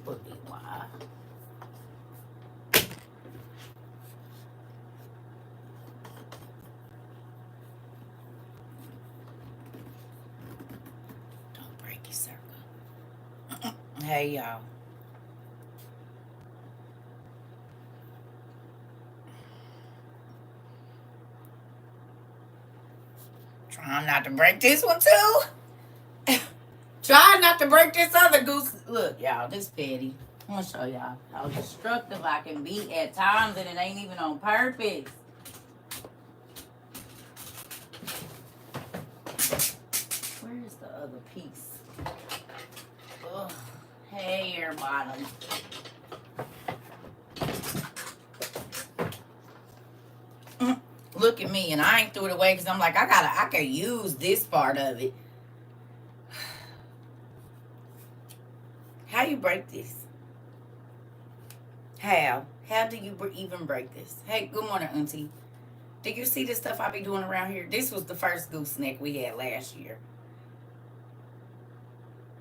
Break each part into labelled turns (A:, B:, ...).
A: would be why. Don't break your circle. Hey, y'all. Trying not to break this one too. Try not to break this other goose. Look, y'all, this petty. I'm gonna show y'all how destructive I can be at times, and it ain't even on purpose. Where's the other piece? Ugh. Hey, air bottom. Look at me, and I ain't threw it away because I'm like, I can use this part of it. How you break this? How? How do you even break this? Hey, good morning, Auntie. Did you see the stuff I be doing around here? This was the first gooseneck we had last year.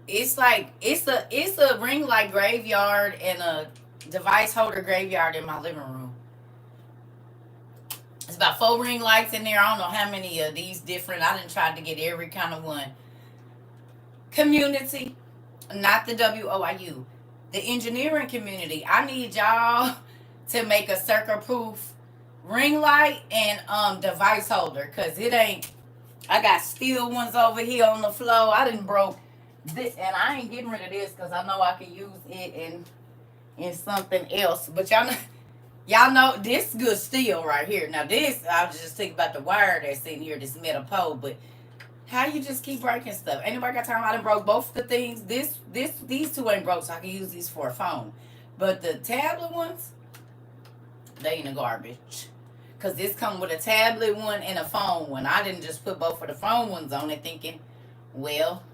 A: It's like it's a ring light graveyard and a device holder graveyard in my living room. It's about 4 ring lights in there. I don't know how many of these different. I didn't try to get every kind of one. Community, not the WOIU, the engineering community. I need y'all to make a CERCA proof ring light and device holder, cause it ain't. I got steel ones over here on the floor. I didn't broke this, and I ain't getting rid of this because I know I can use it in something else. But y'all know this good steel right here. Now this, I was just thinking about the wire that's in here, this metal pole. But how you just keep breaking stuff? Anybody got time? I done broke both the things. These two ain't broke, so I can use these for a phone. But the tablet ones, they in the garbage. Cause this come with a tablet one and a phone one. I didn't just put both of the phone ones on it thinking, well,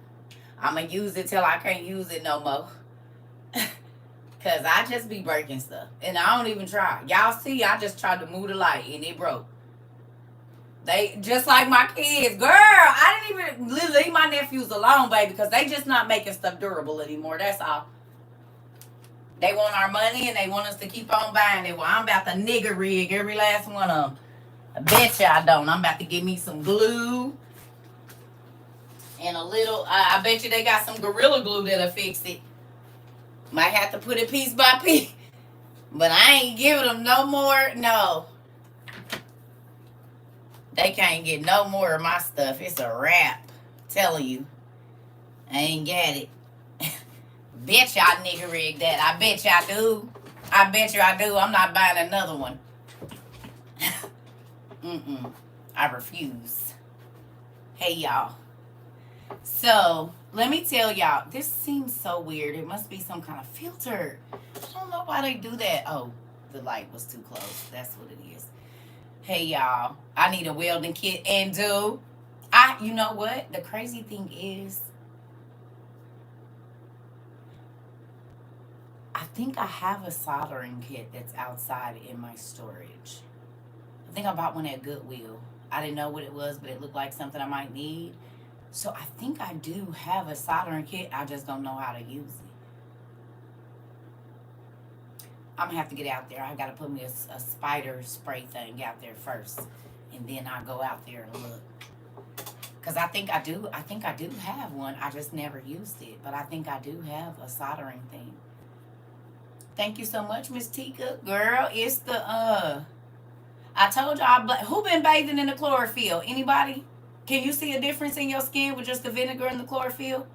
A: I'm gonna use it till I can't use it no more. Cause I just be breaking stuff. And I don't even try. Y'all see, I just tried to move the light and it broke. They just like my kids. Girl, I didn't even leave my nephews alone, baby, because they just not making stuff durable anymore. That's all. They want our money and they want us to keep on buying it. Well, I'm about to nigger rig every last one of them. I bet you I don't. I'm about to get me some glue and a little. I bet you they got some Gorilla Glue that'll fix it. Might have to put it piece by piece. But I ain't giving them no more. No. They can't get no more of my stuff. It's a wrap. Telling you. I ain't got it. Bet y'all nigga rig that. I bet y'all do. I bet you I do. I'm not buying another one. I refuse. Hey, y'all. So, let me tell y'all. This seems so weird. It must be some kind of filter. I don't know why they do that. Oh, the light was too close. That's what it is. Hey, y'all. I need a welding kit. And you know what? The crazy thing is, I think I have a soldering kit that's outside in my storage. I think I bought one at Goodwill. I didn't know what it was, but it looked like something I might need. So I think I do have a soldering kit. I just don't know how to use it. I'm going to have to get out there. I got to put me a spider spray thing out there first. And then I'll go out there and look. Because I think I do have one. I just never used it. But I think I do have a soldering thing. Thank you so much, Miss Tika. Girl, it's the, I told y'all, who been bathing in the chlorophyll? Anybody? Can you see a difference in your skin with just the vinegar and the chlorophyll?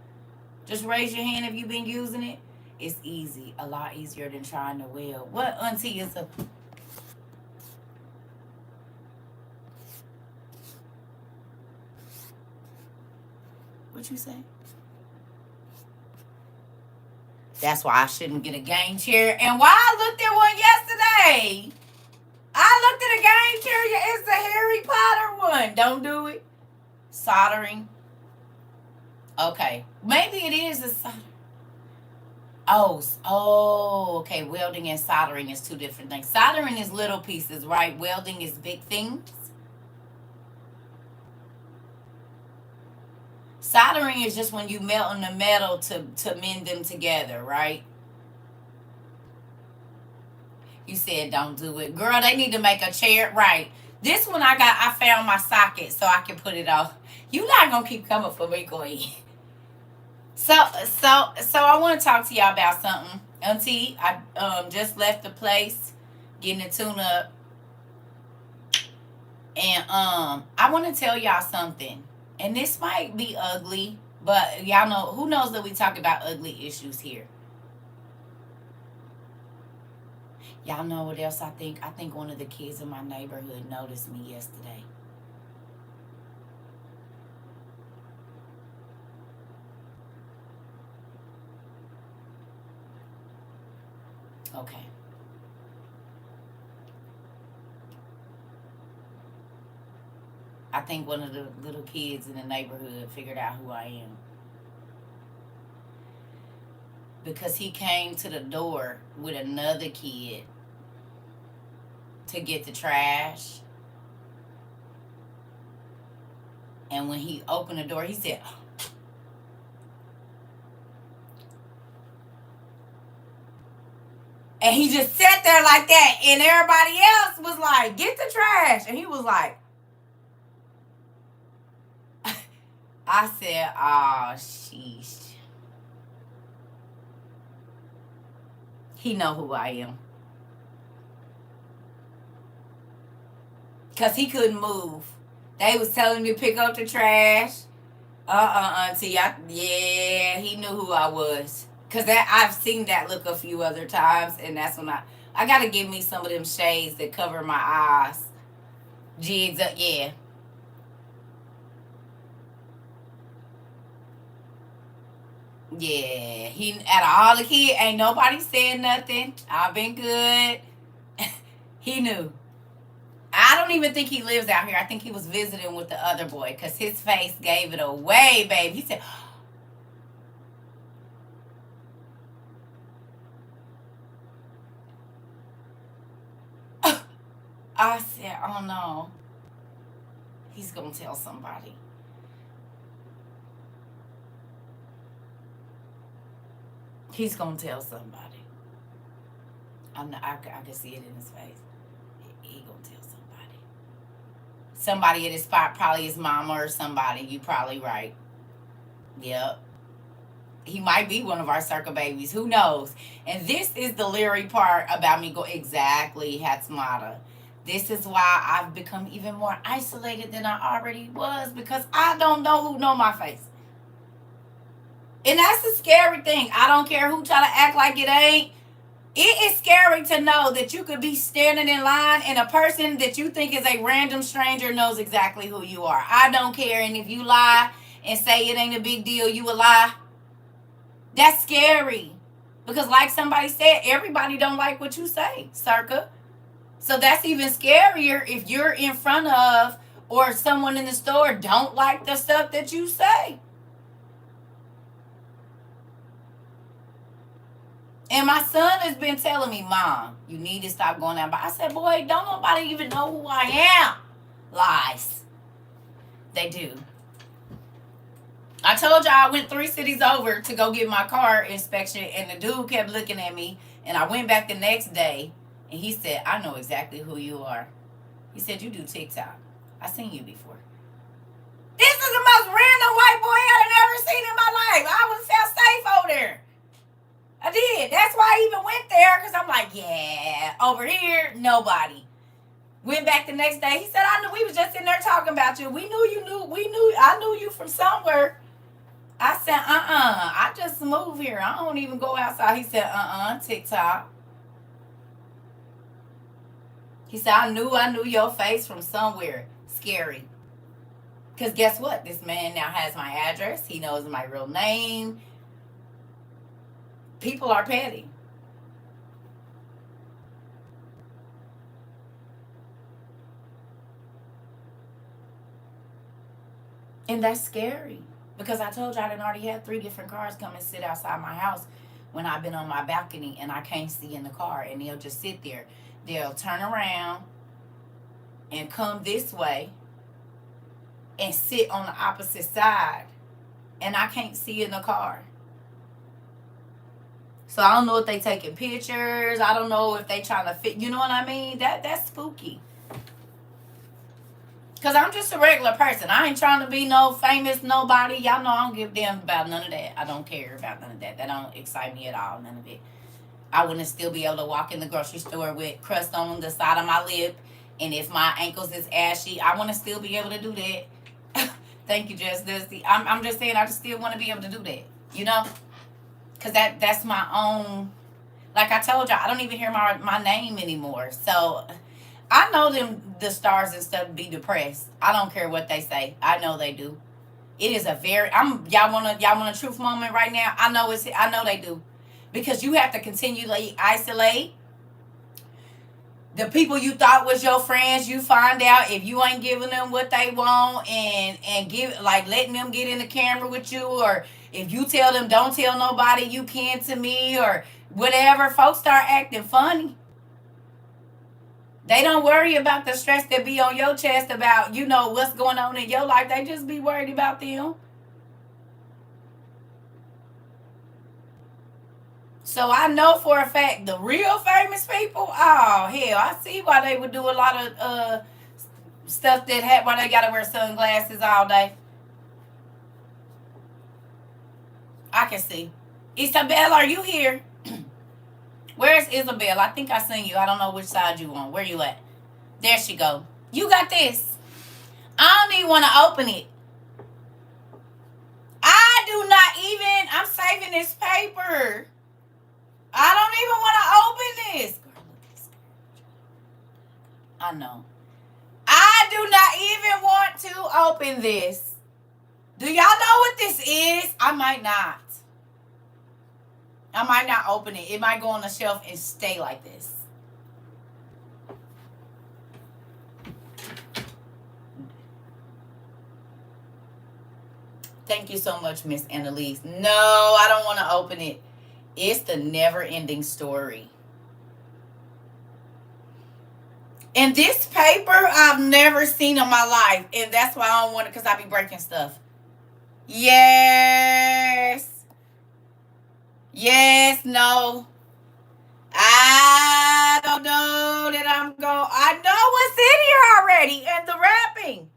A: Just raise your hand if you've been using it. It's easy. A lot easier than trying to weld. What, Auntie, is a... What you say? That's why I shouldn't get a game chair. And why I looked at one yesterday. I looked at a game chair. It's the Harry Potter one. Don't do it. Soldering. Okay. Maybe it is a soldering. Oh, okay. Welding and soldering is two different things. Soldering is little pieces, right? Welding is big things. Soldering is just when you melt in the metal to mend them together, right? You said don't do it. Girl, they need to make a chair. Right. This one I found my socket so I can put it off. You not gonna keep coming for me, Queen. So I want to talk to y'all about something. Auntie, I just left the place, getting the tune up, and I want to tell y'all something. And this might be ugly, but y'all know, who knows that we talk about ugly issues here. Y'all know what else I think? I think one of the kids in my neighborhood noticed me yesterday. Okay. I think one of the little kids in the neighborhood figured out who I am. Because he came to the door with another kid to get the trash. And when he opened the door, he said, and he just sat there like that. And everybody else was like, get the trash. And he was like, I said, oh, sheesh. He know who I am. Because he couldn't move. They was telling me to pick up the trash. Auntie. Yeah, he knew who I was. Because I've seen that look a few other times. And that's when I got to give me some of them shades that cover my eyes. Jigs up, yeah. Yeah, he out of all the kids, ain't nobody said nothing. I've been good. He knew. I don't even think he lives out here. I think he was visiting with the other boy because his face gave it away, babe. He said, I said, oh no. He's going to tell somebody. He's going to tell somebody. I can see it in his face. He going to tell somebody. Somebody at his spot, probably his mama or somebody. You probably right. Yep. He might be one of our CERCA babies. Who knows? And this is the leery part about me go exactly, Hatsmata. This is why I've become even more isolated than I already was, because I don't know who know my face. And that's the scary thing. I don't care who try to act like it ain't. It is scary to know that you could be standing in line and a person that you think is a random stranger knows exactly who you are. I don't care. And if you lie and say it ain't a big deal, you a lie. That's scary. Because like somebody said, everybody don't like what you say, CERCA. So that's even scarier if you're in front of or someone in the store don't like the stuff that you say. And my son has been telling me, Mom, you need to stop going out. But I said, boy, don't nobody even know who I am. Lies. They do. I told y'all I went 3 cities over to go get my car inspection, and the dude kept looking at me, and I went back the next day, and he said, I know exactly who you are. He said, you do TikTok. I seen you before. This is the most random white boy I've ever seen in my life. I was felt safe over there. I did. That's why I even went there, because I'm like, yeah, over here, nobody. Went back the next day. He said, I knew, we was just in there talking about you. We knew, I knew you from somewhere. I said, I just moved here. I don't even go outside. He said, TikTok. He said, I knew your face from somewhere. Scary. Because guess what? This man now has my address. He knows my real name. People are petty. And that's scary. Because I told y'all I already had 3 different cars come and sit outside my house when I've been on my balcony and I can't see in the car. And they'll just sit there. They'll turn around and come this way and sit on the opposite side. And I can't see in the car. So I don't know if they taking pictures. I don't know if they trying to fit. You know what I mean? That's spooky. Because I'm just a regular person. I ain't trying to be no famous nobody. Y'all know I don't give a damn about none of that. I don't care about none of that. That don't excite me at all. None of it. I wouldn't still be able to walk in the grocery store with crust on the side of my lip. And if my ankles is ashy, I want to still be able to do that. Thank you, Jess Dusty. I'm just saying I just still want to be able to do that. You know? Because that's my own. Like I told y'all, I don't even hear my name anymore. So I know the stars and stuff be depressed. I don't care what they say. I know they do. It is a very y'all want a truth moment right now? I know they do. Because you have to continually isolate the people you thought was your friends. You find out if you ain't giving them what they want and give, like, letting them get in the camera with you, or if you tell them don't tell nobody you can to me or whatever, folks start acting funny. They don't worry about the stress that be on your chest about, you know, what's going on in your life. They just be worried about them. So I know for a fact the real famous people, oh hell, I see why they would do a lot of stuff that had why they gotta wear sunglasses all day. I can see. Isabel, are you here? Where's Isabel? I think I seen you. I don't know which side you on. Where you at? There she go. You got this. I don't even want to open it. I do not even. I'm saving this paper. I don't even want to open this. I know. I do not even want to open this. Do y'all know what this is? I might not open it. It might go on the shelf and stay like this. Thank you so much, Miss Annalise. No, I don't want to open it. It's the never-ending story. And this paper I've never seen in my life. And that's why I don't want it, because I be breaking stuff. Yes. Yes, no. I don't know that I'm going. I know what's in here already. And the wrapping.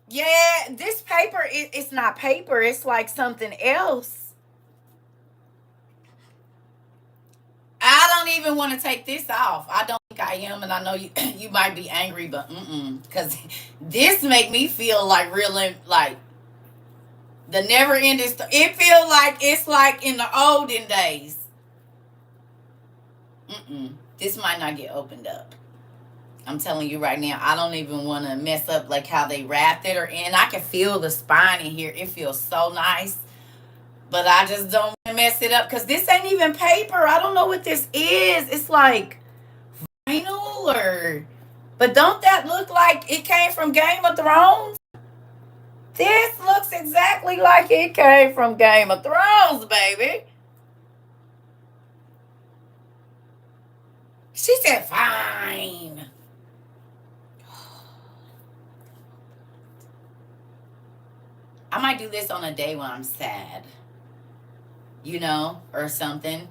A: Yeah, this paper, it's not paper. It's like something else. I don't even want to take this off. I don't think I am, and I know you might be angry, but because this make me feel like like the never ending. It feels like it's like in the olden days. This might not get opened up. I'm telling you right now, I don't even want to mess up like how they wrapped it, and I can feel the spine in here. It feels so nice. But I just don't want to mess it up because this ain't even paper. I don't know what this is. It's like vinyl but don't that look like it came from Game of Thrones? This looks exactly like it came from Game of Thrones, baby. She said, fine. I might do this on a day when I'm sad. You know, or something.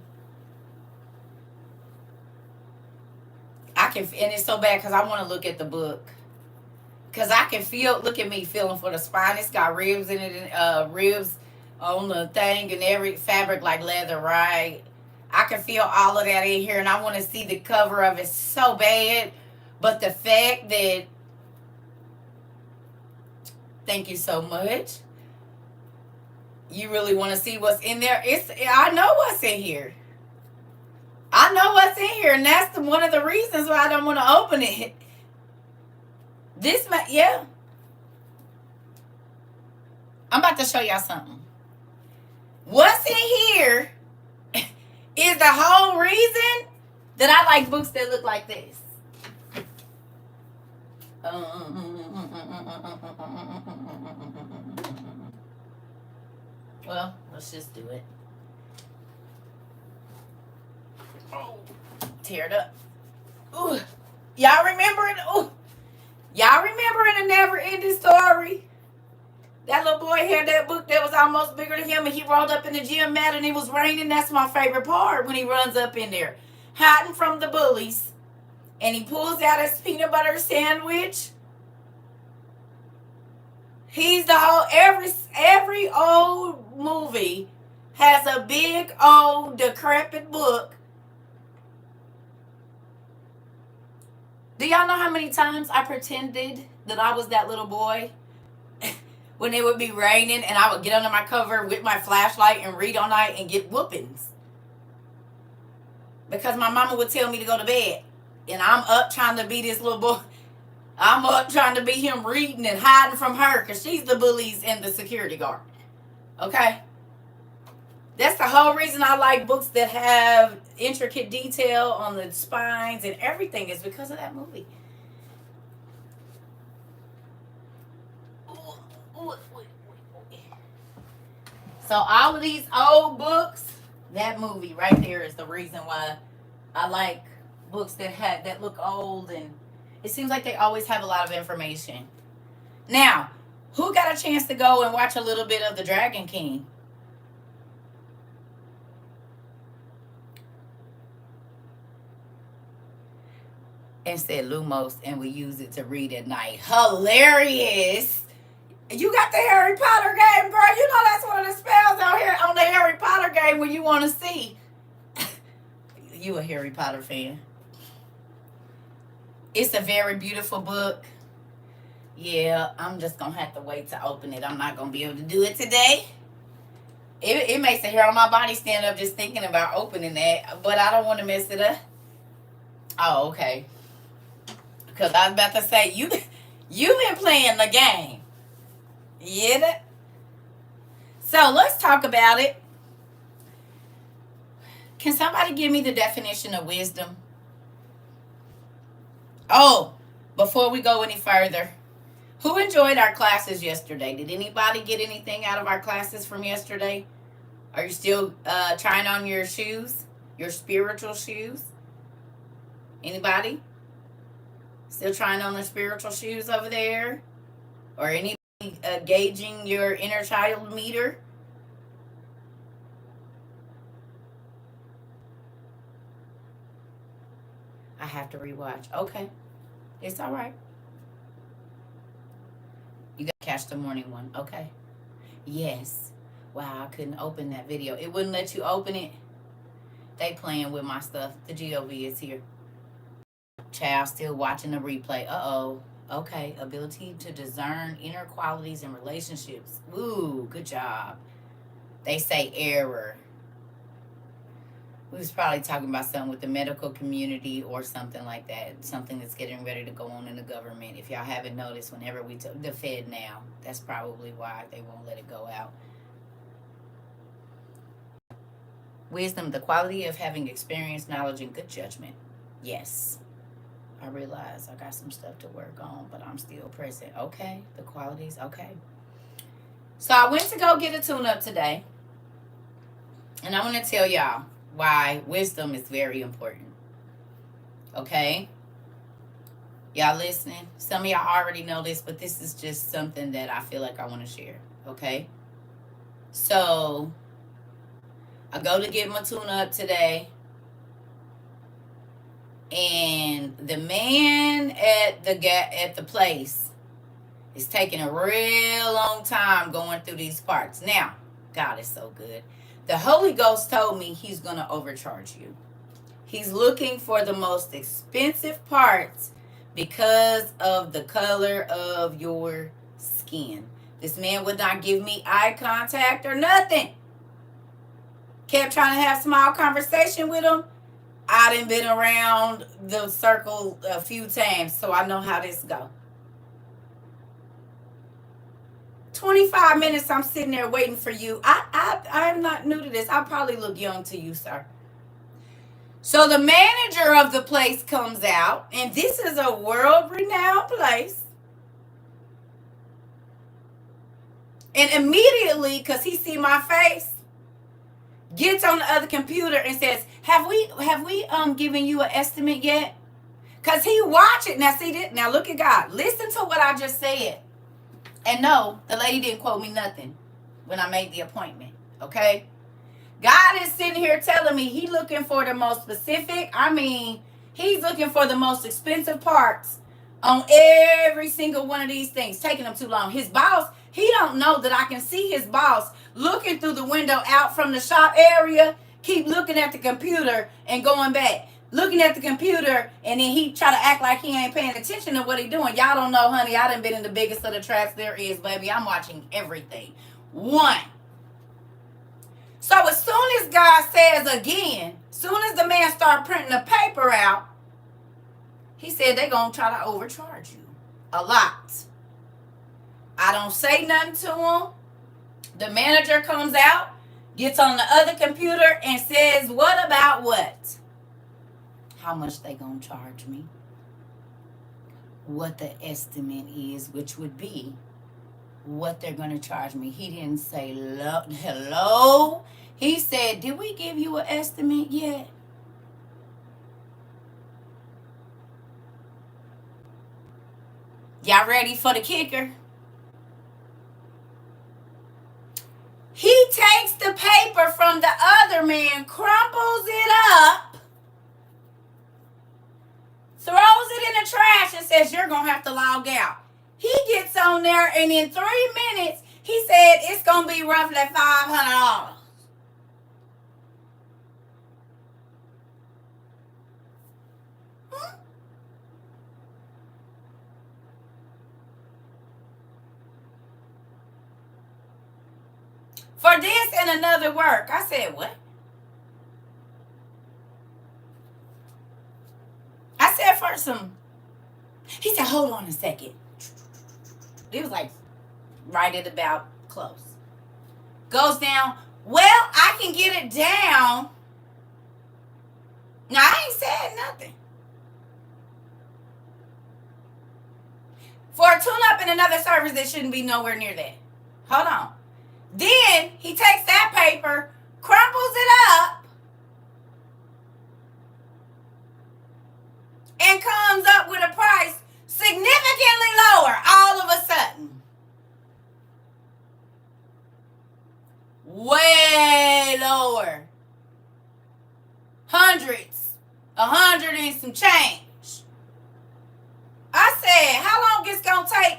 A: I can, and it's so bad because I want to look at the book. Because I can feel, look at me feeling for the spine. It's got ribs in it, and ribs on the thing, and every fabric like leather, right? I can feel all of that in here, and I want to see the cover of it so bad. But the fact that, thank you so much. You really want to see what's in there? I know what's in here. I know what's in here, and that's one of the reasons why I don't want to open it. Yeah. I'm about to show y'all something. What's in here is the whole reason that I like books that look like this. Well, let's just do it. Oh, tear it up. Ooh, y'all remember it? Ooh, y'all remember in A Never Ending Story? That little boy boy had that book that was almost bigger than him, and he rolled up in the gym mat and it was raining. That's my favorite part, when he runs up in there, hiding from the bullies, and he pulls out his peanut butter sandwich. He's the whole, every old movie has a big old decrepit book. Do y'all know how many times I pretended that I was that little boy when it would be raining, and I would get under my cover with my flashlight and read all night and get whoopings? Because my mama would tell me to go to bed, and I'm up trying to be this little boy. I'm up trying to be him reading and hiding from her, because she's the bullies and the security guard. Okay? That's the whole reason I like books that have intricate detail on the spines and everything, is because of that movie. So all of these old books, that movie right there is the reason why I like books that look old, and it seems like they always have a lot of information. Now, who got a chance to go and watch a little bit of The Dragon King? And said Lumos, and we use it to read at night. Hilarious. You got the Harry Potter game, girl. You know that's one of the spells out here on the Harry Potter game when you want to see. You a Harry Potter fan. It's a very beautiful book. Yeah, I'm just going to have to wait to open it. I'm not going to be able to do it today. It makes the hair on my body stand up just thinking about opening that, but I don't want to mess it up. Oh, okay. Because I was about to say, you've been playing the game. Yeah. So let's talk about it. Can somebody give me the definition of wisdom? Oh, before we go any further, who enjoyed our classes yesterday? Did anybody get anything out of our classes from yesterday? Are you still trying on your shoes? Your spiritual shoes? Anybody? Still trying on the spiritual shoes over there? Or anybody gauging your inner child meter? I have to rewatch. Okay. It's all right. You got to catch the morning one. Okay. Yes. Wow, I couldn't open that video. It wouldn't let you open it. They playing with my stuff. The GOV is here. Child still watching the replay. Uh-oh. Okay. Ability to discern inner qualities in relationships. Ooh, good job. They say error. We was probably talking about something with the medical community or something like that. Something that's getting ready to go on in the government. If y'all haven't noticed, whenever we took the Fed now, that's probably why they won't let it go out. Wisdom, the quality of having experience, knowledge, and good judgment. Yes. I realize I got some stuff to work on, but I'm still present. Okay. The qualities. Okay. So I went to go get a tune-up today. And I want to tell y'all why wisdom is very important. Okay? Y'all listening? Some of y'all already know this, but this is just something that I feel like I want to share. Okay? So I go to get my tune-up today. And the man at the place is taking a real long time going through these parts. Now, God is so good. The Holy Ghost told me he's going to overcharge you. He's looking for the most expensive parts because of the color of your skin. This man would not give me eye contact or nothing. Kept trying to have small conversation with him. I done been around the circle a few times, so I know how this go. 25 minutes I'm sitting there waiting for you. I'm not new to this. I probably look young to you, sir. So the manager of the place comes out, and this is a world-renowned place. And immediately, because he see my face, gets on the other computer and says, have we given you an estimate yet? Because he watch it. Now see this. Now look at God. Listen to what I just said. And no, the lady didn't quote me nothing when I made the appointment. Okay? God is sitting here telling me he looking for the most specific. I mean, he's looking for the most expensive parts on every single one of these things. Taking them too long. His boss, he don't know that I can see his boss looking through the window out from the shop area, keep looking at the computer and going back. Looking at the computer, and then he try to act like he ain't paying attention to what he doing. Y'all don't know, honey. I done been in the biggest of the traps there is, baby. I'm watching everything. One. So as soon as God says again, soon as the man start printing the paper out, he said they're going to try to overcharge you a lot. I don't say nothing to him. The manager comes out, gets on the other computer and says, what about what? How much they going to charge me? What the estimate is, which would be what they're going to charge me. He didn't say hello. He said, did we give you an estimate yet? Y'all ready for the kicker? He takes the paper from the other man, crumbles it up, throws it in the trash and says, you're going to have to log out. He gets on there and in 3 minutes, he said it's going to be roughly $500. For this and another work. I said, what? I said, for some. He said, hold on a second. It was like right at about close. Goes down. Well, I can get it down. Now, I ain't said nothing. For a tune-up in another service, that shouldn't be nowhere near that. Hold on. Then he takes that paper, crumbles it up, and comes up with a price significantly lower all of a sudden. Way lower. Hundreds. 100 and some change. I said, how long it's going to take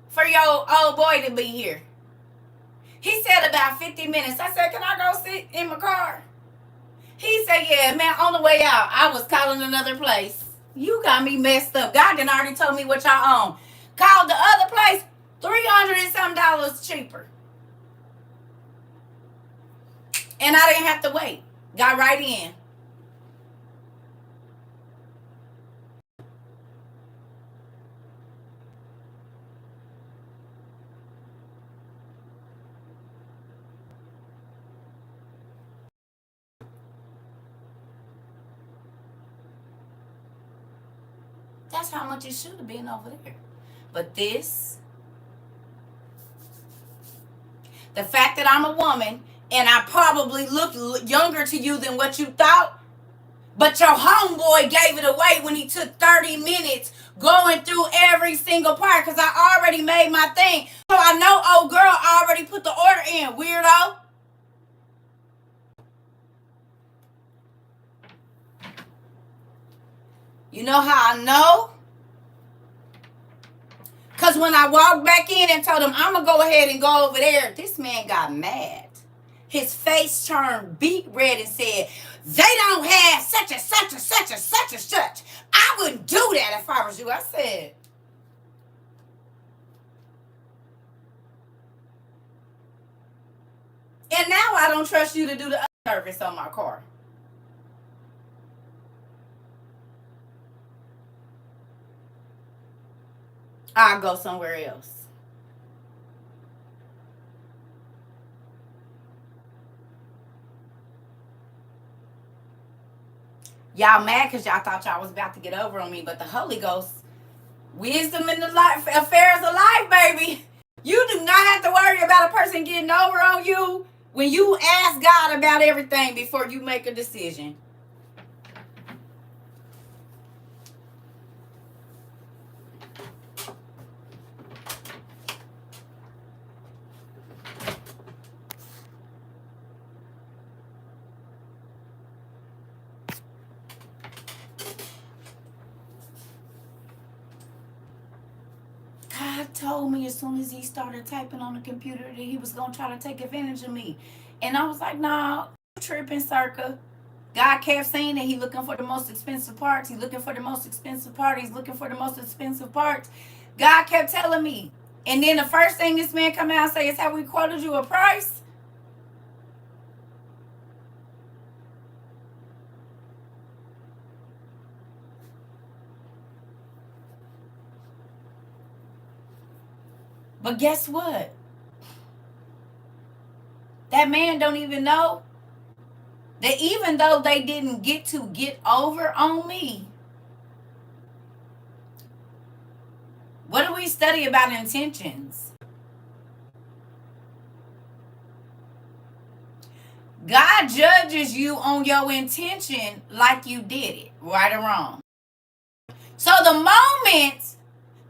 A: for your old boy to be here? He said about 50 minutes. I said, can I go sit in my car? He said, yeah, man, on the way out, I was calling another place. You got me messed up. God done already told me what y'all own. Called the other place, $300 and some cheaper. And I didn't have to wait. Got right in. That's how much it should have been over there. But this, the fact that I'm a woman and I probably look younger to you than what you thought, but your homeboy gave it away when he took 30 minutes going through every single part because I already made my thing. So I know old girl already put the order in, weirdo. You know how I know? Because when I walked back in and told him, I'm going to go ahead and go over there, this man got mad. His face turned beet red and said, they don't have such and such and such and such and such. I wouldn't do that if I was you. I said, and now I don't trust you to do the other service on my car. I'll go somewhere else. Y'all mad because y'all thought y'all was about to get over on me, but the Holy Ghost, wisdom in the life, affairs of life, baby. You do not have to worry about a person getting over on you when you ask God about everything before you make a decision. God told me as soon as he started typing on the computer that he was going to try to take advantage of me. And I was like, nah, tripping, CERCA. God kept saying that he looking for the most expensive parts. He's looking for the most expensive part. He's looking for the most expensive parts. God kept telling me. And then the first thing this man come out and say is, have we quoted you a price? But guess what? That man don't even know that even though they didn't get over on me, what do we study about intentions? God judges you on your intention like you did it, right or wrong. So the moment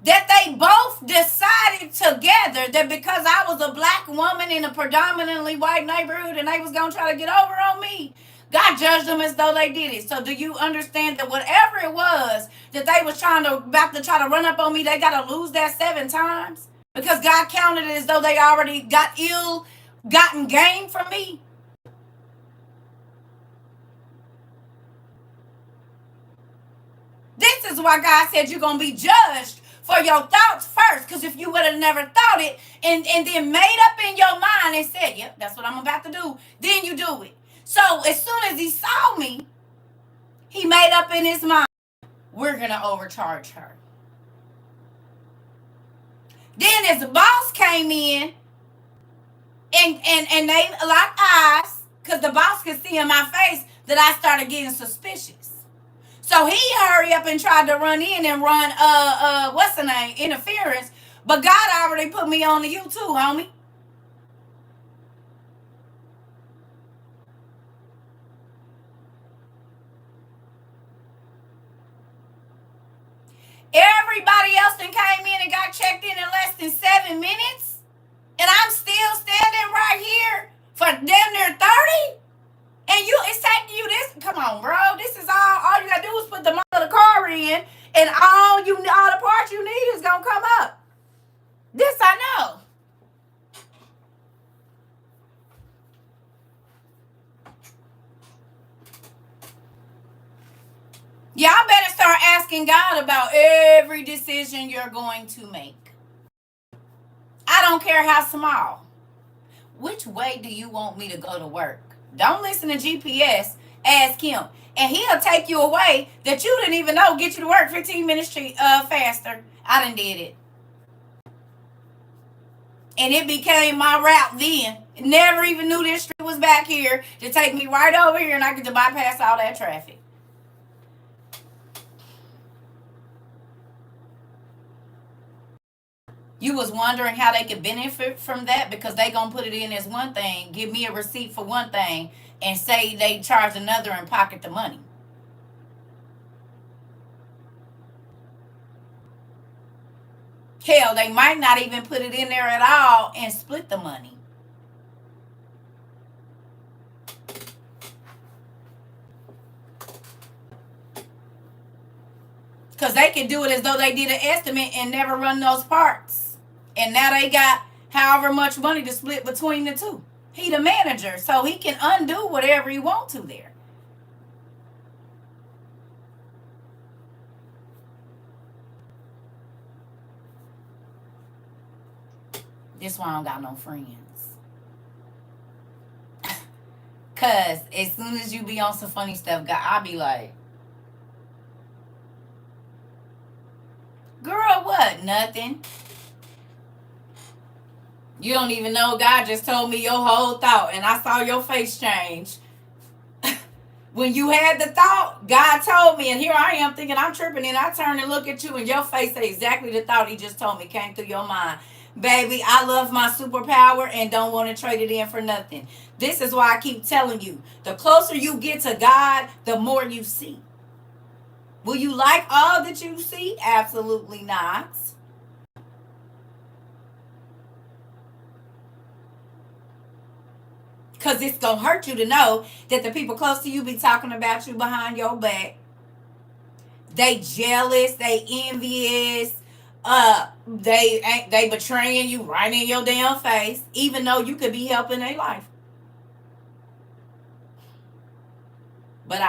A: that they both decided together that because I was a black woman in a predominantly white neighborhood and they was going to try to get over on me, God judged them as though they did it. So do you understand that whatever it was that they was about to try to run up on me, they got to lose that 7 times? Because God counted it as though they already got ill-gotten gain from me. This is why God said you're going to be judged for your thoughts first. Because if you would have never thought it and then made up in your mind and said, yep, that's what I'm about to do, then you do it. So as soon as he saw me, he made up in his mind, we're going to overcharge her. Then his boss came in and they locked eyes because the boss could see in my face that I started getting suspicious. So he hurried up and tried to run in and run what's the name, interference. But God already put me on to you too, homie. Everybody else that came in and got checked in less than 7 minutes, and I'm still standing right here for damn near 30. And it's taking you this. Come on, bro. This is all you gotta do is put the mother of the car in, and all the parts you need is gonna come up. This I know. Y'all better start asking God about every decision you're going to make. I don't care how small. Which way do you want me to go to work? Don't listen to GPS. Ask him. And he'll take you away that you didn't even know, get you to work 15 minutes faster. I done did it. And it became my route then. Never even knew this street was back here to take me right over here and I could bypass all that traffic. You was wondering how they could benefit from that because they gonna put it in as one thing, give me a receipt for one thing, and say they charge another and pocket the money. Hell, they might not even put it in there at all and split the money. Because they can do it as though they did an estimate and never run those parts. And now they got however much money to split between the two. He the manager, so he can undo whatever he want to there. This why I don't got no friends. Cause as soon as you be on some funny stuff, I be like, girl, what? Nothing. You don't even know God just told me your whole thought and I saw your face change. When you had the thought, God told me, and here I am thinking I'm tripping, and I turn and look at you and your face say exactly the thought he just told me came through your mind. Baby, I love my superpower and don't want to trade it in for nothing. This is why I keep telling you, the closer you get to God, the more you see. Will you like all that you see? Absolutely not. Because it's going to hurt you to know that the people close to you be talking about you behind your back. They jealous. They envious. They betraying you right in your damn face, even though you could be helping their life. But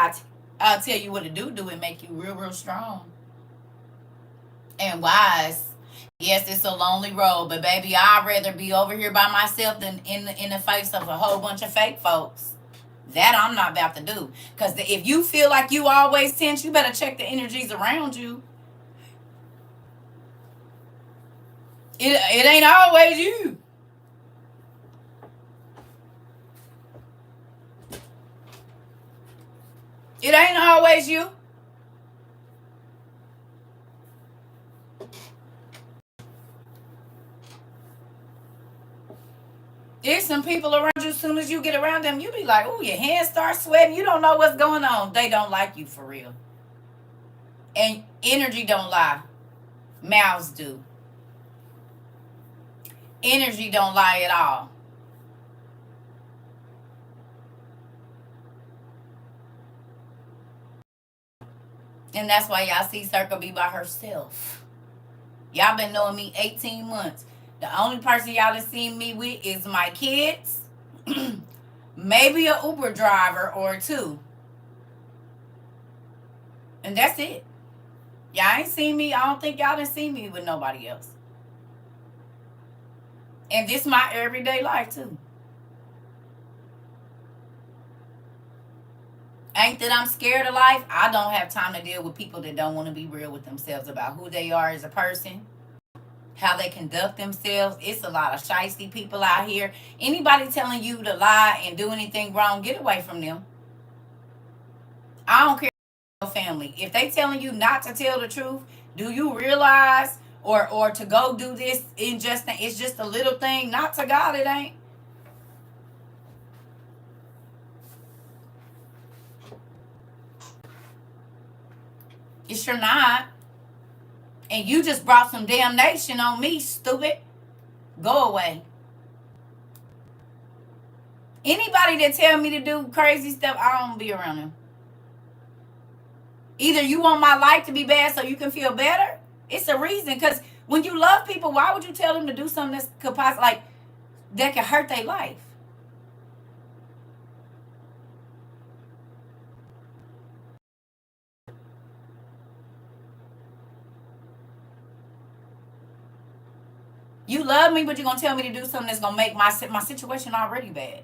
A: I'll tell you what to do it make you real strong and wise. Yes, it's a lonely road, but baby, I'd rather be over here by myself than in the face of a whole bunch of fake folks. That I'm not about to do. Because if you feel like you always tense, you better check the energies around you. It ain't always you. It ain't always you. There's some people around you, as soon as you get around them, you be like, oh, your hands start sweating. You don't know what's going on. They don't like you for real. And energy don't lie. Mouths do. Energy don't lie at all. And that's why y'all see CERCA be by herself. Y'all been knowing me 18 months. The only person y'all have seen me with is my kids. Maybe a Uber driver or two. And that's it. Y'all ain't seen me. I don't think y'all done seen me with nobody else. And this my everyday life too. Ain't that I'm scared of life. I don't have time to deal with people that don't want to be real with themselves about who they are as a person, how they conduct themselves. It's a lot of shiesty people out here. Anybody telling you to lie and do anything wrong, get away from them. I don't care about your family. If they telling you not to tell the truth, do you realize or to go do this injustice? It's just a little thing. Not to God, it ain't. It sure not. And you just brought some damnation on me, stupid. Go away. Anybody that tell me to do crazy stuff, I don't be around them. Either you want my life to be bad so you can feel better. It's a reason. Because when you love people, why would you tell them to do something that could possibly that could hurt their life? You love me, but you're gonna tell me to do something that's gonna make my situation already bad.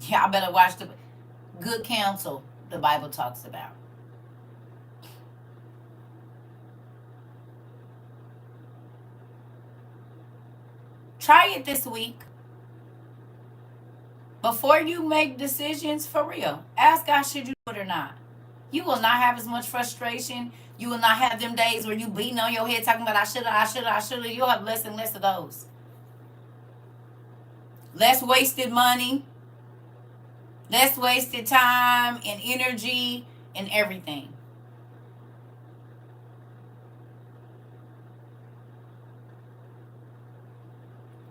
A: Yeah, I better watch the good counsel the Bible talks about. Try it this week. Before you make decisions, for real, ask God, should you do it or not? You will not have as much frustration. You will not have them days where you beating on your head talking about I shoulda, I shoulda, I shoulda. You'll have less and less of those. Less wasted money, less wasted time and energy and everything.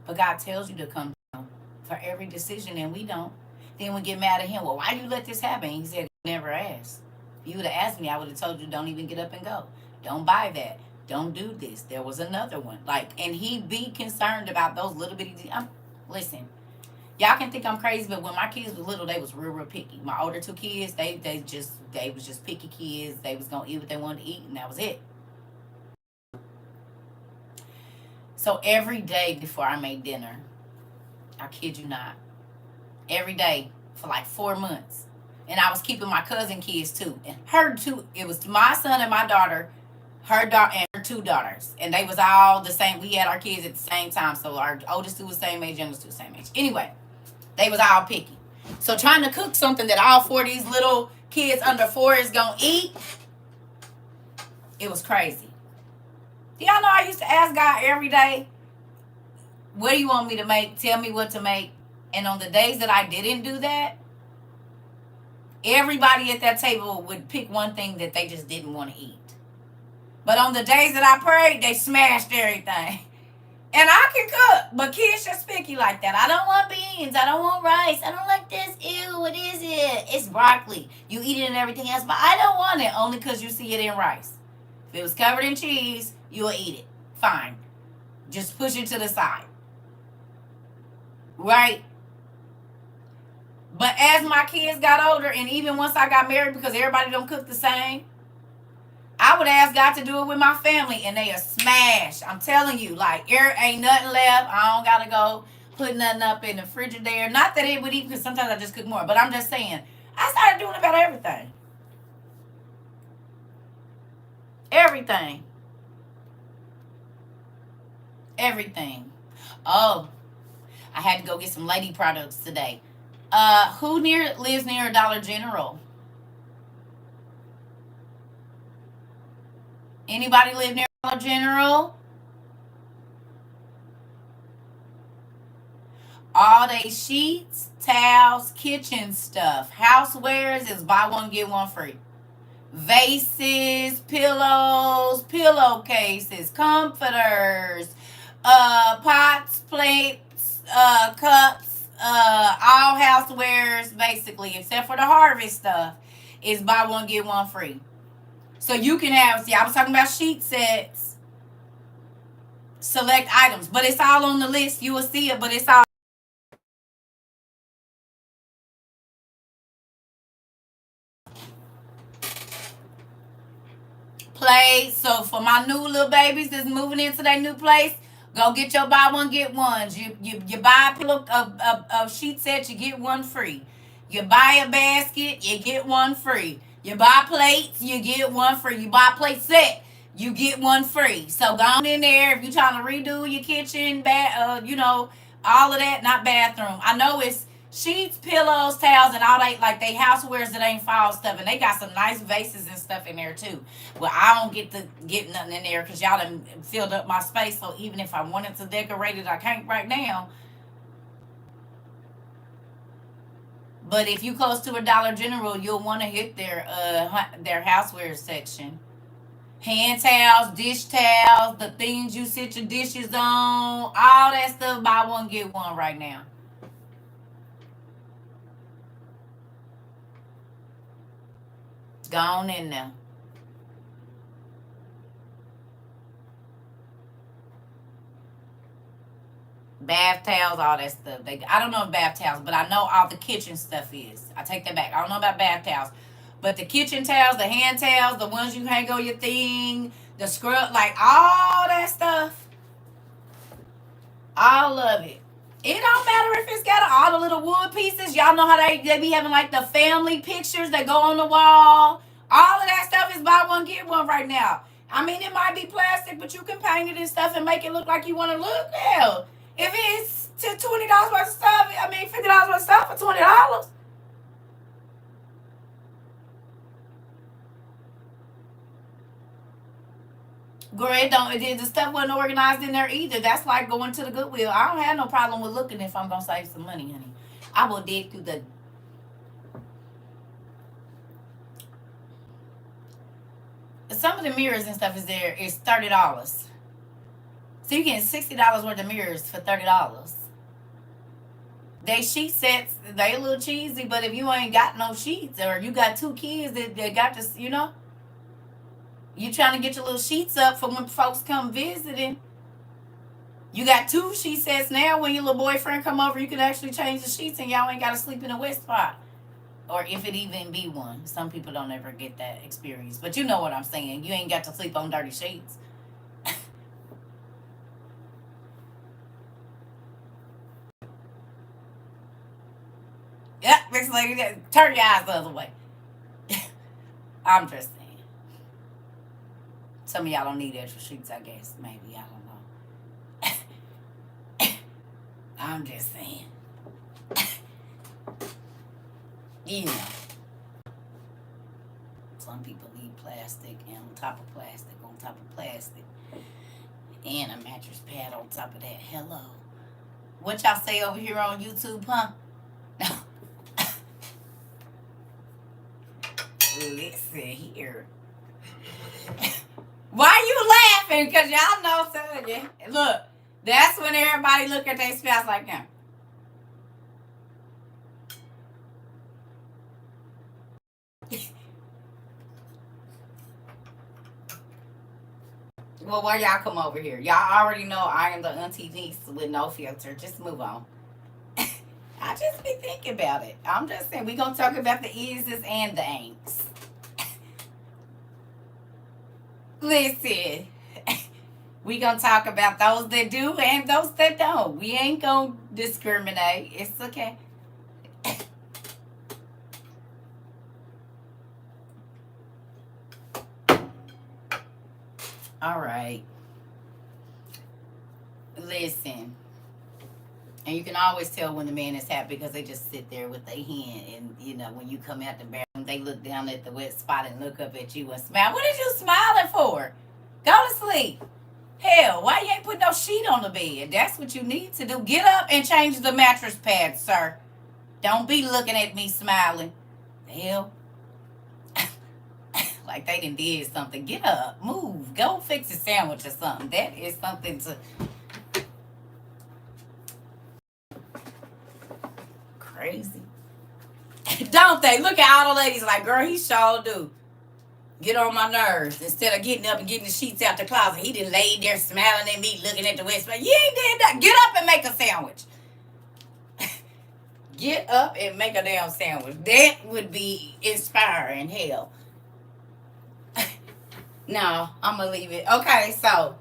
A: But God tells you to come down for every decision, and we don't. Then we get mad at him. Well, why you let this happen? He said, never asked. If you would have asked me, I would have told you, don't even get up and go. Don't buy that. Don't do this. There was another one. And he be concerned about those little bitty. Listen, y'all can think I'm crazy, but when my kids was little, they was real picky. My older two kids, they was just picky kids. They was gonna eat what they wanted to eat, and that was it. So every day before I made dinner, I kid you not, every day for like 4 months. And I was keeping my cousin kids too. And her two, it was my son and my daughter, her daughter and her two daughters. And they was all the same. We had our kids at the same time. So our oldest two was the same age, youngest two was the same age. Anyway, they was all picky. So trying to cook something that all four of these little kids under 4 is gonna eat, it was crazy. Do y'all know I used to ask God every day, what do you want me to make? Tell me what to make. And on the days that I didn't do that, everybody at that table would pick one thing that they just didn't want to eat. But on the days that I prayed, they smashed everything. And I can cook, but kids just picky like that. I don't want beans. I don't want rice. I don't like this. Ew, what is it? It's broccoli. You eat it and everything else, but I don't want it only because you see it in rice. If it was covered in cheese, you'll eat it. Fine. Just push it to the side. Right? But as my kids got older, and even once I got married, because everybody don't cook the same, I would ask God to do it with my family, and they are smashed. I'm telling you, like, there ain't nothing left. I don't got to go put nothing up in the Frigidaire. Not that it would eat, because sometimes I just cook more. But I'm just saying, I started doing about everything. Everything. Everything. Oh, I had to go get some lady products today. Who lives near a Dollar General? Anybody live near Dollar General? All they sheets, towels, kitchen stuff, housewares is buy one get one free. Vases, pillows, pillowcases, comforters, pots, plates, cups, all housewares basically, except for the Harvest stuff, is buy one get one free. So you can have, see, I was talking about sheet sets, select items, but it's all on the list. You will see it, but it's all place. So for my new little babies that's moving into their new place, go get your buy one get ones. You buy a pillow a sheet set, you get one free. You buy a basket, you get one free. You buy plates, you get one free. You buy a plate set, you get one free. So go on in there if you're trying to redo your kitchen, all of that. Not bathroom. I know it's sheets, pillows, towels, and all that, like they housewares that ain't fall stuff, and they got some nice vases and stuff in there too. Well, I don't get nothing in there because y'all done filled up my space. So even if I wanted to decorate it, I can't right now. But if you close to a Dollar General, you'll want to hit their houseware section. Hand towels, dish towels, the things you sit your dishes on, all that stuff. Buy one get one right now. Go on in there. Bath towels, all that stuff. I don't know if bath towels, but I know all the kitchen stuff is. I take that back. I don't know about bath towels. But the kitchen towels, the hand towels, the ones you hang on your thing, the scrub, like all that stuff. All of it. It don't matter if it's got all the little wood pieces. Y'all know how they be having like the family pictures that go on the wall. All of that stuff is buy one get one right now. I mean, it might be plastic, but you can paint it and stuff and make it look like you want to look. Hell, if it's to $20 worth of stuff, $50 worth of stuff for $20. Girl, the stuff wasn't organized in there either. That's like going to the Goodwill. I don't have no problem with looking if I'm gonna save some money, honey. I will dig through some of the mirrors and stuff is there. It's $30. So you get $60 worth of mirrors for $30. They sheet sets, they a little cheesy, but if you ain't got no sheets or you got two kids that got this, you trying to get your little sheets up for when folks come visiting. You got two sheet sets now. When your little boyfriend come over, you can actually change the sheets and y'all ain't got to sleep in a wet spot. Or if it even be one. Some people don't ever get that experience. But you know what I'm saying. You ain't got to sleep on dirty sheets. Yep, next lady, turn your eyes the other way. I'm just saying. Some of y'all don't need extra sheets, I guess. Maybe, I don't know. I'm just saying. Some people need plastic and on top of plastic on top of plastic. And a mattress pad on top of that. Hello. What y'all say over here on YouTube, huh? Listen here. Why you laughing? Because y'all know something. Look, That's when everybody look at their spouse like that. Well, why y'all come over here? Y'all already know I am the auntie niece with no filter. Just move on. I just be thinking about it. I'm just saying we gonna talk about the ises and the ain'ts. Listen, we gonna talk about those that do and those that don't. We ain't gonna discriminate. It's okay. All right. Listen. And you can always tell when the man is happy because they just sit there with their hand. And, you know, when you come out the bathroom, they look down at the wet spot and look up at you and smile. What are you smiling for? Go to sleep. Hell, why you ain't put no sheet on the bed? That's what you need to do. Get up and change the mattress pad, sir. Don't be looking at me smiling. Hell. Like they done did something. Get up. Move. Go fix a sandwich or something. That is something to... Crazy. Don't they? Look at all the ladies like, girl, he sure do. Get on my nerves. Instead of getting up and getting the sheets out the closet, he done laid there smiling at me, looking at the west. You ain't did that. Get up and make a sandwich. Get up and make a damn sandwich. That would be inspiring. Hell. No, I'm going to leave it. Okay, so.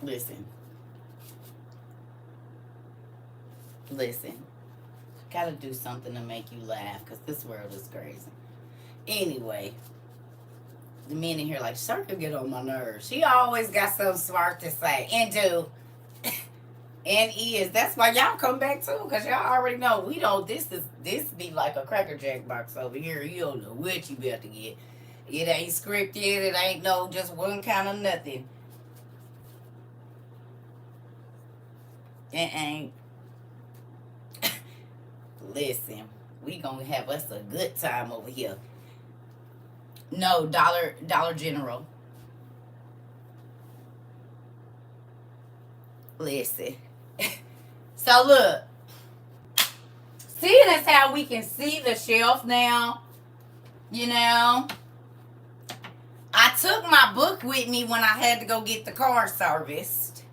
A: Listen. Gotta do something to make you laugh because this world is crazy. Anyway, the men in here like, CERCA get on my nerves. She always got something smart to say and do. And is. That's why y'all come back too, because y'all already know we don't. This be like a Cracker Jack box over here. You don't know what you about to get. It ain't scripted. It ain't no just one kind of nothing. It ain't. Listen, we gonna have us a good time over here. No, Dollar General. Listen. So look. See, that's how we can see the shelf now. You know. I took my book with me when I had to go get the car serviced.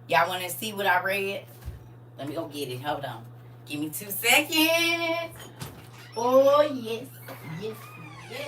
A: Y'all want to see what I read? Let me go get it. Hold on. Give me 2 seconds. Oh, yes. Yes, yes.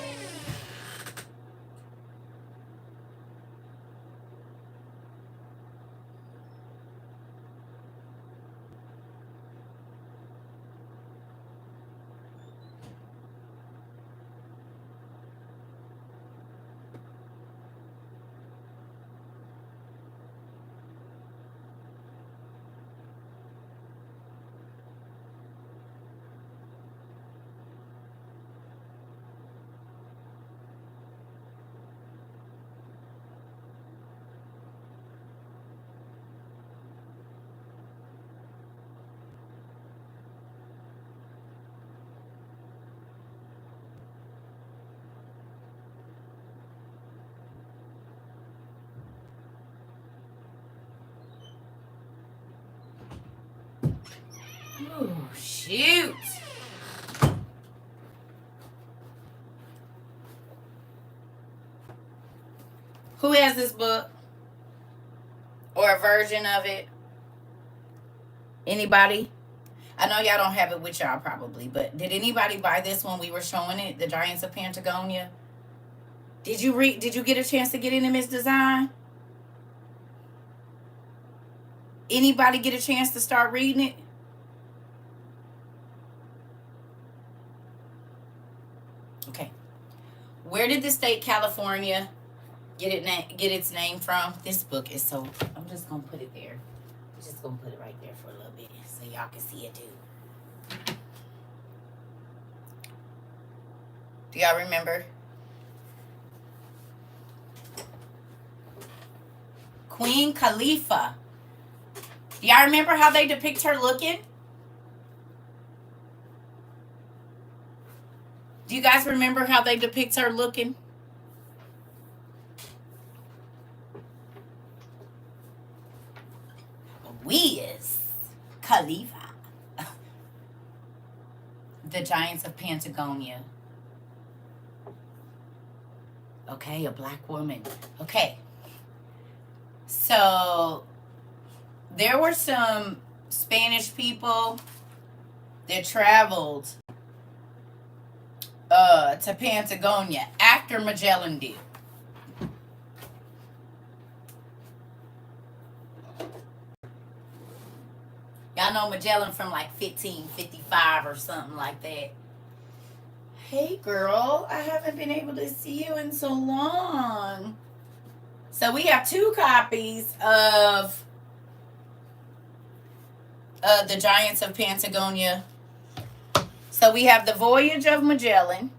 A: Oh, shoot. Who has this book? Or a version of it? Anybody? I know y'all don't have it with y'all probably, but did anybody buy this when we were showing it? The Giants of Patagonia? Did you get a chance to get into Miss Design? Anybody get a chance to start reading it? Okay. Where did the state California get its name from? This book is so... I'm just going to put it there. I'm just going to put it right there for a little bit so y'all can see it too. Do y'all remember? Queen Khalifa. Do y'all remember how they depict her looking? Do you guys remember how they depict her looking? Wiz Khalifa. The Giants of Patagonia. Okay, a black woman. Okay. So there were some Spanish people that traveled to Patagonia after Magellan did. Y'all know Magellan from like 1555 or something like that. Hey girl, I haven't been able to see you in so long. So we have 2 copies of the Giants of Patagonia. So we have the Voyage of Magellan.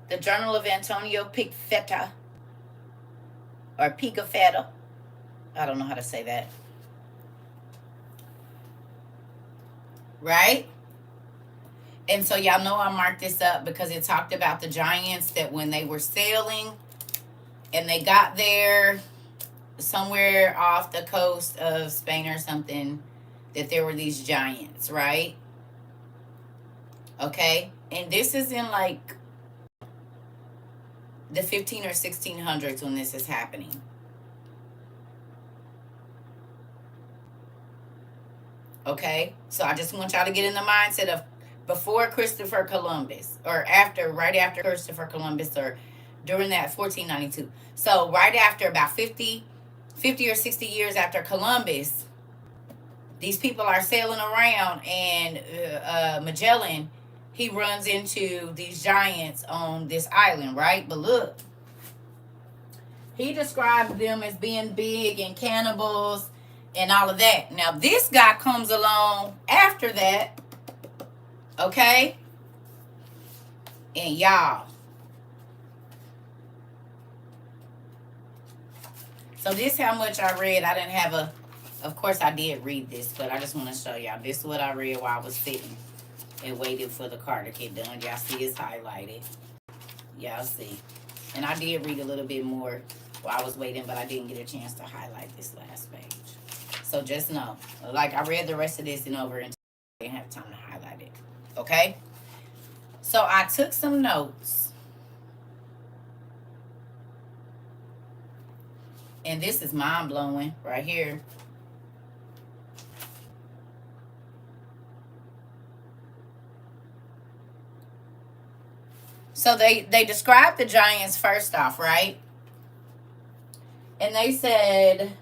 A: The Journal of Antonio Pigafetta, or Pigafetta. I don't know how to say that. Right? And so y'all know I marked this up because it talked about the giants that when they were sailing and they got there somewhere off the coast of Spain or something, that there were these giants, right? Okay? And this is in like the 15 or 1600s when this is happening. Okay? So I just want y'all to get in the mindset of before Christopher Columbus, or after, right after Christopher Columbus, or during that 1492. So right after, about 50 or 60 years after Columbus, these people are sailing around, and Magellan, he runs into these giants on this island, right? But look, he described them as being big and cannibals and all of that. Now this guy comes along after that, okay? And y'all, so this how much I read. I didn't have a, of course I did read this, but I just want to show y'all. This is what I read while I was sitting and waiting for the car to get done. Y'all see it's highlighted. Y'all see. And I did read a little bit more while I was waiting, but I didn't get a chance to highlight this last page. So just know, like, I read the rest of this and over and I didn't have time to highlight it. Okay? So I took some notes. And this is mind-blowing right here. So they described the giants first off, right? And they said,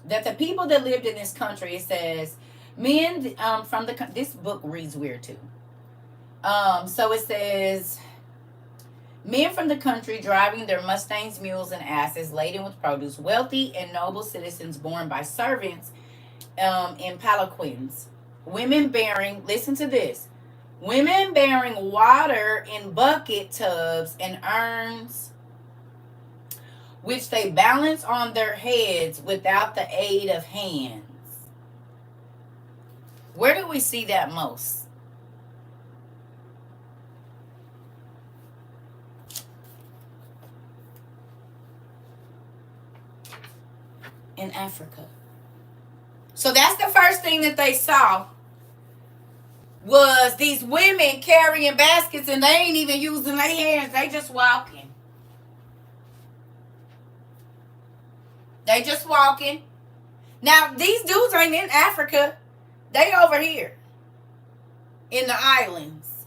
A: that the people that lived in this country, it says, men from the, this book reads weird too. So it says, men from the country driving their Mustangs, mules, and asses laden with produce, wealthy and noble citizens borne by servants in palanquins, women bearing, listen to this, women bearing water in bucket tubs and urns, which they balance on their heads without the aid of hands. Where do we see that most? In Africa. So that's the first thing that they saw, was these women carrying baskets, and they ain't even using their hands. They just walking. They just walking. Now, these dudes ain't in Africa. They over here in the islands.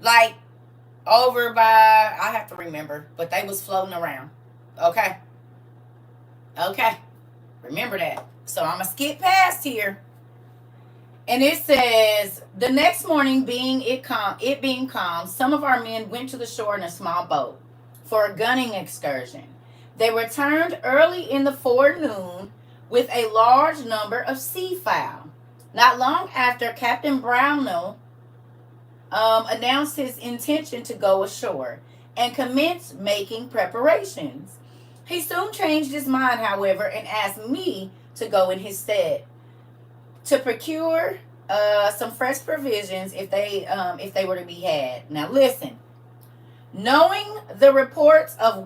A: Like, over by, I have to remember, but they was floating around. Okay? Okay. Remember that. So I'm going to skip past here. And it says, the next morning, being calm, some of our men went to the shore in a small boat for a gunning excursion. They returned early in the forenoon with a large number of seafowl. Not long after, Captain Brownell announced his intention to go ashore and commenced making preparations. He soon changed his mind, however, and asked me to go in his stead to procure some fresh provisions if they were to be had. Now listen, knowing from the reports of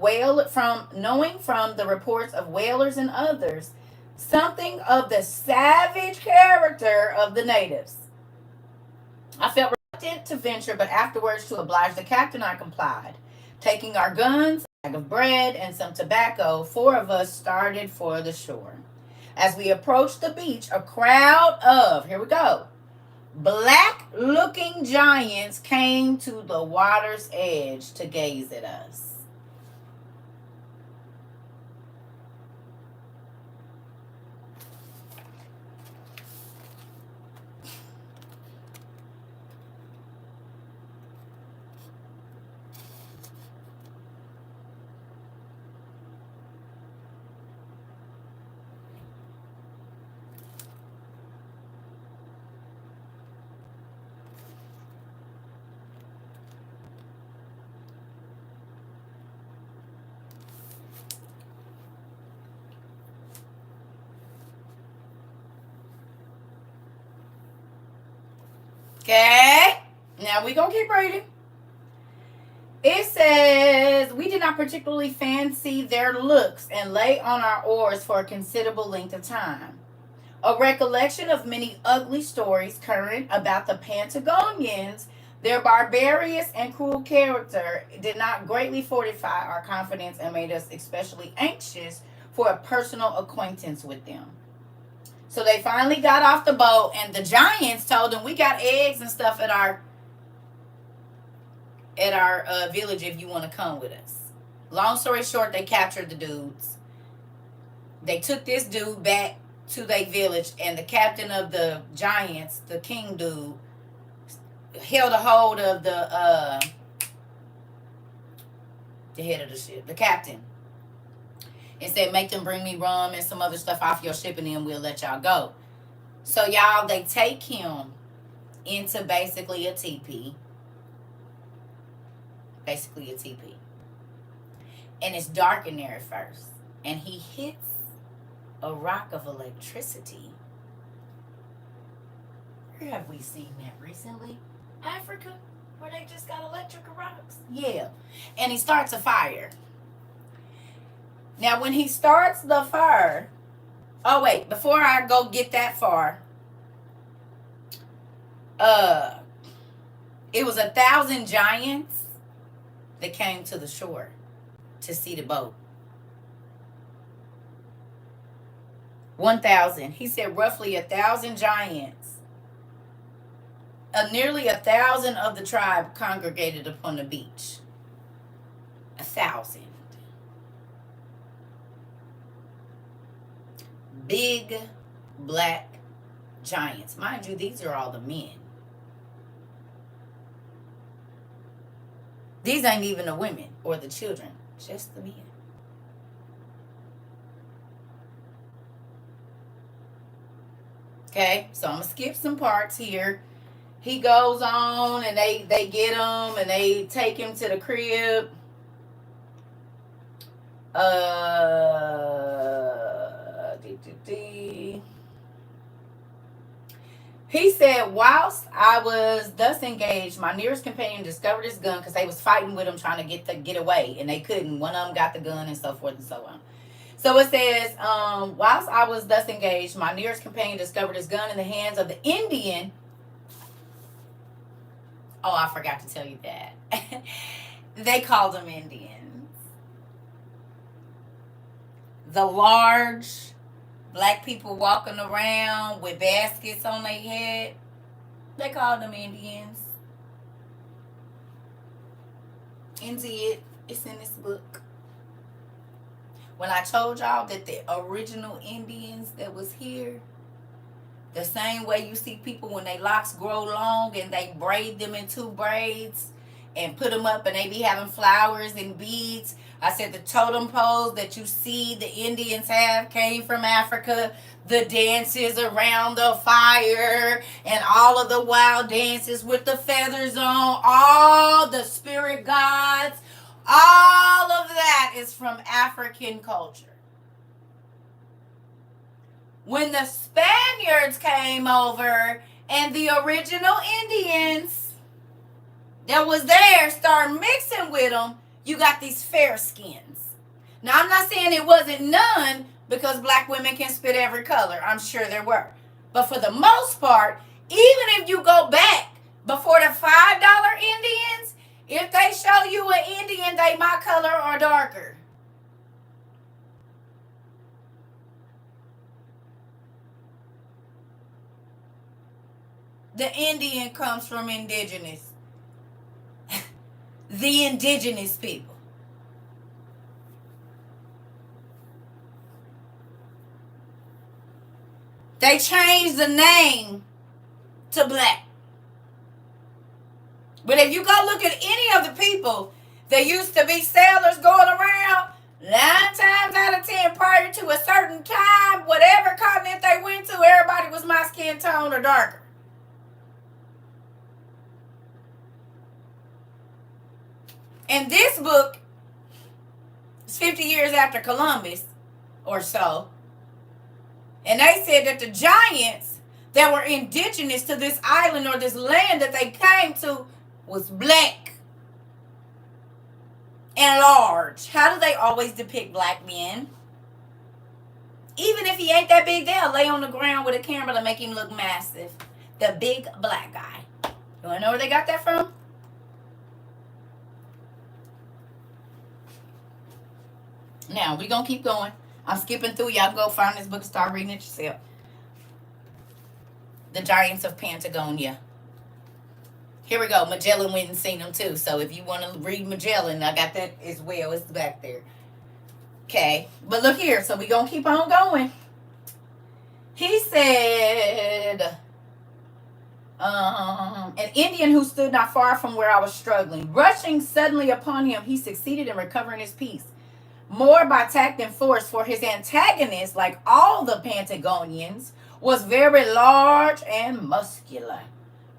A: whalers and others something of the savage character of the natives, I felt reluctant to venture, but afterwards, to oblige the captain, I complied. Taking our guns, a bag of bread, and some tobacco, four of us started for the shore. As we approached the beach, a crowd of, here we go, black looking giants came to the water's edge to gaze at us. Okay, now we gonna keep reading. It says, we did not particularly fancy their looks and lay on our oars for a considerable length of time. A recollection of many ugly stories current about the Patagonians, their barbarous and cruel character, did not greatly fortify our confidence and made us especially anxious for a personal acquaintance with them. So they finally got off the boat, and the giants told them, "We got eggs and stuff at our village if you want to come with us." Long story short, they captured the dudes. They took this dude back to their village, and the captain of the giants, the king dude, held a hold of the head of the ship, the captain, and said, "Make them bring me rum and some other stuff off your ship, and then we'll let y'all go." So y'all, they take him into basically a teepee. And it's dark in there at first. And he hits a rock of electricity. Where have we seen that recently? Africa, where they just got electric rocks. Yeah. And he starts a fire. Now, when he starts the fire, oh wait, before I go get that far, it was 1,000 giants that came to the shore to see the boat. 1,000. He said roughly 1,000 giants. Nearly 1,000 of the tribe congregated upon the beach. 1,000. Big black giants. Mind you, these are all the men. These ain't even the women or the children, just the men. Okay, so I'm going to skip some parts here. He goes on, and they get him, and they take him to the crib. He said, whilst I was thus engaged, my nearest companion discovered his gun, because they was fighting with him trying to get away, and they couldn't. One of them got the gun and so forth and so on. So it says, whilst I was thus engaged, my nearest companion discovered his gun in the hands of the Indian. Oh, I forgot to tell you that. They called them Indians. The large black people walking around with baskets on their head, they called them Indians. Indeed, it's in this book. When I told y'all that the original Indians that was here, the same way you see people when their locks grow long and they braid them in 2 braids, and put them up, and they be having flowers and beads. I said the totem poles that you see the Indians have came from Africa. The dances around the fire and all of the wild dances with the feathers on, all the spirit gods, all of that is from African culture. When the Spaniards came over and the original Indians that was there started mixing with them, you got these fair skins. Now, I'm not saying it wasn't none, because black women can spit every color. I'm sure there were. But for the most part, even if you go back before the $5 Indians, if they show you an Indian, they my color or darker. The Indian comes from indigenous. The indigenous people. They changed the name to black. But if you go look at any of the people that used to be sailors going around, 9 times out of 10 prior to a certain time, whatever continent they went to, everybody was my skin tone or darker. And this book is 50 years after Columbus or so. And they said that the giants that were indigenous to this island or this land that they came to was black and large. How do they always depict black men? Even if he ain't that big, they'll lay on the ground with a camera to make him look massive. The big black guy. You want to know where they got that from? Now, we're going to keep going. I'm skipping through. Y'all go find this book and start reading it yourself. The Giants of Patagonia. Here we go. Magellan went and seen them too. So if you want to read Magellan, I got that as well. It's back there. Okay. But look here. So we're going to keep on going. He said, an Indian who stood not far from where I was struggling. Rushing suddenly upon him, he succeeded in recovering his peace. More by tact than force, for his antagonist, like all the Patagonians, was very large and muscular.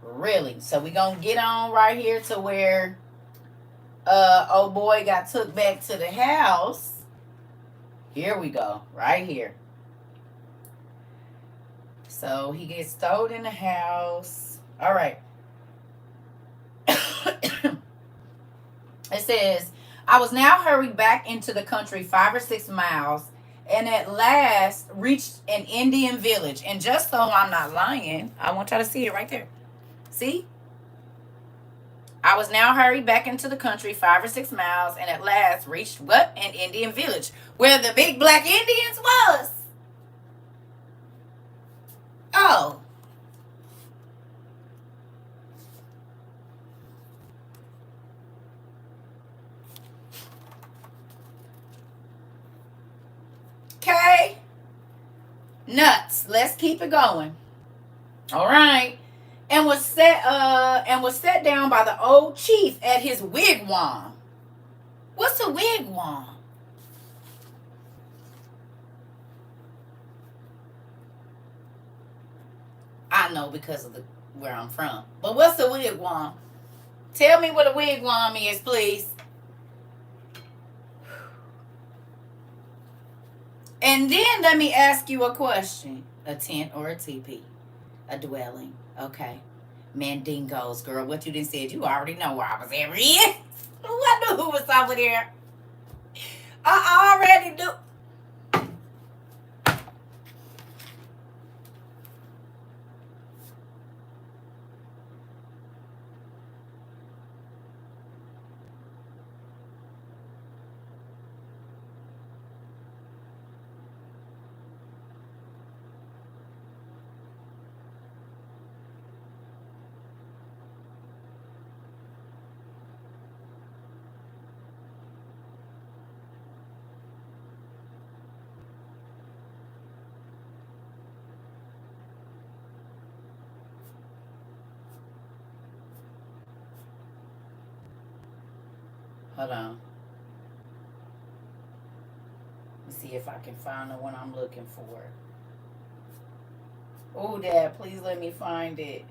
A: Really. So we're going to get on right here to where old boy got took back to the house. Here we go. Right here. So he gets stowed in the house. All right. It says, I was now hurried back into the country 5 or 6 miles, and at last reached an Indian village. And just so I'm not lying, I want y'all to see it right there. See? I was now hurried back into the country 5 or 6 miles, and at last reached what? An Indian village, where the big black Indians was. Oh. Okay. Nuts. Let's keep it going. All right. And was set down by the old chief at his wigwam. What's a wigwam? I know because of where I'm from. But what's a wigwam? Tell me what a wigwam is, please. And then let me ask you a question. A tent or a teepee? A dwelling. Okay. Mandingos, girl. What you done said, you already know where I was at. I knew who was over there. I already do. Hold on. Let's see if I can find the one I'm looking for. Oh, Dad, please let me find it.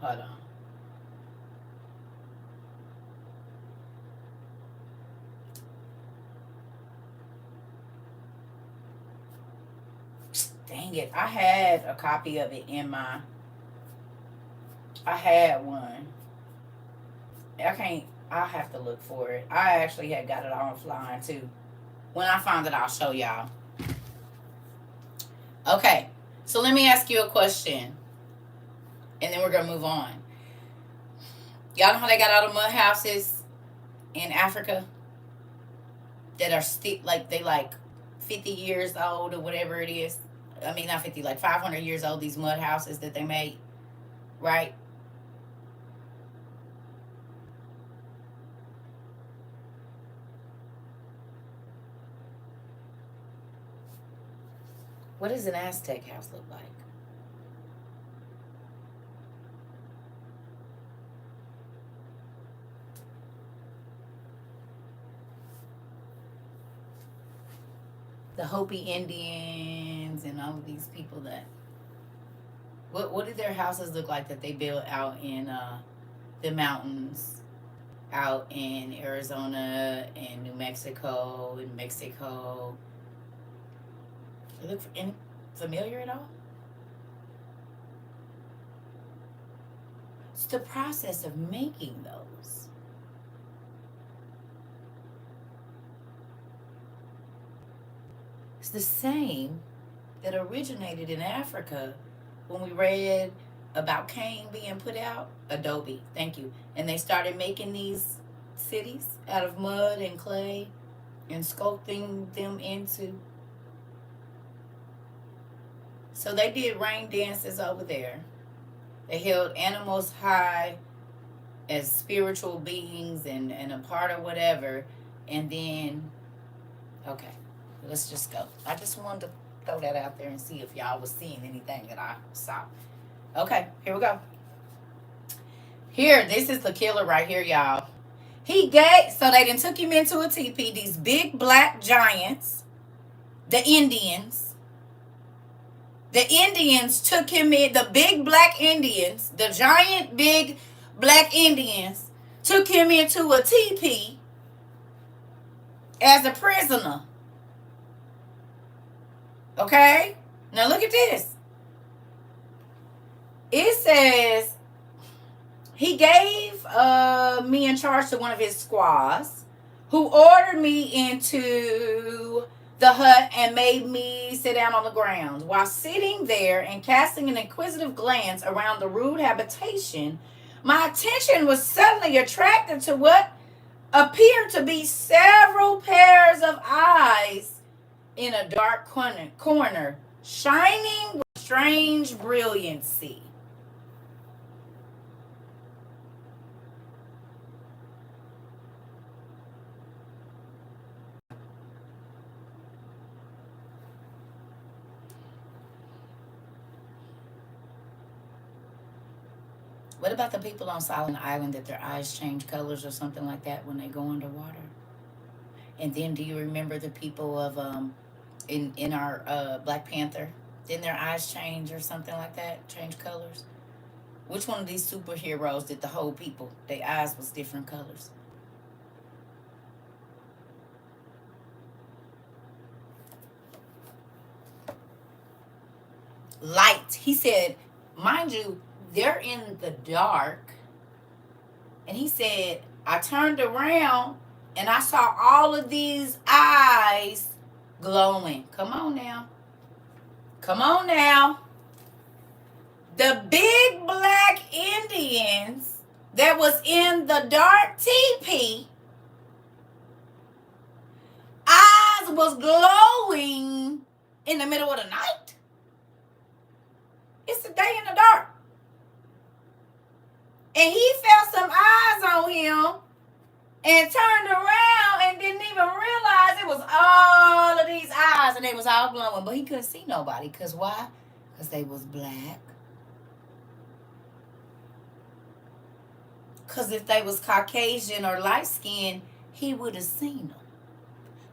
A: Hold on. Dang it. I had a copy of it in my. I had one. I can't. I'll have to look for it. I actually had got it offline too. When I find it, I'll show y'all. Okay. So let me ask you a question. And then we're going to move on. Y'all know how they got all the mud houses in Africa that are still like they like 50 years old or whatever it is? I mean, not 50, like 500 years old, these mud houses that they made, right? What does an Aztec house look like? The Hopi Indians and all of these people that. What did their houses look like that they built out in the mountains, out in Arizona and New Mexico and Mexico? They look familiar at all? It's the process of making those. It's the same that originated in Africa when we read about Cain being put out. Adobe, thank you. And they started making these cities out of mud and clay and sculpting them into. So they did rain dances over there. They held animals high as spiritual beings and a part of whatever. And then, okay, let's just go. I just wanted to throw that out there and see if y'all was seeing anything that I saw. Okay, here we go. Here, this is the killer right here, y'all. He gave, so they done took him into a teepee, these big black giants, the Indians. The Indians took him in, the big black Indians, the giant big black Indians, took him into a teepee as a prisoner. Okay? Now look at this. It says, he gave me in charge to one of his squaws, who ordered me into the hut and made me sit down on the ground. While sitting there and casting an inquisitive glance around the rude habitation, my attention was suddenly attracted to what appeared to be several pairs of eyes in a dark corner, shining with strange brilliancy. What about the people on Silent Island that their eyes change colors or something like that when they go underwater? And then, do you remember the people of in our Black Panther? Didn't their eyes change or something like that? Change colors? Which one of these superheroes did the whole people? Their eyes was different colors. Light. He said, mind you, they're in the dark. And he said, I turned around and I saw all of these eyes glowing. Come on now. Come on now. The big black Indians that was in the dark teepee, eyes was glowing in the middle of the night. It's a day in the dark. And he felt some eyes on him and turned around and didn't even realize it was all of these eyes and they was all glowing. But he couldn't see nobody. Because why? Because they was black. Because if they was Caucasian or light-skinned, he would have seen them.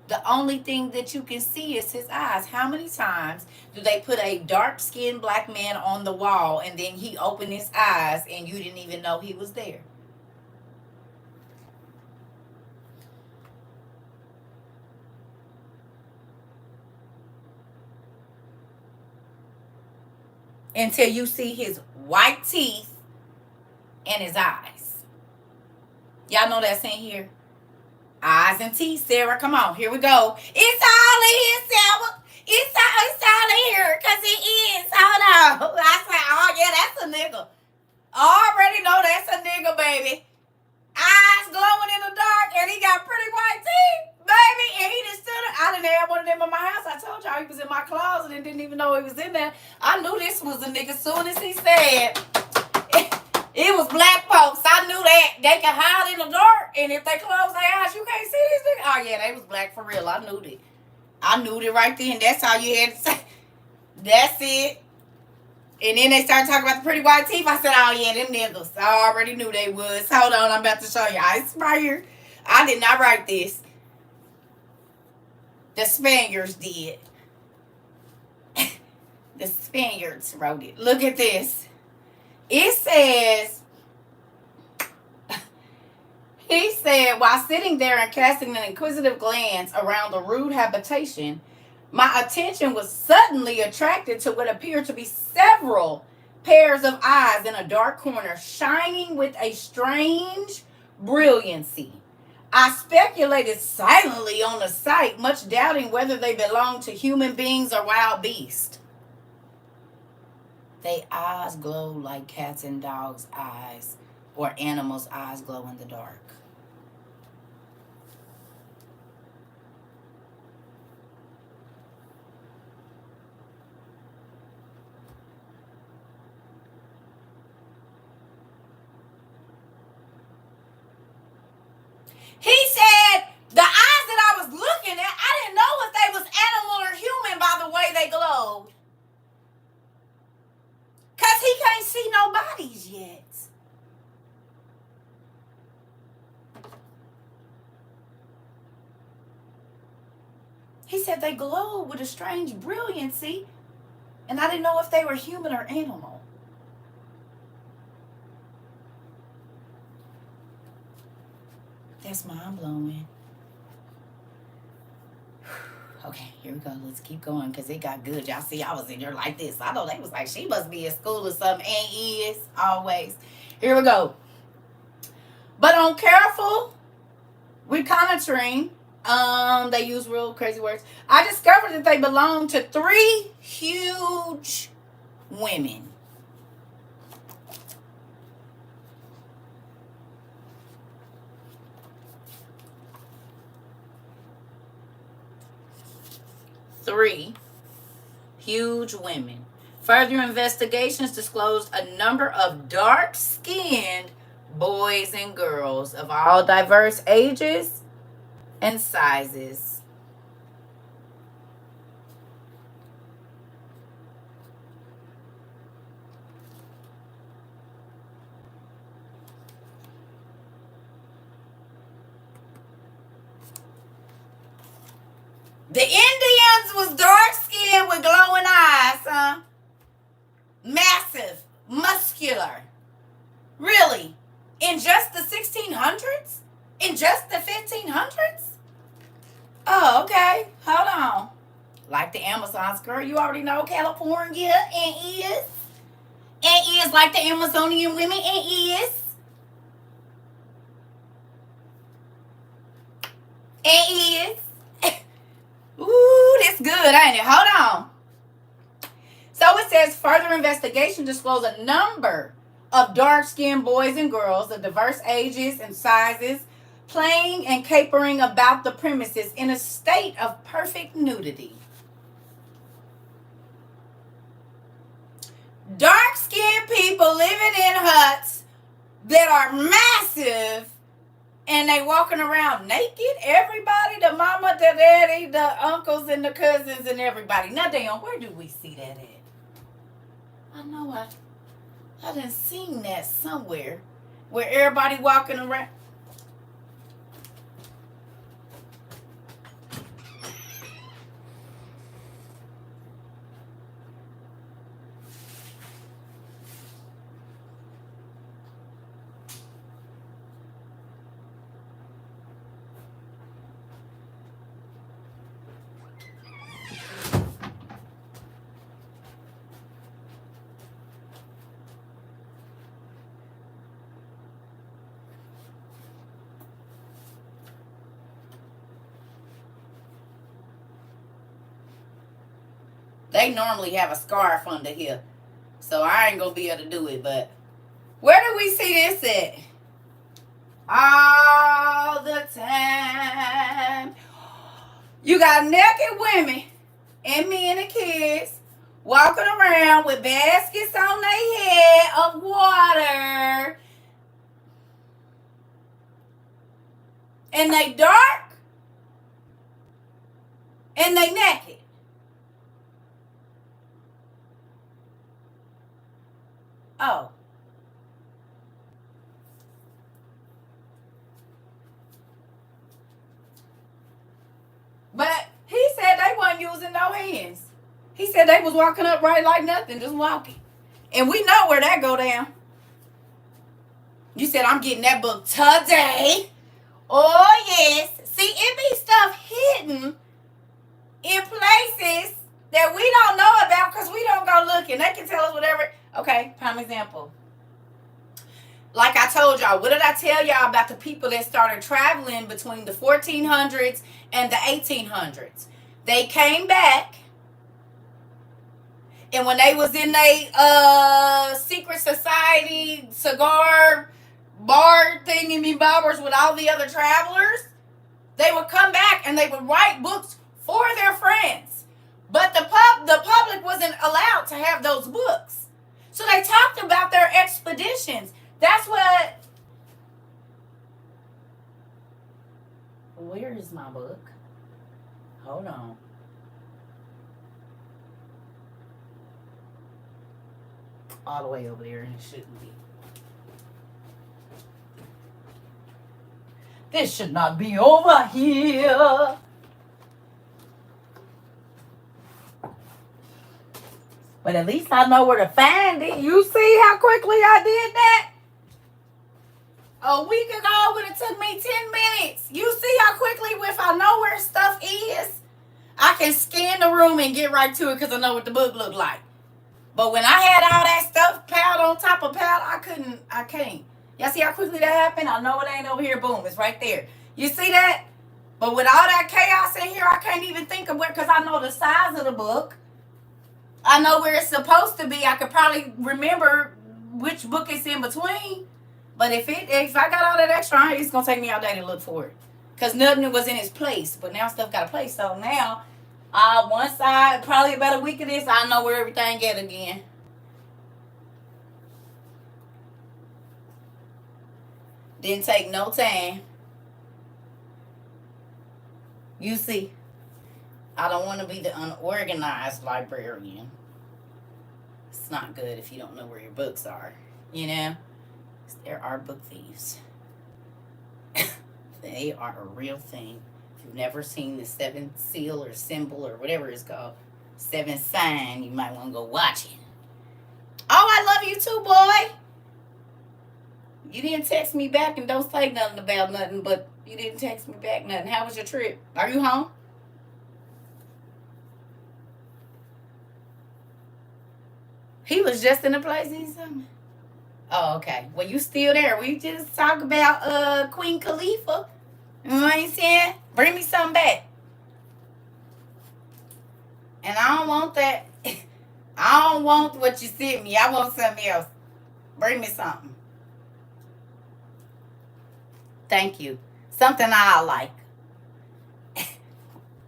A: The only thing that you can see is his eyes. How many times do they put a dark-skinned black man on the wall and then he opened his eyes and you didn't even know he was there? Until you see his white teeth and his eyes. Y'all know that saying here? Eyes and teeth, Sarah. Come on, here we go. It's all in here, Sarah. It's all in here, because it is. Hold on. I say, oh, yeah, that's a nigga. I already know that's a nigga, baby. Eyes glowing in the dark, and he got pretty white teeth, baby. And he just stood. I didn't have one of them in my house. I told y'all he was in my closet and didn't even know he was in there. I knew this was a nigga as soon as he said it was black folks. I knew that. They can hide in the dark, and if they close their eyes, you can't see these niggas. Oh, yeah, they was black for real. I knew that. I knew it right then. That's all you had to say. That's it. And then they started talking about the pretty white teeth. I said, oh, yeah, them niggas. I already knew they was. Hold on, I'm about to show you. It's right here. I did not write this. The Spaniards did. The Spaniards wrote it. Look at this. It says, he said, while sitting there and casting an inquisitive glance around the rude habitation, my attention was suddenly attracted to what appeared to be several pairs of eyes in a dark corner, shining with a strange brilliancy. I speculated silently on the sight, much doubting whether they belonged to human beings or wild beasts. They eyes glow like cats and dogs' eyes, or animals' eyes glow in the dark. He said the eyes that I was looking at, I didn't know if they was animal or human by the way they glowed. Because he can't see no bodies yet. He said they glowed with a strange brilliancy, and I didn't know if they were human or animal. That's mind-blowing. Okay, here we go. Let's keep going because it got good. Y'all see, I was in there like this. I know they was like, she must be in school or something. And is, always. Here we go. But on careful reconnoitering, they use real crazy words. I discovered that they belong to 3 huge women. Three huge women. Further investigations disclosed a number of dark-skinned boys and girls of all diverse ages and sizes. The Indians was dark-skinned with glowing eyes, huh? Massive, muscular. Really? In just the 1600s? In just the 1500s? Oh, okay. Hold on. Like the Amazons, girl, you already know California and is. And is like the Amazonian women and is. And is. Ooh, that's good, ain't it? Hold on. So it says further investigation disclosed a number of dark-skinned boys and girls of diverse ages and sizes playing and capering about the premises in a state of perfect nudity. Dark-skinned people living in huts that are massive, and they walking around naked. Everybody, the mama, the daddy, the uncles, and the cousins, and everybody. Now, damn, where do we see that at? I know I done seen that somewhere. where everybody walking around. They normally have a scarf under here, so I ain't gonna be able to do it. But where do we see this at? All the time. You got naked women and men and kids walking around with baskets on their head of water. And they dark. And they naked. Oh. But he said they wasn't using no hands. He said they was walking upright like nothing, just walking. And we know where that go down. You said, I'm getting that book today. Oh, yes. See, it be stuff hidden in places that we don't know about because we don't go looking. They can tell us whatever. Okay, prime example. Like I told y'all, what did I tell y'all about the people that started traveling between the 1400s and the 1800s? They came back, and when they was in a secret society, cigar bar thingy-me-bobbers with all the other travelers, they would come back and they would write books for their friends. But the public wasn't allowed to have those books. So they talked about their expeditions. That's what... Where is my book? Hold on. All the way over there, and it shouldn't be. This should not be over here. But at least I know where to find it. You see how quickly I did that? A week ago, it would have took me 10 minutes. You see how quickly, if I know where stuff is, I can scan the room and get right to it because I know what the book looked like. But when I had all that stuff piled on top of piled, I can't. Y'all see how quickly that happened? I know it ain't over here. Boom, it's right there. You see that? But with all that chaos in here, I can't even think of where, because I know the size of the book. I know where it's supposed to be. I could probably remember which book it's in between. But if I got all that extra, it's going to take me all day to look for it. Because nothing was in its place. But now stuff got a place. So now, once probably about a week of this, I know where everything get again. Didn't take no time. You see, I don't want to be the unorganized librarian. It's not good if you don't know where your books are, you know? There are book thieves. They are a real thing. If you've never seen the 7th seal or symbol or whatever it's called, 7th sign, you might want to go watch it. Oh, I love you too, boy. You didn't text me back and don't say nothing about nothing, but you didn't text me back nothing. How was your trip? Are you home? He was just in the place he's in. Oh, okay. Well, you still there. We just talk about Queen Khalifa. You know what I'm saying? Bring me something back. And I don't want that. I don't want what you sent me. I want something else. Bring me something. Thank you. Something I like.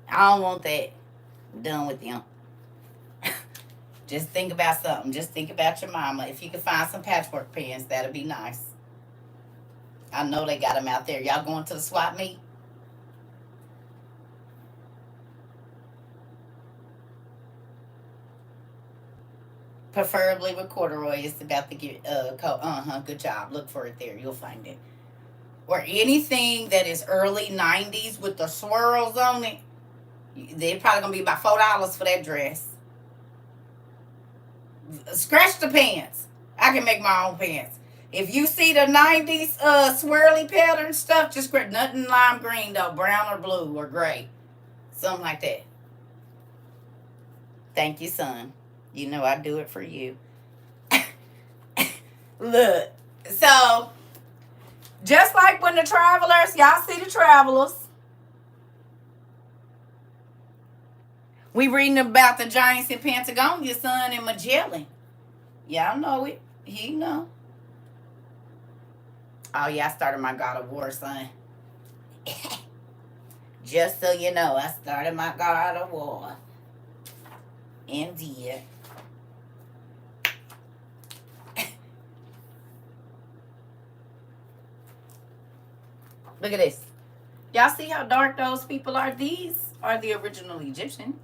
A: I don't want that. I'm done with them. Just think about something. Just think about your mama. If you can find some patchwork pants, that'd be nice. I know they got them out there. Y'all going to the swap meet? Preferably with corduroy. It's about to get coat. Good job. Look for it there. You'll find it. Or anything that is early 90s with the swirls on it. They're probably gonna be about $4 for that dress. Scratch the pants. I can make my own pants. If you see the 90s swirly pattern stuff, just scratch. Nothing lime green though, brown or blue or gray. Something like that. Thank you, son. You know I do it for you. Look. So, just like when the travelers, y'all see the travelers. We reading about the giants in Patagonia, son, and Magellan. Y'all know it. He know. Oh, yeah, I started my God of War, son. Just so you know, I started my God of War. Indeed. Look at this. Y'all see how dark those people are? These are the original Egyptians.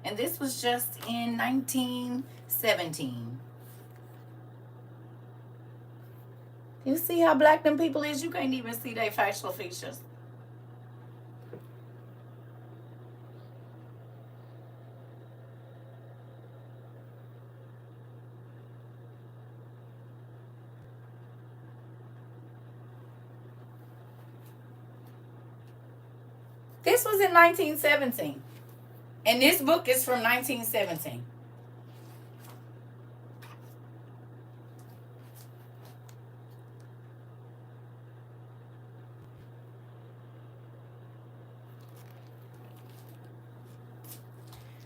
A: And this was just in 1917. You see how black them people is? You can't even see their facial features. This was in 1917. And this book is from 1917.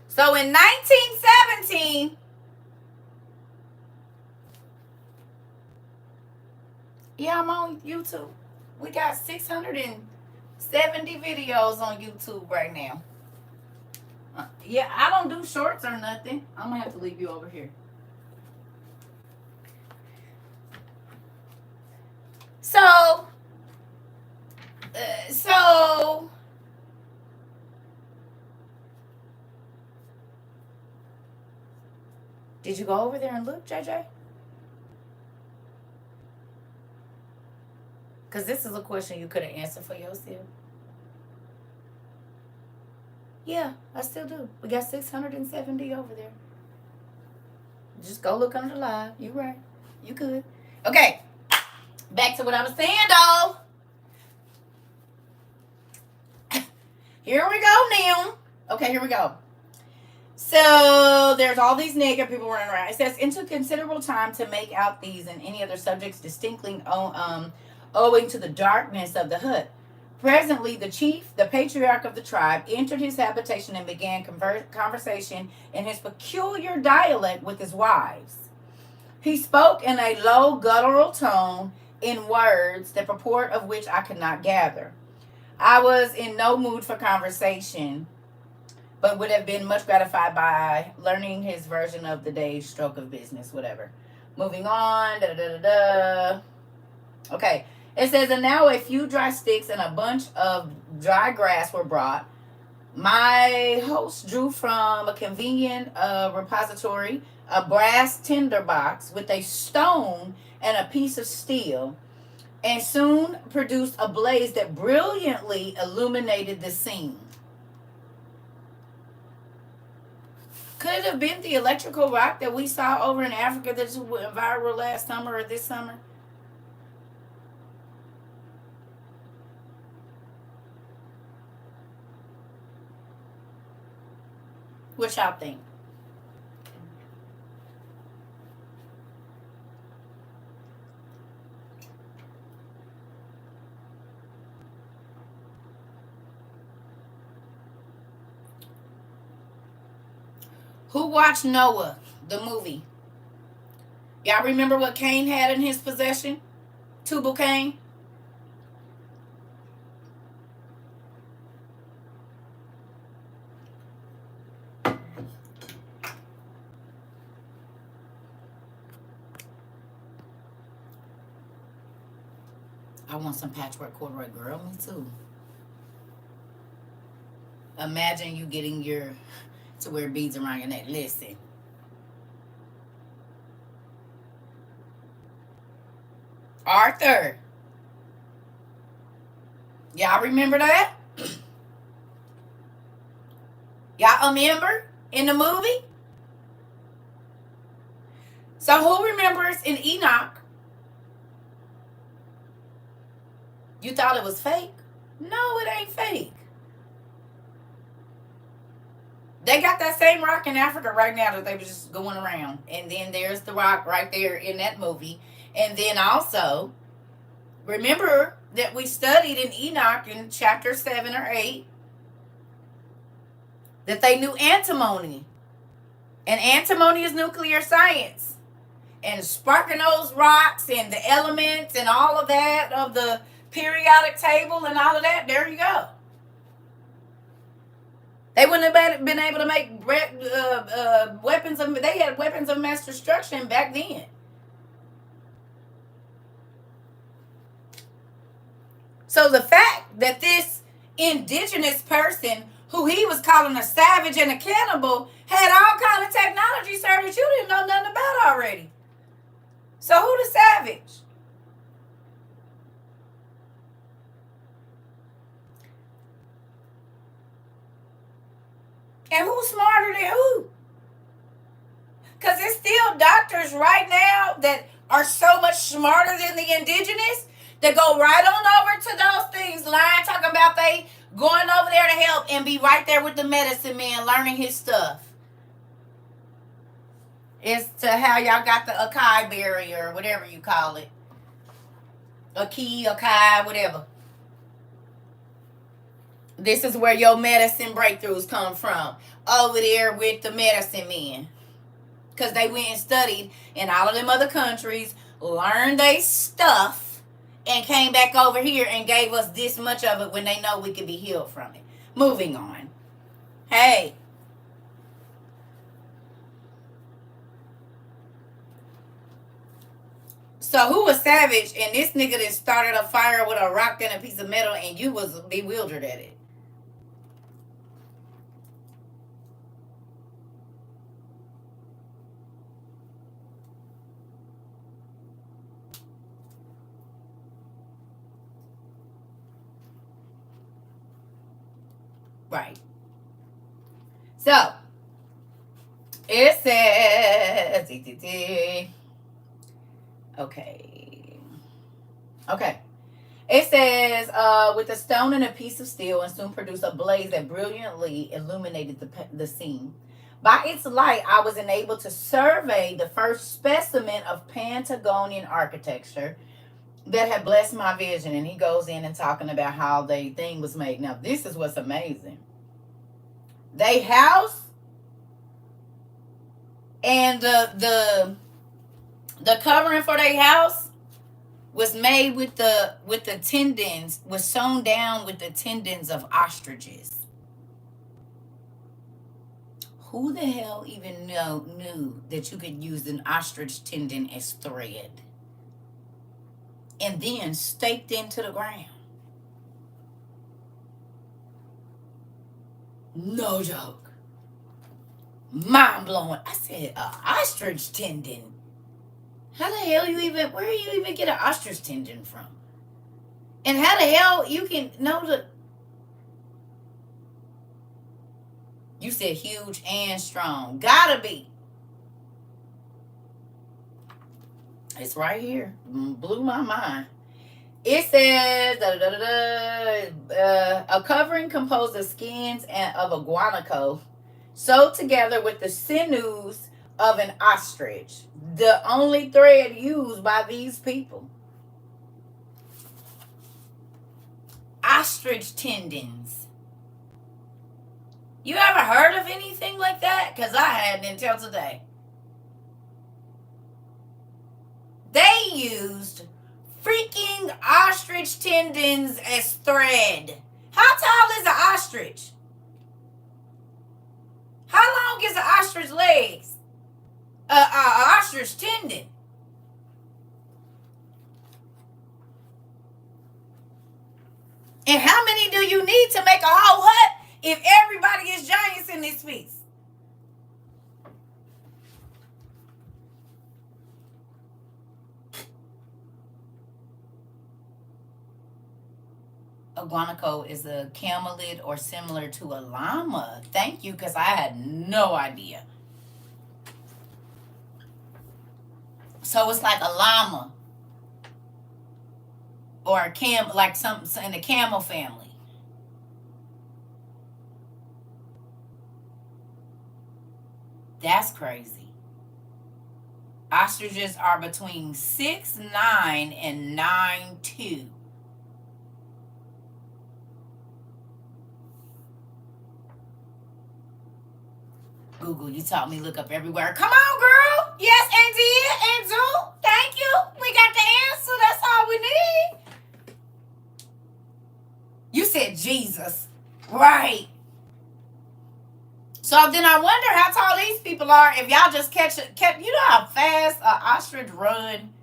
A: So in 1917, yeah, I'm on YouTube. We got 670 videos on YouTube right now. Yeah, I don't do shorts or nothing. I'm gonna have to leave you over here. So did you go over there and look, JJ? Because this is a question you could have answered for yourself. Yeah, I still do. We got 670 over there. Just go look under the live. You right. You could. Okay. Back to what I was saying, though. Here we go now. Okay, here we go. So there's all these naked people running around. It says, it took considerable time to make out these and any other subjects distinctly owing to the darkness of the hut. Presently, the chief, the patriarch of the tribe, entered his habitation and began conversation in his peculiar dialect with his wives. He spoke in a low, guttural tone, in words, the purport of which I could not gather. I was in no mood for conversation, but would have been much gratified by learning his version of the day's stroke of business, whatever. Moving on, Okay. It says, and now a few dry sticks and a bunch of dry grass were brought. My host drew from a convenient repository a brass tinder box with a stone and a piece of steel, and soon produced a blaze that brilliantly illuminated the scene. Could it have been the electrical rock that we saw over in Africa that went viral last summer or this summer? What y'all think? Who watched Noah, the movie? Y'all remember what Cain had in his possession? Tubal Cain? I want some patchwork corduroy, girl. Me too. Imagine you getting to wear beads around your neck. Listen. Arthur. Y'all remember that? Y'all remember in the movie? So who remembers in Enoch? You thought it was fake? No, it ain't fake. They got that same rock in Africa right now that they was just going around. And then there's the rock right there in that movie. And then also, remember that we studied in Enoch in chapter 7 or 8 that they knew antimony. And antimony is nuclear science. And sparking those rocks and the elements and all of that of the periodic table and all of that, there you go. They wouldn't have been able to make weapons of, they had weapons of mass destruction back then. So the fact that this indigenous person, who he was calling a savage and a cannibal, had all kind of technology, sir, that you didn't know nothing about already. So who the savage? And who's smarter than who? Because there's still doctors right now that are so much smarter than the indigenous that go right on over to those things, lying, talking about they going over there to help and be right there with the medicine man learning his stuff. As to how y'all got the Acai berry or whatever you call it. Acai, whatever. This is where your medicine breakthroughs come from. Over there with the medicine men. Because they went and studied in all of them other countries, learned they stuff, and came back over here and gave us this much of it when they know we could be healed from it. Moving on. Hey. So who was savage and this nigga that started a fire with a rock and a piece of metal and you was bewildered at it? Right. So, it says, okay. It says, with a stone and a piece of steel, and soon produced a blaze that brilliantly illuminated the scene. By its light, I was enabled to survey the first specimen of Patagonian architecture that had blessed my vision. And he goes in and talking about how the thing was made. Now, this is what's amazing. They house and the covering for their house was made with the tendons, was sewn down with the tendons of ostriches. Who the hell even knew that you could use an ostrich tendon as thread? And then staked into the ground. No joke. Mind blowing. I said, ostrich tendon. How the hell where you even get an ostrich tendon from? And how the hell you can know the... You said huge and strong. Gotta be. It's right here. Blew my mind. It says a covering composed of skins and of a guanaco sewed together with the sinews of an ostrich. The only thread used by these people. Ostrich tendons. You ever heard of anything like that? Because I hadn't until today. They used freaking ostrich tendons as thread. How tall is an ostrich? How long is an ostrich legs? Ostrich tendon. And how many do you need to make a whole hut if everybody is giants in this piece? A guanaco is a camelid or similar to a llama. Thank you, because I had no idea. So it's like a llama or a like something in the camel family. That's crazy. Ostriches are between 6'9" and 9'2". Google, you taught me look up everywhere. Come on, girl. Yes, and do. Thank you. We got the answer. That's all we need. You said Jesus. Right. So then I wonder how tall these people are. If y'all just catch it, you know how fast an ostrich run?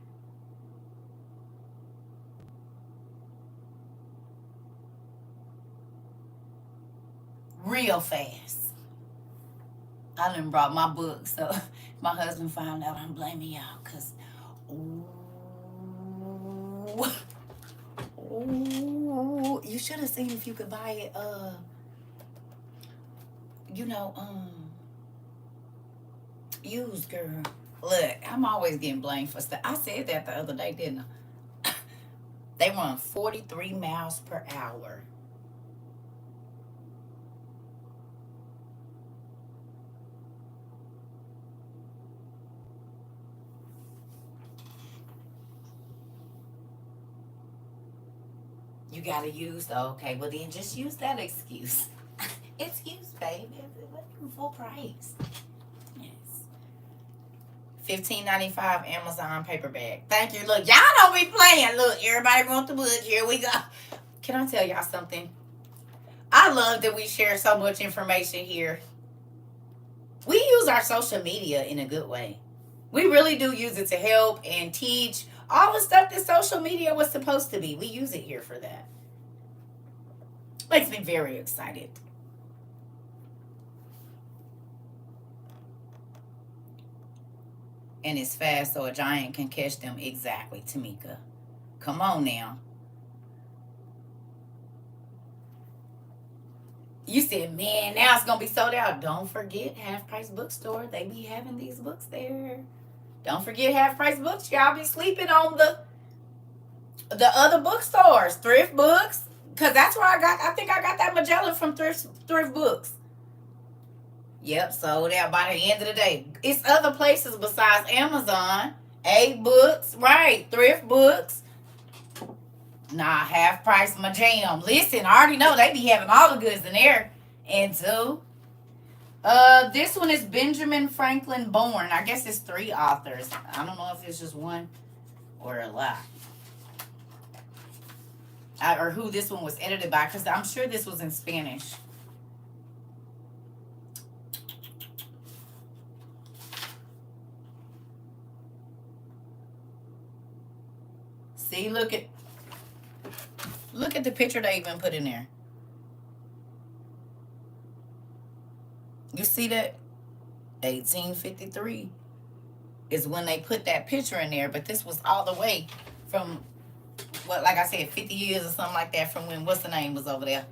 A: Real fast. I done brought my book, so my husband found out, I'm blaming y'all, because you should have seen if you could buy it, used, girl. Look, I'm always getting blamed for stuff. I said that the other day, didn't I? They run 43 miles per hour. You gotta use, okay, well then just use that excuse. Excuse, baby. Full price. Yes. $15.95 Amazon paperback. Thank you. Look, y'all don't be playing. Look, everybody want the book. Here we go. Can I tell y'all something? I love that we share so much information here. We use our social media in a good way. We really do use it to help and teach all the stuff that social media was supposed to be. We use it here for that. Makes me very excited. And it's fast, so a giant can catch them. Exactly, Tamika. Come on now. You said, man, now it's going to be sold out. Don't forget Half Price Bookstore. They be having these books there. Don't forget Half Price Books. Y'all be sleeping on the other bookstores. Thrift Books. Because that's where I think I got that Magellan from Thrift Books. Yep, sold out by the end of the day. It's other places besides Amazon. A-Books, right. Thrift Books. Nah, Half Price my jam. Listen, I already know they be having all the goods in there. And so, this one is Benjamin Franklin Born. I guess it's 3 authors. I don't know if it's just one or a lot. Or who this one was edited by, because I'm sure this was in Spanish. See, look at the picture they even put in there. You see that? 1853 is when they put that picture in there, but this was all the way from, like I said, 50 years or something like that from when, what's the name, was over there.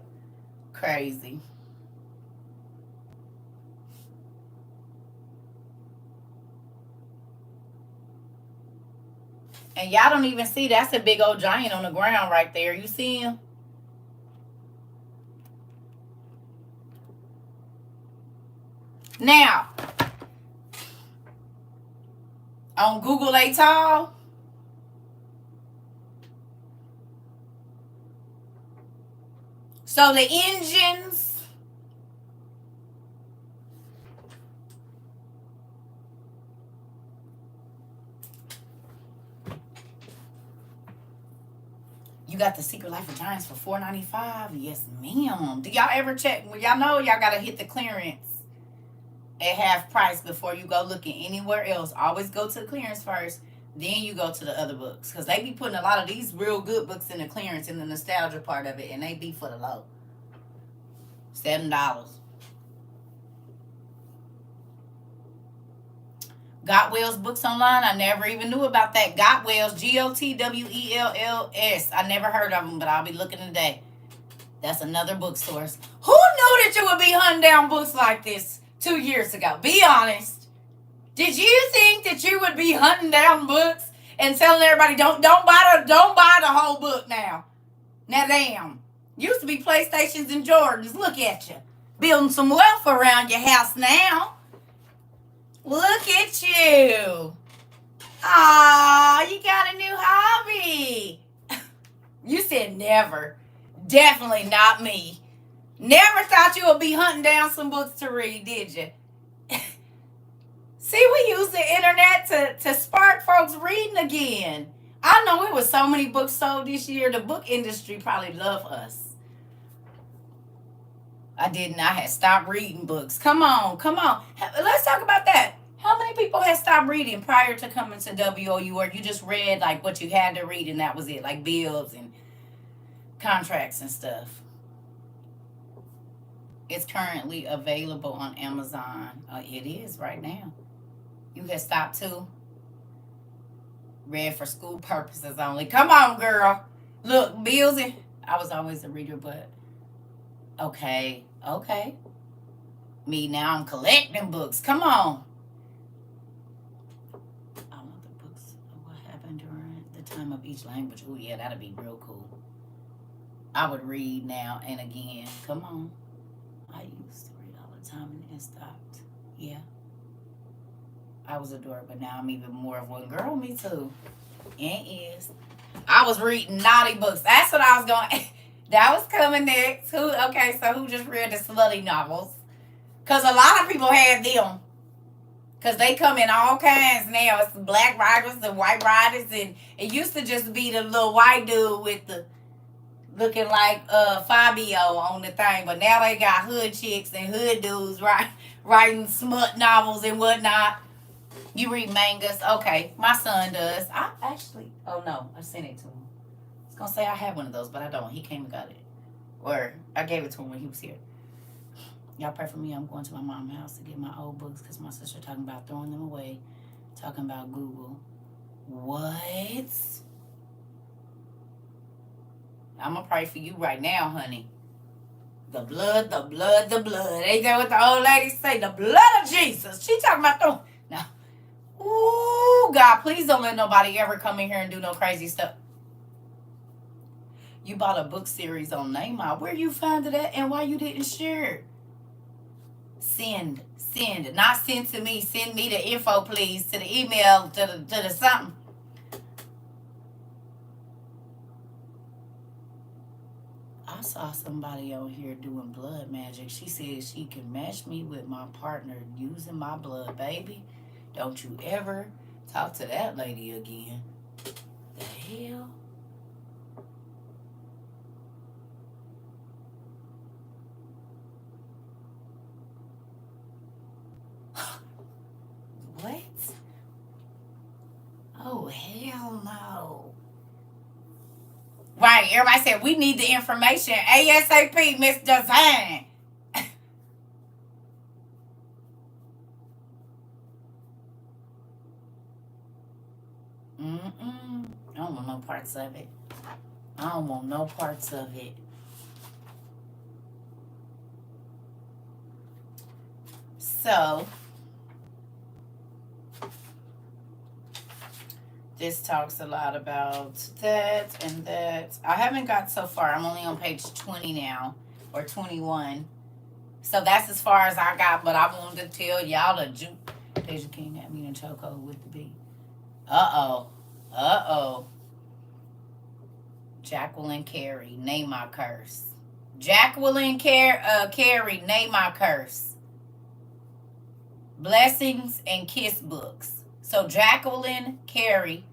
A: Crazy. And y'all don't even see, that's a big old giant on the ground right there. You see him? Now, on Google they tall. So the engines, you got The Secret Life of Giants for $4.95. Yes, ma'am. Do y'all ever check? Well, y'all know y'all gotta hit the clearance at half price before you go looking anywhere else. Always go to the clearance first, then you go to the other books, because they be putting a lot of these real good books in the clearance in the nostalgia part of it, and they be for the low. $7. Gotwell's Books Online. I never even knew about that. Gotwell's, Gotwells. I never heard of them, but I'll be looking today. That's another book source. Who knew that you would be hunting down books like this 2 years ago? Be honest. Did you think that you would be hunting down books and telling everybody don't buy the whole book now? Now damn. Used to be PlayStations and Jordans. Look at you. Building some wealth around your house now. Look at you. Ah, you got a new hobby. You said never. Definitely not me. Never thought you would be hunting down some books to read, did you? See, we use the internet to spark folks reading again. I know it was so many books sold this year. The book industry probably love us. I didn't. I had stopped reading books. Come on. Let's talk about that. How many people had stopped reading prior to coming to WOU, or you just read like what you had to read and that was it, like bills and contracts and stuff? It's currently available on Amazon. It is right now. You had stopped too. Read for school purposes only. Come on, girl. Look, bills and I was always a reader, but okay. Me now, I'm collecting books. Come on. I want the books of what happened during the time of each language. Oh yeah, that'd be real cool. I would read now and again. Come on. I used to read all the time and then stopped. Yeah. I was adored, but now I'm even more of one. Girl, me too. And is. I was reading naughty books. That's what I was going. That was coming next. So who just read the slutty novels? Because a lot of people had them. Because they come in all kinds now. It's black writers and white writers. And it used to just be the little white dude with the looking like Fabio on the thing. But now they got hood chicks and hood dudes writing smut novels and whatnot. You read mangas? Okay, my son does. I sent it to him. I was going to say I had one of those, but I don't. He came and got it. Or I gave it to him when he was here. Y'all pray for me. I'm going to my mom's house to get my old books because my sister talking about throwing them away. Talking about Google. What? I'm going to pray for you right now, honey. The blood. Ain't that what the old ladies say? The blood of Jesus. She talking about throwing. Now, ooh, God, please don't let nobody ever come in here and do no crazy stuff. You bought a book series on Neymar. Where you found it at and why you didn't share it? Send. Not send to me. Send me the info, please, to the email, to the something. I saw somebody on here doing blood magic. She said she can match me with my partner using my blood, baby. Don't you ever talk to that lady again. The hell? What? Oh, hell no. Right, everybody said we need the information ASAP, Miss Design. I don't want no parts of it. I don't want no parts of it. So, this talks a lot about that and that. I haven't got so far. I'm only on page 20 now, or 21. So that's as far as I got, but I wanted to tell y'all the Deja King got me in chokehold with the beat. Uh-oh. Jacqueline Carey, name my curse. Jacqueline Carey, name my curse. Blessings and Kiss books. So Jacqueline Carey,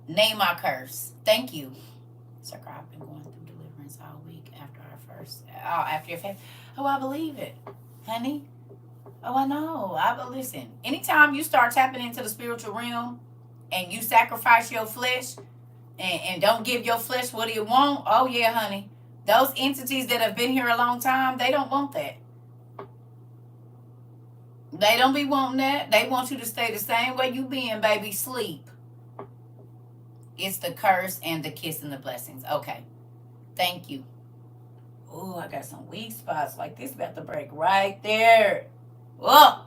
A: name my curse. Thank you. CERCA, I've been going through deliverance all week after your faith. Oh, I believe it, honey. Oh, I know. Listen, anytime you start tapping into the spiritual realm and you sacrifice your flesh and don't give your flesh what it want, oh yeah, honey. Those entities that have been here a long time, they don't want that. They don't be wanting that. They want you to stay the same way you been, baby. Sleep. It's the curse and the kiss and the blessings. Okay. Thank you. Oh, I got some weak spots. Like this about to break right there. Oh.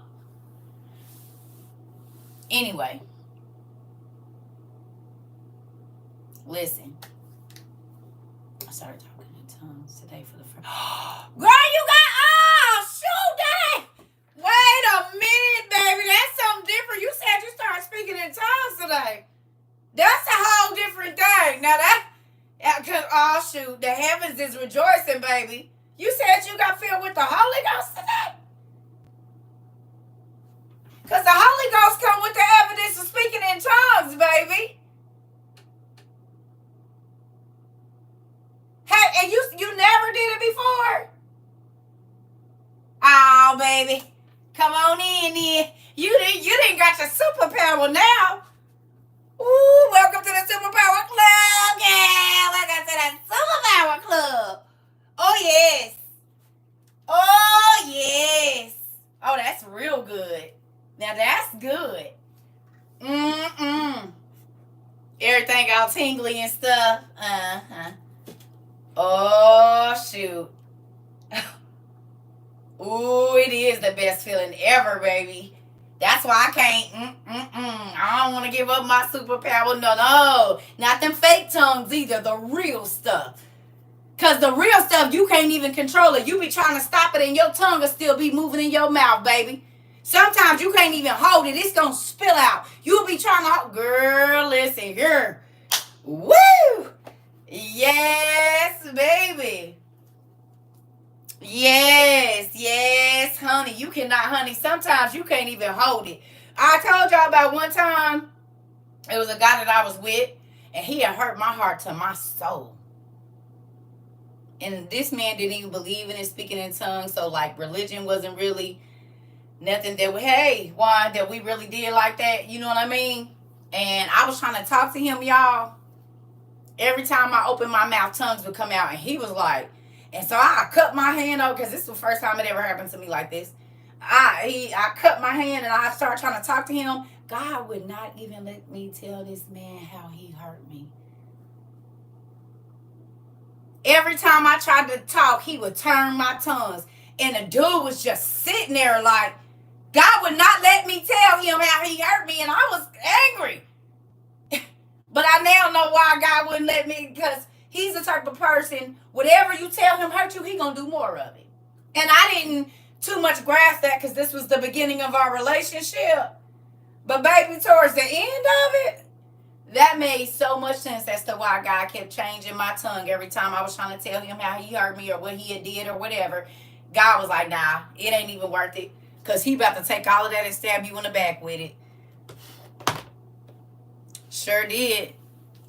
A: Anyway. Listen. I started talking in tongues today for the first. Girl, you got. Oh, shoot that. Wait a minute, baby. That's something different. You said you started speaking in tongues today. That's a whole different thing. Now that. Oh, shoot. The heavens is rejoicing, baby. You said you got filled with the Holy Ghost today? Because the Holy Ghost come with the evidence of speaking in tongues, baby. Hey, and you never did it before? Oh, baby. Come on in here. You didn't got your superpower now. Ooh, welcome to the Superpower Club. Yeah, welcome to the Superpower Club. Oh, yes. Oh, yes. Oh, that's real good. Now, that's good. Everything all tingly and stuff. Uh-huh. Oh, shoot. Ooh, it is the best feeling ever, baby. That's why I can't. I don't want to give up my superpower. No. Not them fake tongues either. The real stuff. Because the real stuff, you can't even control it. You be trying to stop it and your tongue will still be moving in your mouth, baby. Sometimes you can't even hold it. It's going to spill out. You'll be trying to... Girl, listen here. Woo! Yes, baby. Yes, honey. You cannot, honey. Sometimes you can't even hold it. I told y'all about one time, it was a guy that I was with, and he had hurt my heart to my soul. And this man didn't even believe in it, speaking in tongues, so like religion wasn't really nothing that that we really did like that. You know what I mean? And I was trying to talk to him, y'all. Every time I opened my mouth, tongues would come out, and he was like, and so I cut my hand off, because this is the first time it ever happened to me like this. I cut my hand and I started trying to talk to him. God would not even let me tell this man how he hurt me. Every time I tried to talk, he would turn my tongues. And the dude was just sitting there like, God would not let me tell him how he hurt me. And I was angry. But I now know why God wouldn't let me, because he's the type of person, whatever you tell him hurt you, he gonna do more of it. And I didn't too much grasp that, because this was the beginning of our relationship. But baby, towards the end of it, that made so much sense as to why God kept changing my tongue every time I was trying to tell him how he hurt me or what he had did or whatever. God was like, nah, it ain't even worth it, because he about to take all of that and stab you in the back with it. Sure did.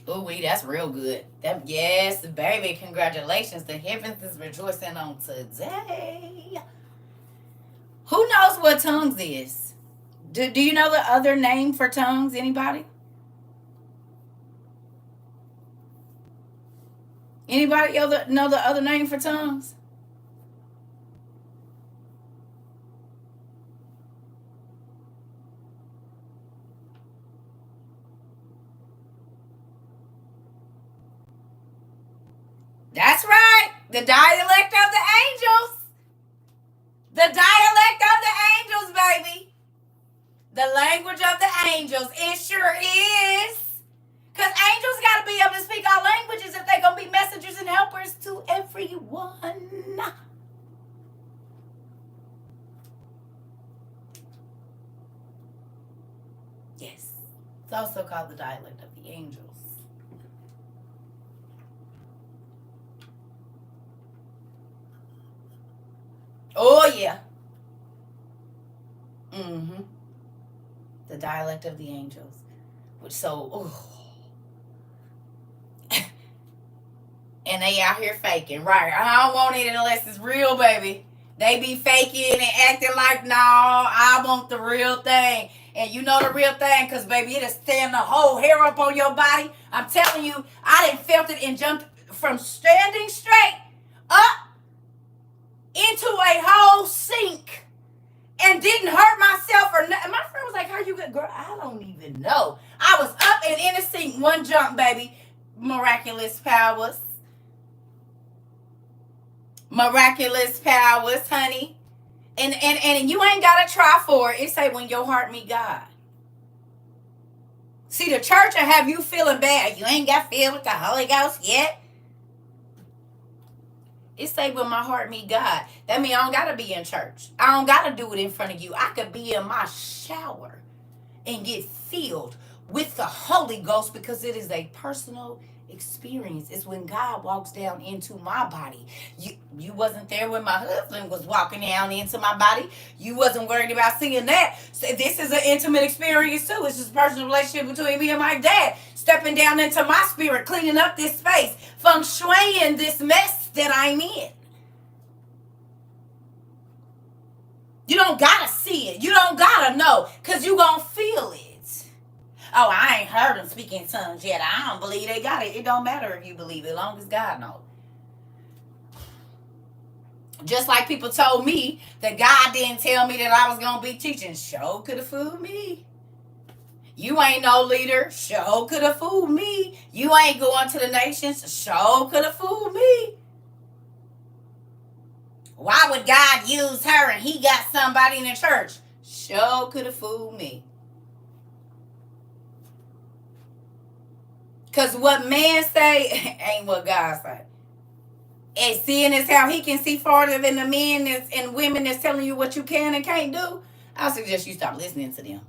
A: Ooh, that's real good. Yes, baby, congratulations. The heavens is rejoicing on today. Who knows what tongues is? Do you know the other name for tongues? Anybody? Anybody know the other name for tongues? That's right. The dialect of the angels. The dialect of the angels, baby. The language of the angels. It sure is. Because angels got to be able to speak all languages if they're going to be messengers and helpers to everyone. Yes. It's also called the dialect of the angels. Oh, yeah. The dialect of the angels. Which and they out here faking, right? I don't want it unless it's real, baby. They be faking and acting like, no, I want the real thing. And you know the real thing, because, baby, it'll stand the whole hair up on your body. I'm telling you, I done felt it and jumped from standing straight up into a whole sink and didn't hurt myself or nothing. My friend was like, how you good? Girl, I don't even know. I was up and in the sink, one jump, baby. Miraculous powers. Miraculous powers, honey. And you ain't got to try for it. It say when your heart meet God. See, the church will have you feeling bad. You ain't got filled with the Holy Ghost yet. It say when my heart meet God. That means I don't got to be in church. I don't got to do it in front of you. I could be in my shower and get filled with the Holy Ghost because it is a personal experience. It's when God walks down into my body. You wasn't there when my husband was walking down into my body. You wasn't worried about seeing that. So this is an intimate experience too. It's just a personal relationship between me and my dad, stepping down into my spirit, cleaning up this space, feng shuiing this mess that I'm in. You don't gotta see it. You don't gotta know, because you gonna feel it. Oh, I ain't heard them speak in tongues yet. I don't believe they got it. It don't matter if you believe it, as long as God knows. Just like people told me that God didn't tell me that I was going to be teaching. Sure could have fooled me. You ain't no leader. Sure could have fooled me. You ain't going to the nations. Sure could have fooled me. Why would God use her and he got somebody in the church? Sure could have fooled me. Because what man say ain't what God say. And seeing as how he can see farther than the men and women that's telling you what you can and can't do, I suggest you stop listening to them.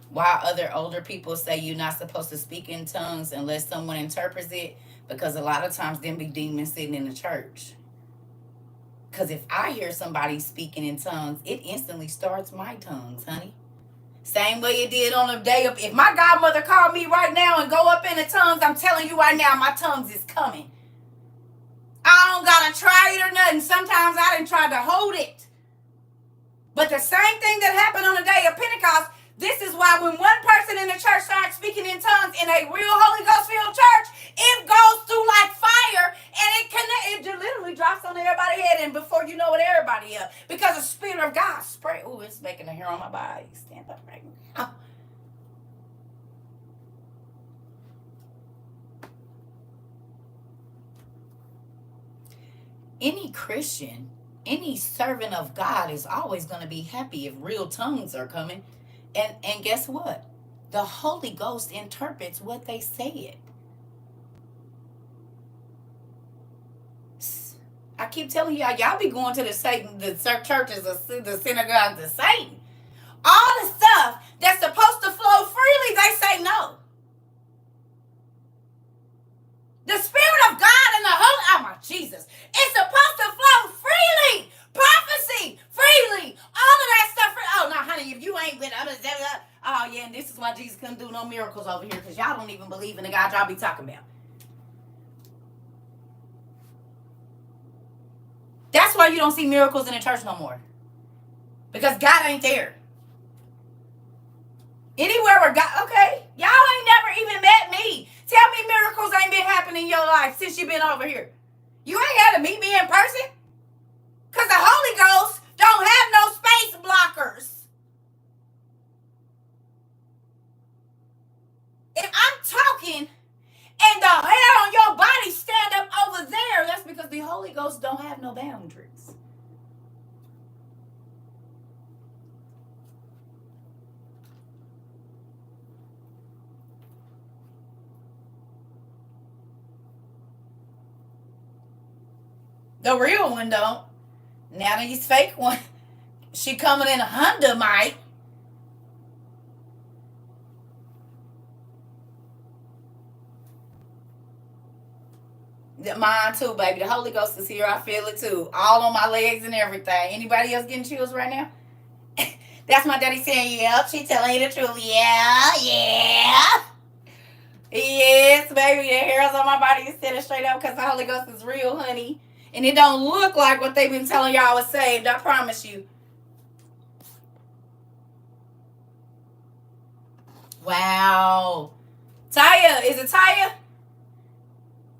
A: While other older people say you're not supposed to speak in tongues unless someone interprets it, because a lot of times them be demons sitting in the church. Because if I hear somebody speaking in tongues, it instantly starts my tongues, honey. Same way it did on the day of, if my godmother called me right now and go up in the tongues, I'm telling you right now, my tongues is coming. I don't got to try it or nothing. Sometimes I didn't try to hold it. But the same thing that happened on the day of Pentecost, this is why when one person in the church starts speaking in tongues in a real Holy Ghost filled church, it goes through like fire and it literally drops on everybody's head, and before you know it, everybody up. Because the Spirit of God spray. Ooh, it's making a hair on my body stand up right now. Any Christian, any servant of God is always going to be happy if real tongues are coming. And guess what? The Holy Ghost interprets what they said. I keep telling y'all be going to the churches, the synagogues of Satan. All the stuff that's supposed to flow freely, they say no. The Spirit of God and the Holy, oh my Jesus, it's supposed to flow freely. Prophecy, freely. All of that stuff. Oh, no, honey, if you ain't with others, oh, yeah, and this is why Jesus couldn't do no miracles over here, because y'all don't even believe in the God y'all be talking about. That's why you don't see miracles in the church no more. Because God ain't there. Anywhere where God, okay, y'all ain't never even met me. Tell me miracles ain't been happening in your life since you've been over here. You ain't had to meet me in person. Because the Holy Ghost don't have no space blockers. If I'm talking and the hair on your body stand up over there, that's because the Holy Ghost don't have no boundaries. The real one don't. Now these fake one, she coming in a Honda mic. Mine too, baby. The Holy Ghost is here. I feel it too. All on my legs and everything. Anybody else getting chills right now? That's my daddy saying, yep, she telling you the truth. Yeah. Yes, baby. The hairs on my body is sitting straight up because the Holy Ghost is real, honey. And it don't look like what they've been telling y'all was saved. I promise you. Wow. Taya, is it Taya?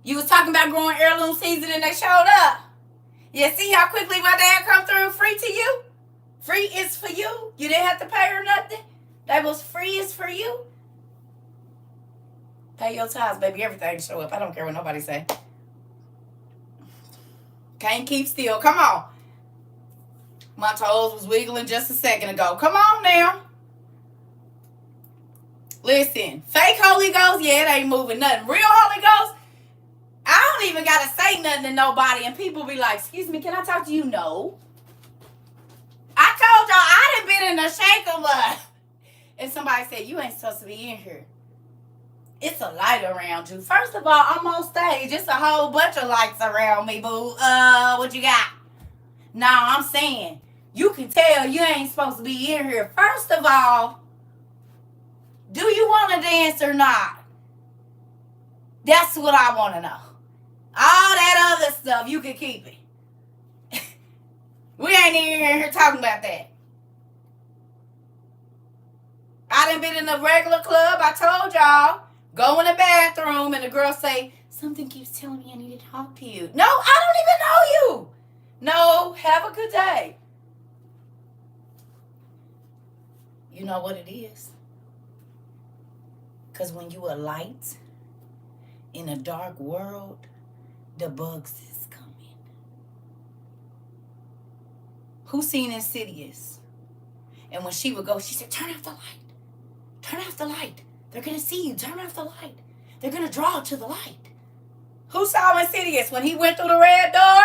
A: You was talking about growing heirloom season and they showed up. Yeah, see how quickly my dad come through free to you? Free is for you. You didn't have to pay her nothing. That was free is for you. Pay your tithes, baby. Everything show up. I don't care what nobody say. Can't keep still. Come on. My toes was wiggling just a second ago. Come on now. Listen, fake Holy Ghost, yeah, it ain't moving nothing. Real Holy Ghost, I don't even got to say nothing to nobody. And people be like, excuse me, can I talk to you? No. I told y'all I done been in the shaker bus. And somebody said, you ain't supposed to be in here. It's a light around you. First of all, I'm on stage. It's a whole bunch of lights around me, boo. What you got? No, I'm saying, you can tell you ain't supposed to be in here. First of all, do you want to dance or not? That's what I want to know. All that other stuff, you can keep it. We ain't even here talking about that. I done been in a regular club. I told y'all, go in the bathroom and the girl say, something keeps telling me I need to talk to you. No, I don't even know you. No, have a good day. You know what it is? Because when you are light in a dark world, the bugs is coming. Who seen Insidious? And when she would go, she said, turn off the light. Turn off the light. They're going to see you. Turn off the light. They're going to draw to the light. Who saw Insidious when he went through the red door?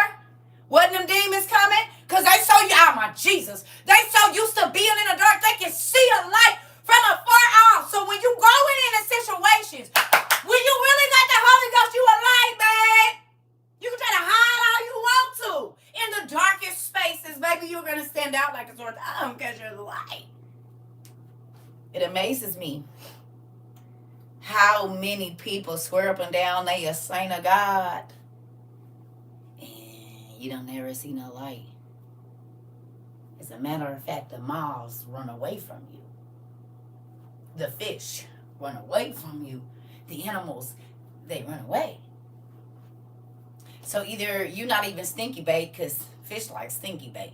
A: Wasn't them demons coming? Because they so, oh my Jesus, they so used to being in the dark, they can see a light from afar off. So when you going into situations, when you really got the Holy Ghost, you a light, man. You can try to hide all you want to. In the darkest spaces, baby, you're going to stand out like a sore thumb because you're the light. It amazes me how many people swear up and down they a saint of God. And you don't never see no light. As a matter of fact, the moths run away from you. The fish run away from you. The animals, they run away. So either you're not even stinky bait, because fish like stinky bait.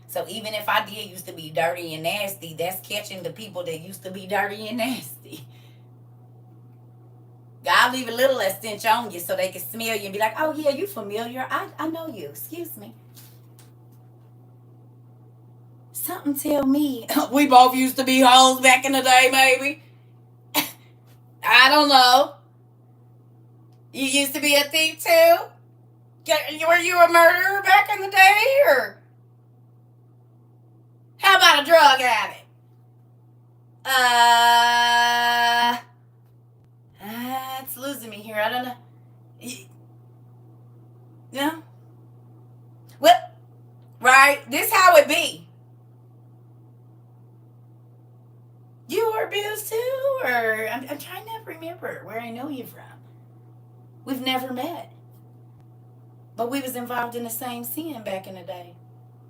A: So even if I did used to be dirty and nasty, that's catching the people that used to be dirty and nasty. God leave a little of stench on you so they can smell you and be like, oh yeah, you familiar. I know you. Excuse me. Something tell me. We both used to be hoes back in the day, maybe. I don't know. You used to be a thief too? Were you a murderer back in the day? Or how about a drug addict? It's losing me here. I don't know. No? Well, right? This how it be. You were abused too? Or I'm trying to remember where I know you from. We've never met. But we was involved in the same sin back in the day.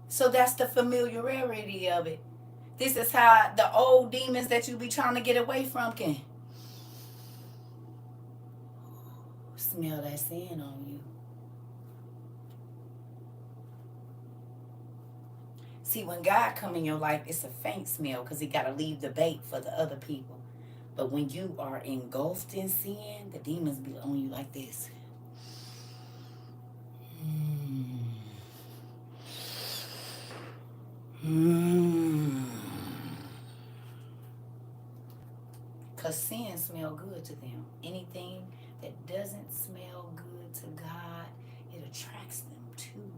A: So that's the familiarity of it. This is how the old demons that you be trying to get away from can smell that sin on you. See, when God come in your life, it's a faint smell because he got to leave the bait for the other people. But when you are engulfed in sin, the demons be on you like this. Because sin smell good to them. Anything that doesn't smell good to God, it attracts them to you.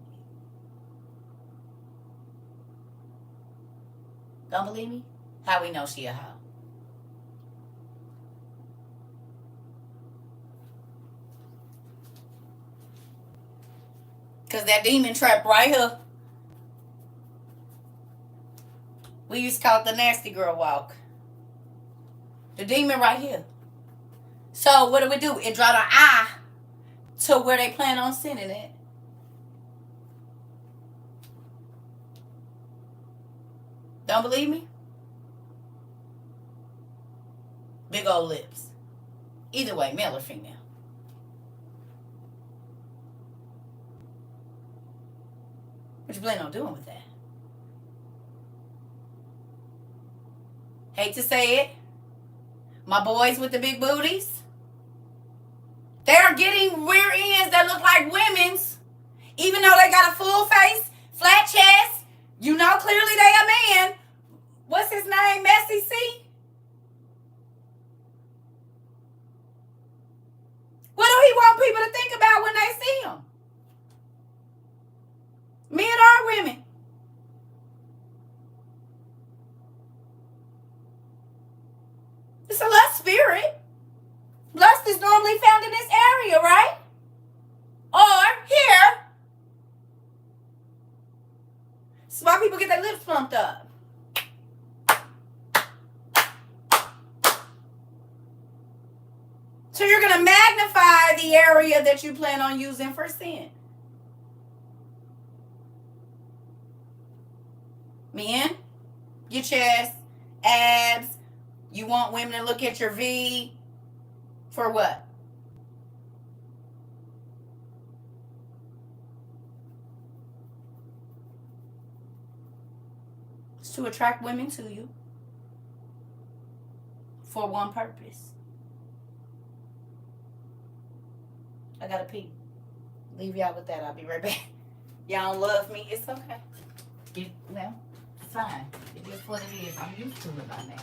A: Don't believe me? How we know she a hoe? Because that demon trap right here. We used to call it the nasty girl walk. The demon right here. So what do? It draw the eye to where they plan on sending it. Don't believe me? Big old lips. Either way, male or female. What you plan on doing with that? Hate to say it. My boys with the big booties. They are getting rear ends that look like women's Even though they got a full face, flat chest, you know clearly they a man. What's his name? Messy C? What do he want people to think about when they see him? Men or women? It's a lust spirit. Lust is normally found in this area, right? Or here. That's why people get their lips plumped up. So you're going to magnify the area that you plan on using for sin. Men, your chest, abs. You want women to look at your V. For what? It's to attract women to you. For one purpose. I gotta pee. Leave y'all with that. I'll be right back. Y'all don't love me. It's okay. Well, it's fine. It is what it is. I'm used to it by now.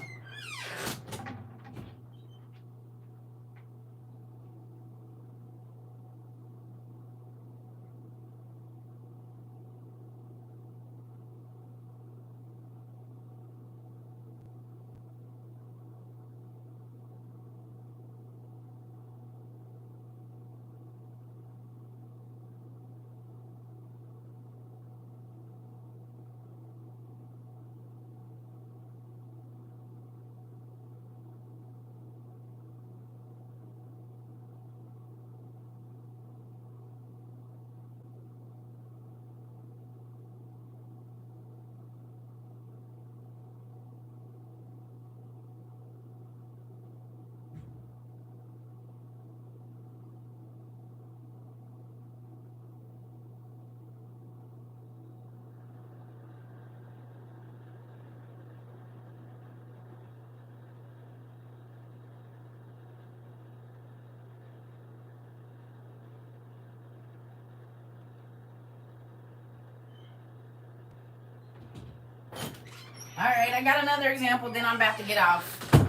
A: All right, I got another example, then I'm about to get off.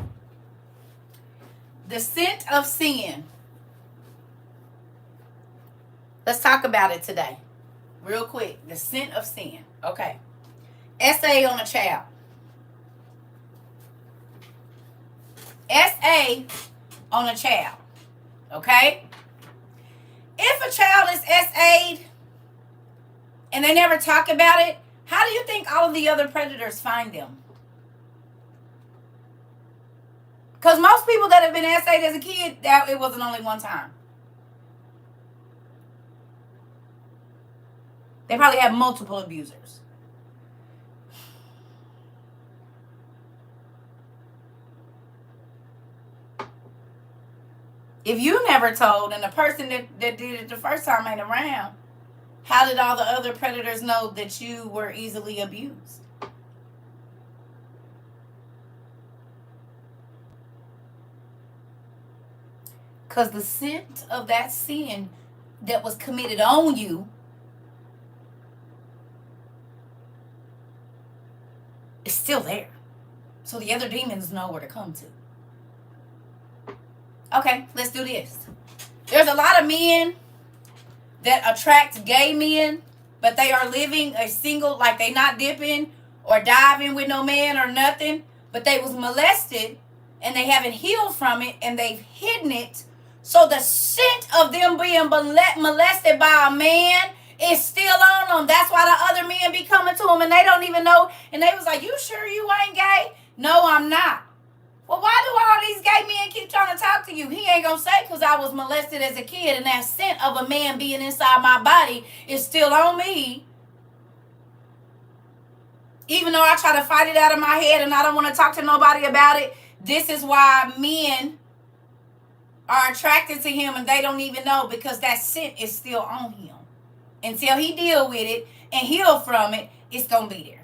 A: The scent of sin. Let's talk about it today. Real quick. The scent of sin. Okay. SA on a child. SA on a child. Okay? If a child is SA'd and they never talk about it, how do you think all of the other predators find them? Because most people that have been SA'd as a kid, it wasn't only one time. They probably have multiple abusers. If you never told and the person that did it the first time ain't around, how did all the other predators know that you were easily abused? Because the scent of that sin that was committed on you is still there. So the other demons know where to come to. Okay, let's do this. There's a lot of men that attract gay men, but they are living a single, like they not dipping or diving with no man or nothing, but they was molested and they haven't healed from it and they've hidden it. So the scent of them being molested by a man is still on them. That's why the other men be coming to them and they don't even know. And they was like, you sure you ain't gay? No, I'm not. Well, why do all these gay men keep trying to talk to you? He ain't going to say because I was molested as a kid and that scent of a man being inside my body is still on me. Even though I try to fight it out of my head and I don't want to talk to nobody about it, this is why men are attracted to him and they don't even know because that scent is still on him. Until he deal with it and heal from it, it's going to be there.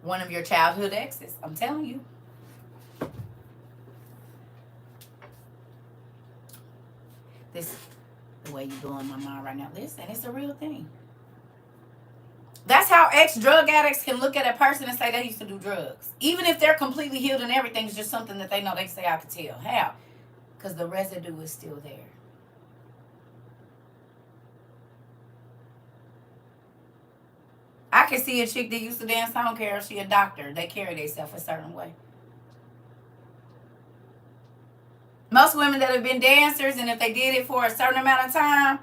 A: One of your childhood exes. I'm telling you. This the way you blowing my mind right now. Listen, it's a real thing. That's how ex-drug addicts can look at a person and say they used to do drugs. Even if they're completely healed and everything, it's just something that they know. They say, I could tell. How? Because the residue is still there. I can see a chick that used to dance. I don't care if she a doctor. They carry themselves a certain way. Most women that have been dancers, and if they did it for a certain amount of time,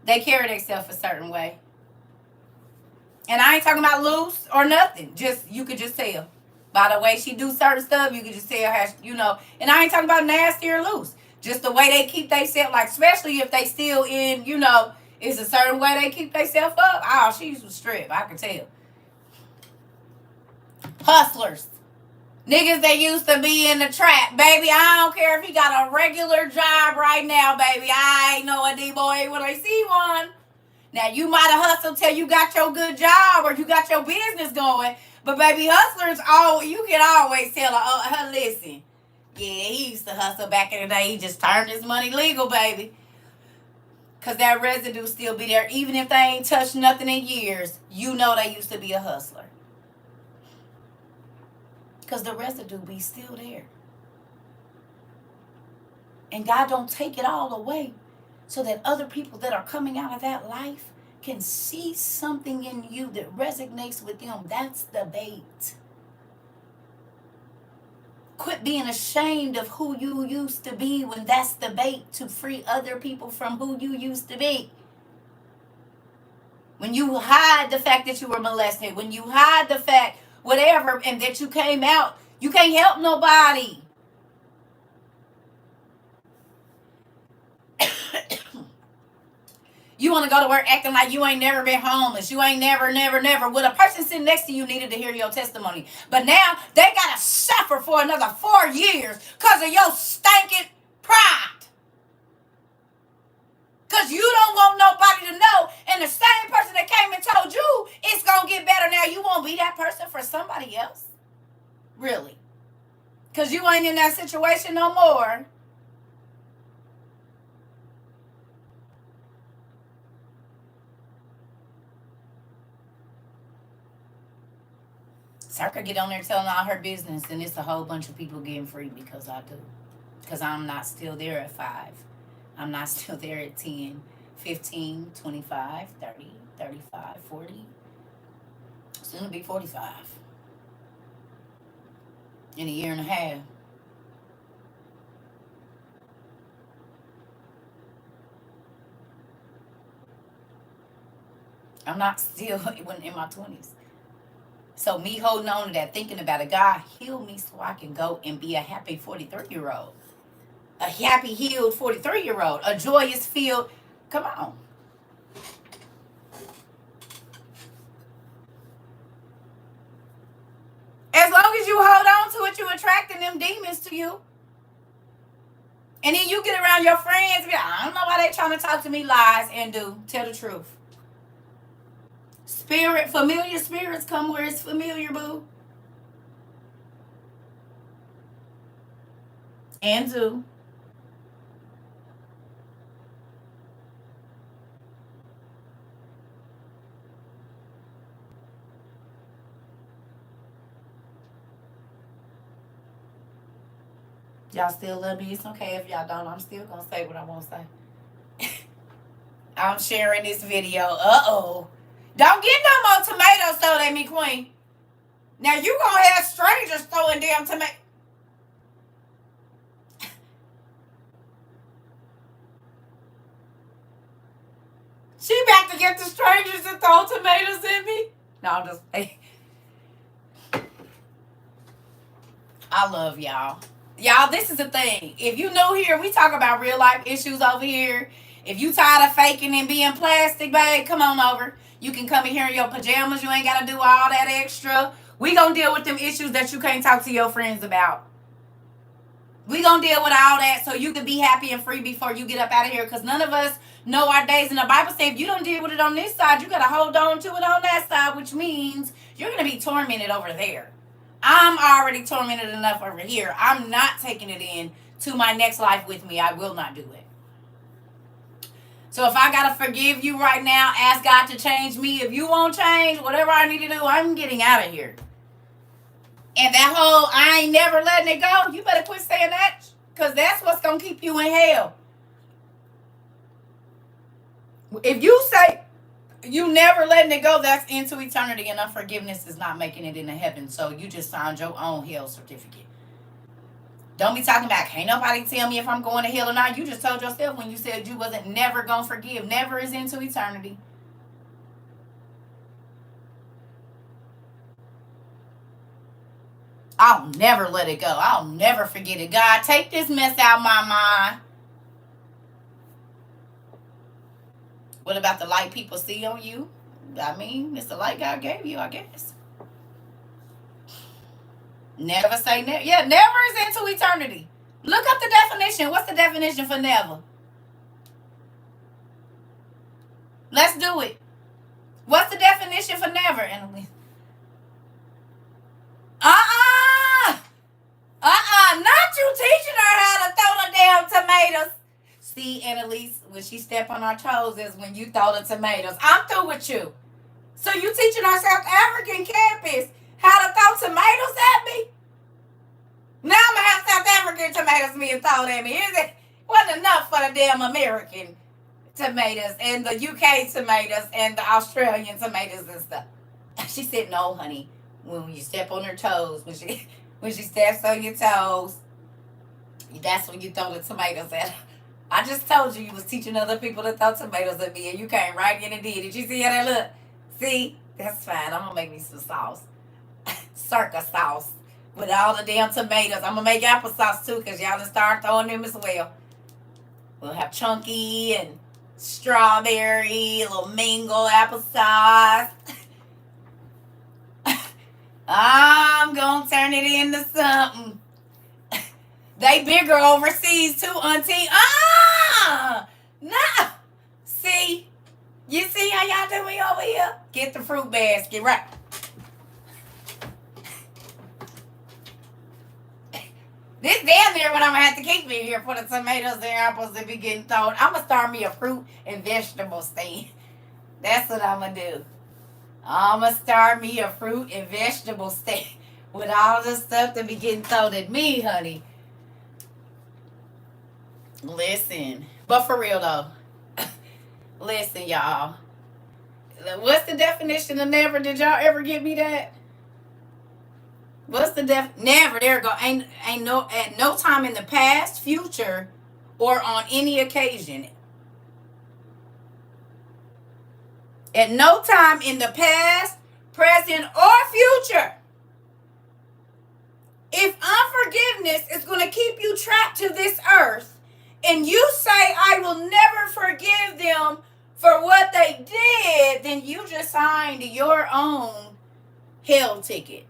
A: they carry themselves a certain way. And I ain't talking about loose or nothing. Just, you could just tell. By the way she do certain stuff, you could just tell how, and I ain't talking about nasty or loose. Just the way they keep themselves, like, especially if they still in, it's a certain way they keep themselves up. Oh, she's a strip. I can tell. Hustlers. Niggas that used to be in the trap. Baby, I don't care if he got a regular job right now, baby. I ain't know a D-boy when I see one. Now, you might have hustled till you got your good job or you got your business going. But, baby, hustlers, you can always tell her, listen, yeah, he used to hustle back in the day. He just turned his money legal, baby. Because that residue still be there. Even if they ain't touched nothing in years, you know they used to be a hustler. Because the residue be still there. And God don't take it all away so that other people that are coming out of that life can see something in you that resonates with them. That's the bait. Quit being ashamed of who you used to be when that's the bait to free other people from who you used to be. When you hide the fact that you were molested, when you hide the fact, whatever, and that you came out, you can't help nobody. You want to go to work acting like you ain't never been homeless. You ain't never. Well, the person sitting next to you needed to hear your testimony. But now they got to suffer for another 4 years because of your stinking pride. Because you don't want nobody to know. And the same person that came and told you it's going to get better now, you won't be that person for somebody else? Really? Because you ain't in that situation no more. CERCA get on there telling all her business, and it's a whole bunch of people getting free because I do. Because I'm not still there at 5. I'm not still there at 10, 15, 25, 30, 35, 40. Soon to be 45. In a year and a half. I'm not still in my 20s. So me holding on to that, thinking about it, God, heal me so I can go and be a happy 43-year-old. A happy, healed 43-year-old. A joyous, filled. Come on. As long as you hold on to it, you're attracting them demons to you. And then you get around your friends and be like, I don't know why they trying to talk to me lies, and tell the truth. Familiar spirits come where it's familiar, boo. And do. Y'all still love me? It's okay if y'all don't. I'm still going to say what I want to say. I'm sharing this video. Uh-oh. Don't get no more tomatoes thrown at me, Queen. Now you going to have strangers throwing damn tomatoes. She about to get the strangers to throw tomatoes at me? No, I'm just... I love y'all. Y'all, this is the thing. If you new here, we talk about real life issues over here. If you tired of faking and being plastic, babe, come on over. You can come in here in your pajamas. You ain't got to do all that extra. We gonna deal with them issues that you can't talk to your friends about. We gonna deal with all that so you can be happy and free before you get up out of here. Because none of us know our days. And the Bible says if you don't deal with it on this side, you gotta hold on to it on that side, which means you're gonna be tormented over there. I'm already tormented enough over here. I'm not taking it in to my next life with me. I will not do it. So if I gotta forgive you right now, ask God to change me. If you won't change, whatever I need to do, I'm getting out of here. And that whole I ain't never letting it go, you better quit saying that, because that's what's going to keep you in hell. If you say you never letting it go, that's into eternity, and unforgiveness is not making it into heaven. So you just signed your own hell certificate. Don't be talking about, can't nobody tell me if I'm going to hell or not. You just told yourself when you said you wasn't never going to forgive. Never is into eternity. I'll never let it go. I'll never forget it. God, take this mess out of my mind. What about the light people see on you? I mean, it's the light God gave you, I guess. Never say never. Yeah, never is into eternity. Look up the definition. What's the definition for never? Let's do it. What's the definition for never, Annalise? Not you teaching her how to throw the damn tomatoes. See, Annalise, when she step on our toes is when you throw the tomatoes. I'm through with you. So you teaching our South African campus how to throw tomatoes at me? Now I'm going to have South African tomatoes being thrown at me. It wasn't enough for the damn American tomatoes and the UK tomatoes and the Australian tomatoes and stuff. She said, no, honey. When you step on her toes, when she steps on your toes, that's when you throw the tomatoes at her. I just told you was teaching other people to throw tomatoes at me, and you came right in and did. Did you see how that look? See? That's fine. I'm going to make me some sauce. CERCA sauce. With all the damn tomatoes. I'm going to make applesauce, too, because y'all done start throwing them as well. We'll have chunky and strawberry, a little mango applesauce. I'm going to turn it into something. They bigger overseas too, auntie. No. See? You see how y'all do me over here? Get the fruit basket, right? This damn near what I'm going to have to keep me here for the tomatoes and apples to be getting thrown. I'm going to start me a fruit and vegetable stand. That's what I'm going to do. I'm going to start me a fruit and vegetable stand with all the stuff that be getting thrown at me, honey. Listen. But for real, though. Listen, y'all. What's the definition of never? Did y'all ever give me that? What's the never? There go. Ain't no at no time in the past, future, or on any occasion. At no time in the past, present, or future. If unforgiveness is going to keep you trapped to this earth, and you say, I will never forgive them for what they did, then you just signed your own hell ticket.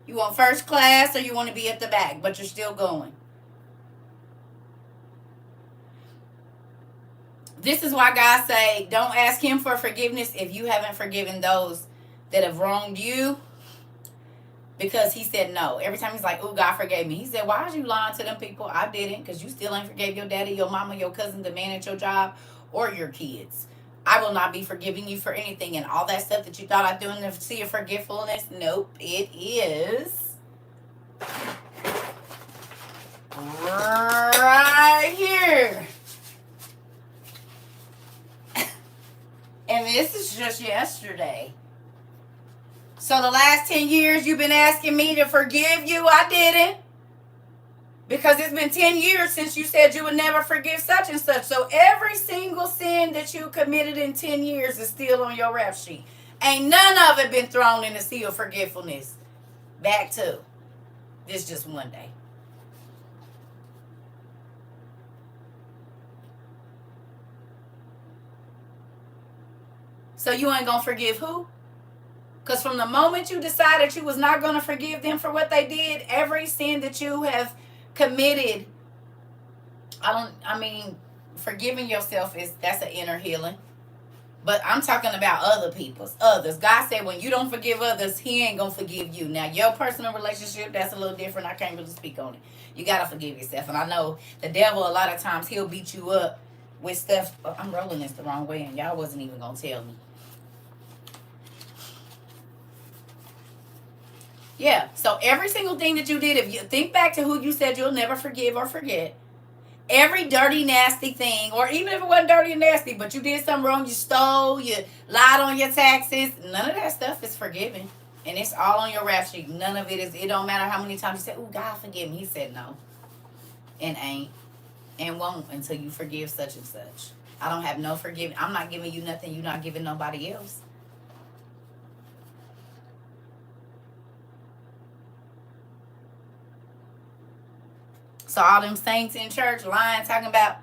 A: You want first class or you want to be at the back, but you're still going. This is why God say, don't ask him for forgiveness if you haven't forgiven those that have wronged you. Because he said no. Every time he's like, oh, God forgave me. He said, why are you lying to them people? I didn't, because you still ain't forgave your daddy, your mama, your cousin, the man at your job, or your kids. I will not be forgiving you for anything. And all that stuff that you thought I'd do in the sea of forgetfulness, nope, it is right here. And this is just yesterday. So the last 10 years you've been asking me to forgive you, I didn't. Because it's been 10 years since you said you would never forgive such and such. So every single sin that you committed in 10 years is still on your rap sheet. Ain't none of it been thrown in the sea of forgetfulness. Back to. This just one day. So you ain't gonna forgive who? Because from the moment you decided you was not going to forgive them for what they did, every sin that you have committed. Forgiving yourself that's an inner healing. But I'm talking about other people's, others. God said when you don't forgive others, he ain't going to forgive you. Now, your personal relationship, that's a little different. I can't really speak on it. You got to forgive yourself. And I know the devil, a lot of times, he'll beat you up with stuff. Oh, I'm rolling this the wrong way, and y'all wasn't even going to tell me. Yeah, so every single thing that you did, if you think back to who you said you'll never forgive or forget, every dirty, nasty thing, or even if it wasn't dirty and nasty, but you did something wrong, you stole, you lied on your taxes, none of that stuff is forgiven. And it's all on your rap sheet. None of it is, it don't matter how many times you say, oh, God forgive me. He said no. And ain't. And won't until you forgive such and such. I don't have no forgiving. I'm not giving you nothing you're not giving nobody else. So all them saints in church lying, talking about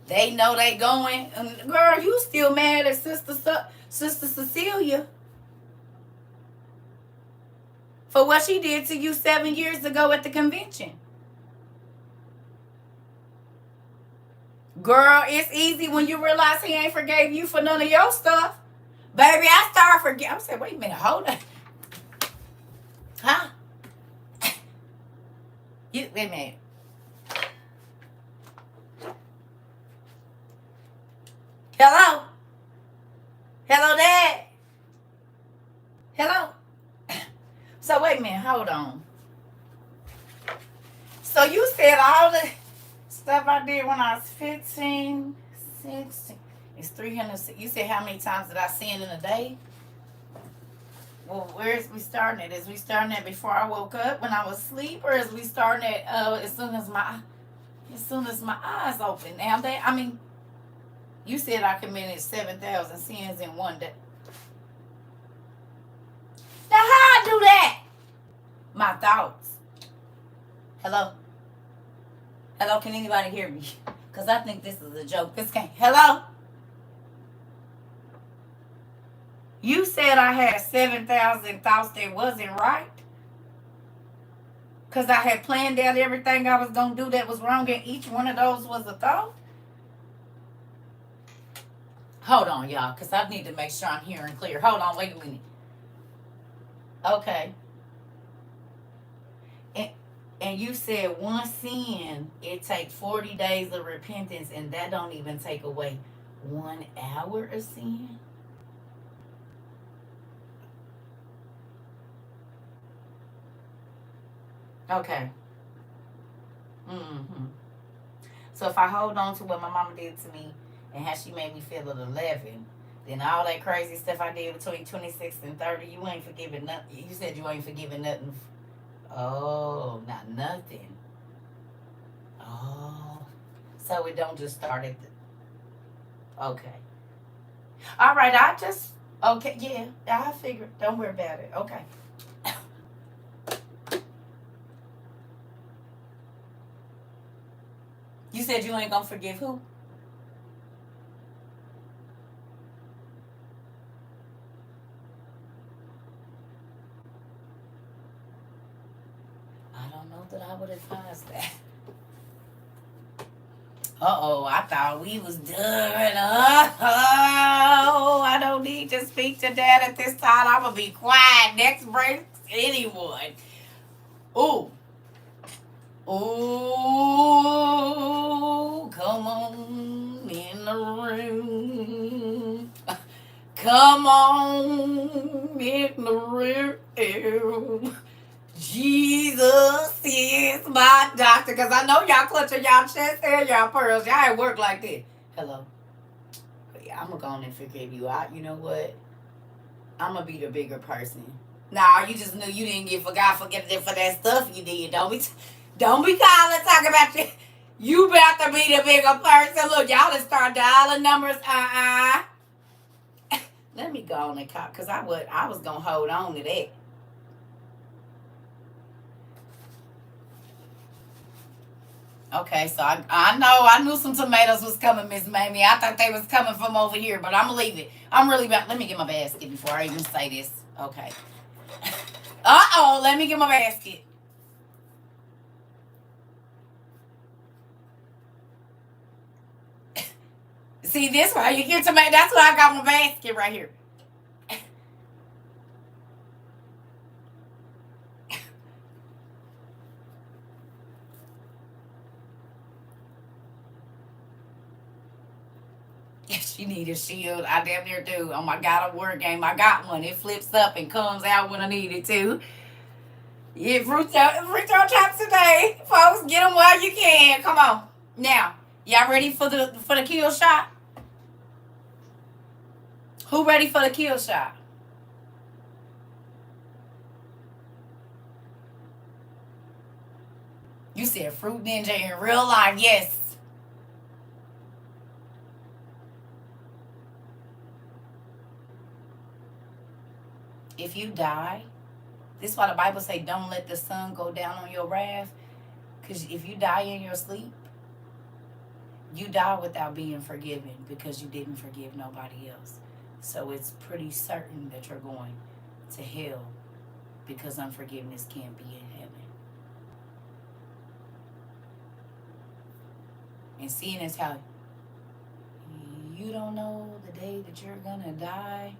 A: they know they going. And girl, you still mad at Sister Cecilia for what she did to you 7 years ago at the convention. Girl, it's easy when you realize he ain't forgave you for none of your stuff. Baby, I started forgetting. I said, wait a minute, hold on. Huh? Wait a minute. Hello? Hello, Dad? Hello? So, wait a minute. Hold on. So, you said all the stuff I did when I was 15, 16. It's 300. You said how many times did I sin in a day? Well, where is we starting at? Is we starting at before I woke up when I was asleep? Or is we starting at as soon as my eyes open? Now, you said I committed 7,000 sins in one day. Now, how I do that? My thoughts. Hello? Hello, can anybody hear me? Because I think this is a joke. This can't. Hello? You said I had 7,000 thoughts that wasn't right? Because I had planned out everything I was going to do that was wrong, and each one of those was a thought? Hold on, y'all, because I need to make sure I'm hearing clear. Hold on, wait a minute. Okay. And you said one sin, it takes 40 days of repentance, and that don't even take away 1 hour of sin? Okay. Mm-hmm. So if I hold on to what my mama did to me and how she made me feel at 11, then all that crazy stuff I did between 26 and 30, you ain't forgiving nothing. You said you ain't forgiving nothing. Oh, not nothing. Oh. So it don't just start at the... Okay. All right, okay, yeah, I figured. Don't worry about it. Okay. You said you ain't gonna forgive who? I don't know that I would advise that. Uh-oh, I thought we was done. Uh-oh, I don't need to speak to Dad at this time. I'm gonna be quiet. Next break, anyone. Ooh. Ooh, come on in the room. Come on in the room. Jesus is my doctor. Because I know y'all clutching y'all chest and y'all pearls. Y'all ain't work like that. Hello. I'm going to go on and forgive you. You know what? I'm going to be the bigger person. Nah, you just knew you didn't forget for that stuff you did. Don't be calling talking about you. You about to be the bigger person. Look, y'all just start dialing numbers. Let me go on and call, because I was going to hold on to that. Okay, so I knew some tomatoes was coming, Miss Mamie. I thought they was coming from over here, but I'm going to leave it. I'm really about, let me get my basket before I even say this. Okay. Uh-oh, let me get my basket. See, this why you get tomato. That's why I got my basket right here. She need a shield. I damn near do. Oh my God, a word game. I got one. It flips up and comes out when I need it to. Yeah, fruit chops today, folks. Get them while you can. Come on. Now, y'all ready for the kill shot? Who ready for the kill shot? You said Fruit Ninja in real life. Yes. If you die, this is why the Bible say don't let the sun go down on your wrath. Because if you die in your sleep, you die without being forgiven because you didn't forgive nobody else. So it's pretty certain that you're going to hell because unforgiveness can't be in heaven. And seeing as how you don't know the day that you're going to die,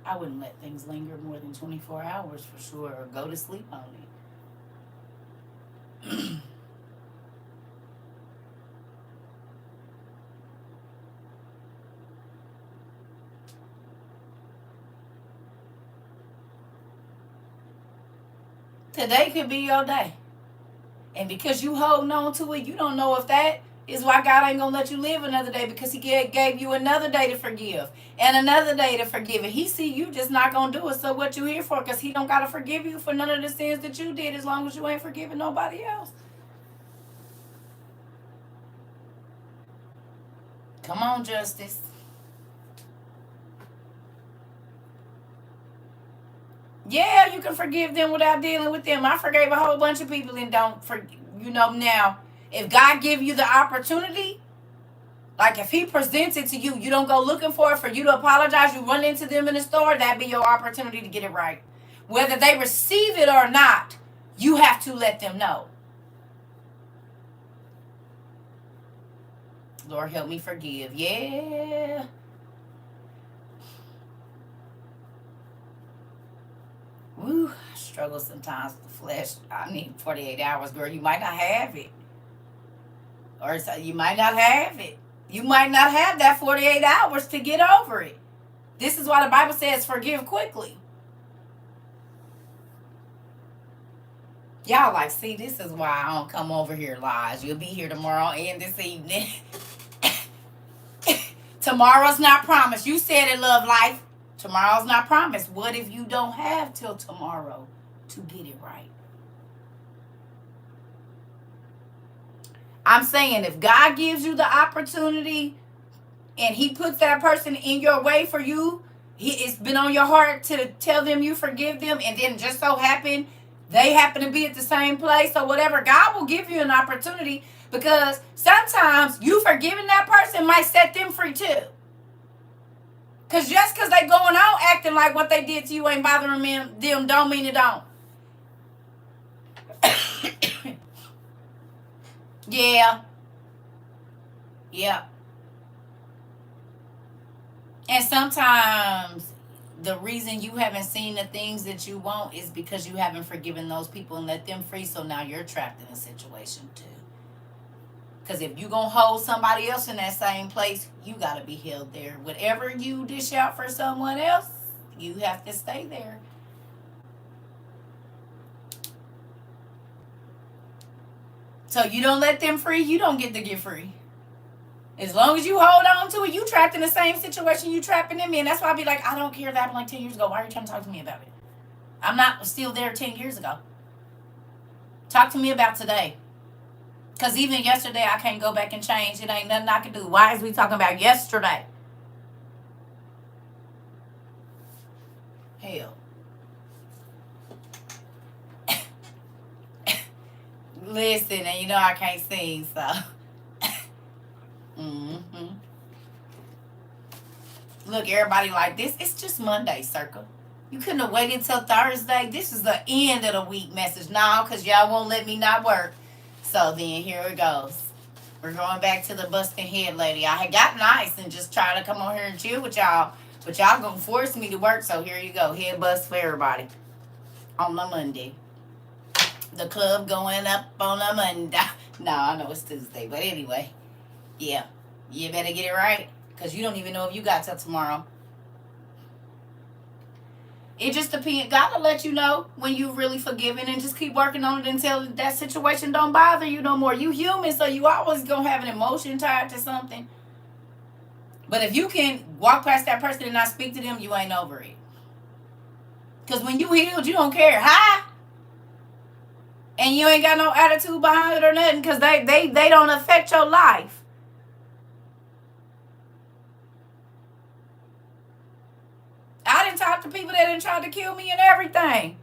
A: I wouldn't let things linger more than 24 hours for sure, or go to sleep on it. Today could be your day. And because you holding on to it, you don't know if that is why God ain't going to let you live another day, because he gave you another day to forgive and another day to forgive. And he see you just not going to do it. So what you here for? Because he don't got to forgive you for none of the sins that you did as long as you ain't forgiving nobody else. Come on, Justice. Yeah, you can forgive them without dealing with them. I forgave a whole bunch of people and don't forgive. Now, if God give you the opportunity, like if he presents it to you, you don't go looking for it for you to apologize. You run into them in the store, that'd be your opportunity to get it right. Whether they receive it or not, you have to let them know. Lord, help me forgive. Yeah. Woo, I struggle sometimes with the flesh. I need 48 hours, girl. You might not have it. Or you might not have it. You might not have that 48 hours to get over it. This is why the Bible says forgive quickly. Y'all like, see, this is why I don't come over here live. You'll be here tomorrow and this evening. Tomorrow's not promised. You said it, Love Life. Tomorrow's not promised. What if you don't have till tomorrow to get it right? I'm saying if God gives you the opportunity and he puts that person in your way for you, it's been on your heart to tell them you forgive them, and then just so happen they happen to be at the same place or whatever, God will give you an opportunity, because sometimes you forgiving that person might set them free too. Because just because they going on acting like what they did to you ain't bothering them don't mean it don't. Yeah. And sometimes the reason you haven't seen the things that you want is because you haven't forgiven those people and let them free. So now you're trapped in a situation too. Because if you're going to hold somebody else in that same place, you got to be held there. Whatever you dish out for someone else, you have to stay there. So you don't let them free, you don't get to get free. As long as you hold on to it, you trapped in the same situation you trapping them in. That's why I be like, I don't care, that happened like 10 years ago. Why are you trying to talk to me about it? I'm not still there 10 years ago. Talk to me about today. Because even yesterday, I can't go back and change. It ain't nothing I can do. Why is we talking about yesterday? Hell. Listen, and you know I can't sing, so. Look, everybody like this. It's just Monday, CERCA. You couldn't have waited until Thursday. This is the end of the week message now, because y'all won't let me not work. So then here it goes. We're going back to the busting head lady. I had got nice and just tried to come on here and chill with y'all. But y'all gonna force me to work, so here you go. Head bust for everybody on the Monday. The club going up on a Monday. No, I know it's Tuesday, but anyway. Yeah. You better get it right, because you don't even know if you got till tomorrow. It just depends. God will let you know when you really forgiven, and just keep working on it until that situation don't bother you no more. You human, so you always gonna have an emotion tied to something. But if you can walk past that person and not speak to them, you ain't over it. Because when you healed, you don't care. Hi. And you ain't got no attitude behind it or nothing, because they don't affect your life. I didn't talk to people that didn't try to kill me and everything.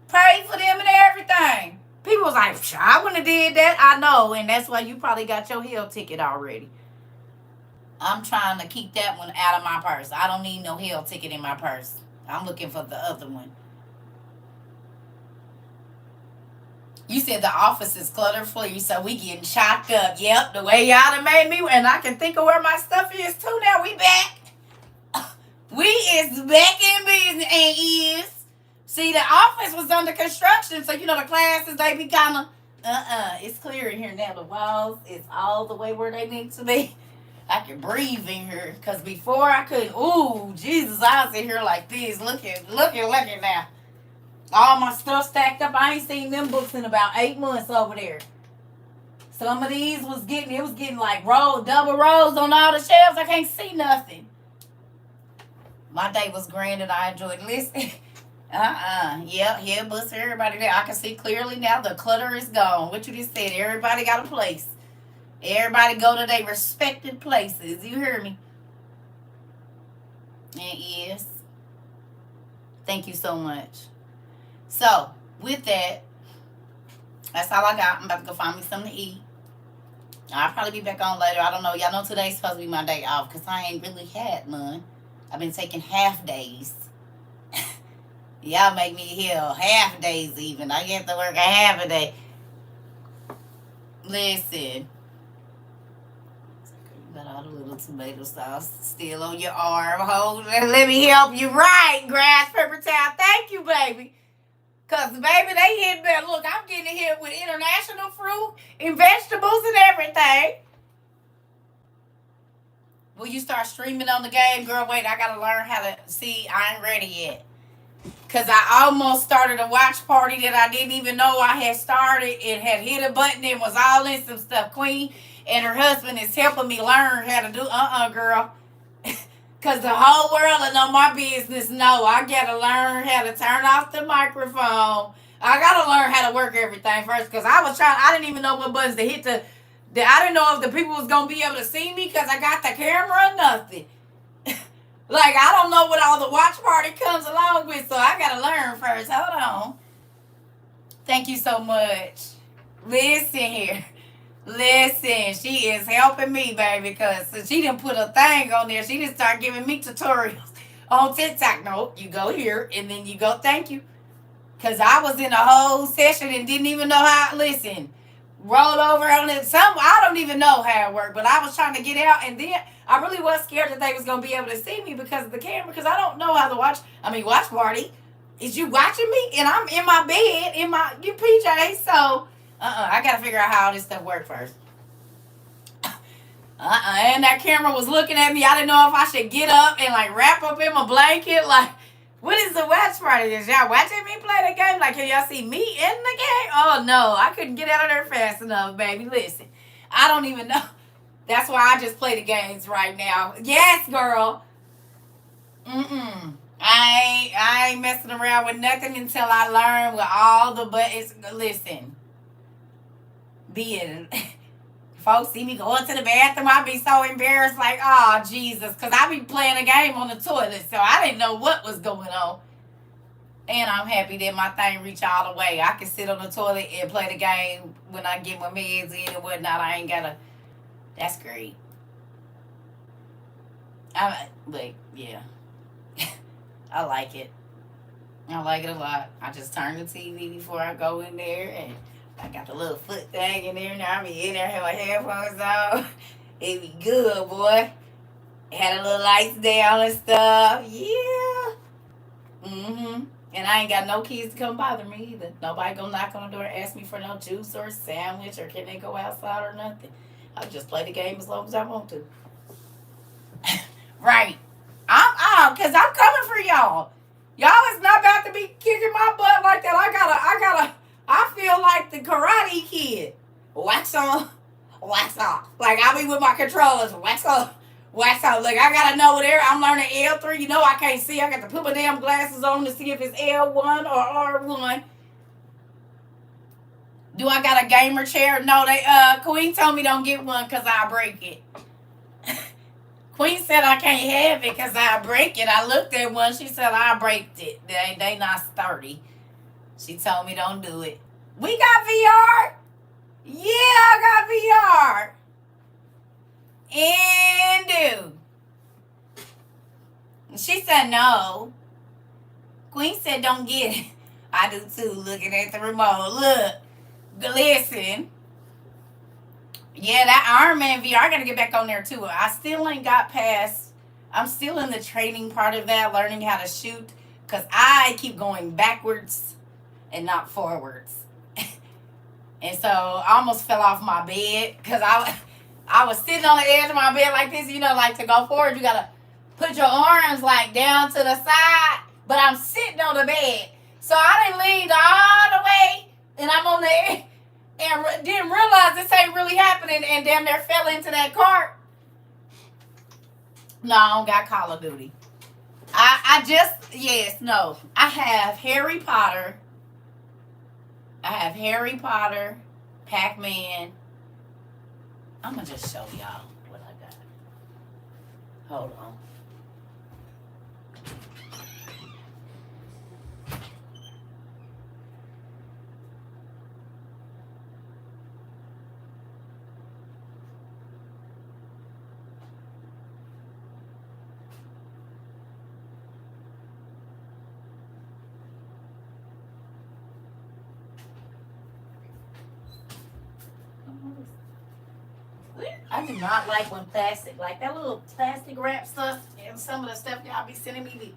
A: Pray for them and everything. People was like, I wouldn't have did that. I know, and that's why you probably got your hell ticket already. I'm trying to keep that one out of my purse. I don't need no hell ticket in my purse. I'm looking for the other one. You said the office is clutter-free, so we getting chopped up. Yep, the way y'all done made me, and I can think of where my stuff is too now. We back. We is back in business, and is. See, the office was under construction, so, you know, the classes, they be kind of, it's clear in here now. The walls is all the way where they need to be. I can breathe in here, because before I couldn't. Ooh, Jesus, I was in here like this, looking now. All my stuff stacked up. I ain't seen them books in about 8 months over there. Some of these was getting like double rows on all the shelves. I can't see nothing. My day was grand and I enjoyed listening. Yeah, bust everybody there. I can see clearly now the clutter is gone. What you just said, everybody got a place. Everybody go to their respected places. You hear me? And yes. Thank you so much. So, with that, that's all I got. I'm about to go find me something to eat. I'll probably be back on later. I don't know. Y'all know today's supposed to be my day off because I ain't really had none. I've been taking half days. Y'all make me heal half days even. I get to work a half a day. Listen. You got all the little tomato sauce still on your arm. Hold. Let me help you. Right, grass pepper towel. Thank you, baby. Because, baby, they hit me. Look, I'm getting hit with international fruit and vegetables and everything. Will you start streaming on the game? Girl, wait, I got to learn how to see. I ain't ready yet. Because I almost started a watch party that I didn't even know I had started. It had hit a button and was all in some stuff. Queen and her husband is helping me learn how to do. Girl. Because the whole world will know my business. No, I got to learn how to turn off the microphone. I got to learn how to work everything first. Because I didn't even know what buttons to hit. I didn't know if the people was going to be able to see me because I got the camera or nothing. Like, I don't know what all the watch party comes along with. So I got to learn first. Hold on. Thank you so much. Listen here. Listen, she is helping me, baby, because she didn't put a thing on there. She didn't start giving me tutorials on TikTok. No, you go here, and then you go, thank you. Because I was in a whole session and didn't even know how, listen, roll over on it. I don't even know how it worked, but I was trying to get out, and then I really was scared that they was going to be able to see me because of the camera, because I don't know how to watch party. Is you watching me? And I'm in my bed, in my PJs, so... I gotta figure out how all this stuff works first. And that camera was looking at me. I didn't know if I should get up and like wrap up in my blanket. Like, what is the watch party? Is y'all watching me play the game? Like, can y'all see me in the game? Oh no, I couldn't get out of there fast enough, baby. Listen, I don't even know. That's why I just play the games right now. Yes, girl. I ain't messing around with nothing until I learn with all the buttons. Listen. Folks see me going to the bathroom, I be so embarrassed, like, oh Jesus, because I be playing a game on the toilet, so I didn't know what was going on. And I'm happy that my thing reach all the way. I can sit on the toilet and play the game when I get my meds in and whatnot. I ain't gotta. That's great. But yeah, I like it. I like it a lot. I just turn the TV before I go in there and I got the little foot thing in there now. I be in there, have my headphones on. It be good, boy. Had a little lights down and stuff. Yeah. Mm-hmm. And I ain't got no kids to come bother me either. Nobody gonna knock on the door and ask me for no juice or a sandwich or can they go outside or nothing. I'll just play the game as long as I want to. Right. Cause I'm coming for y'all. Y'all is not about to be kicking my butt like that. I feel like the Karate Kid. Wax on, wax off. Like I be with my controllers. Wax on, wax off. Like I gotta know whatever. I'm learning L3. You know I can't see. I got to put my damn glasses on to see if it's L1 or R1. Do I got a gamer chair? No, Queen told me don't get one because I'll break it. Queen said I can't have it because I break it. I looked at one. She said I break it. They not sturdy. She told me don't do it. We got VR. Yeah, I got VR. And do. She said no. Queen said don't get it. I do too. Looking at the remote. Look. Listen. Yeah, that Iron Man VR, I got to get back on there too. I still ain't got past. I'm still in the training part of that, learning how to shoot. Because I keep going backwards and not forwards. And so I almost fell off my bed. Because I was sitting on the edge of my bed like this. You know, like to go forward, you got to put your arms like down to the side. But I'm sitting on the bed. So I done leaned all the way. And I'm on the edge. And didn't realize this ain't really happening and damn near fell into that cart. No, I don't got Call of Duty. I have Harry Potter. Pac-Man. I'm going to just show y'all what I got. Hold on. I do not like when plastic, like that little plastic wrap stuff, and some of the stuff y'all be sending me,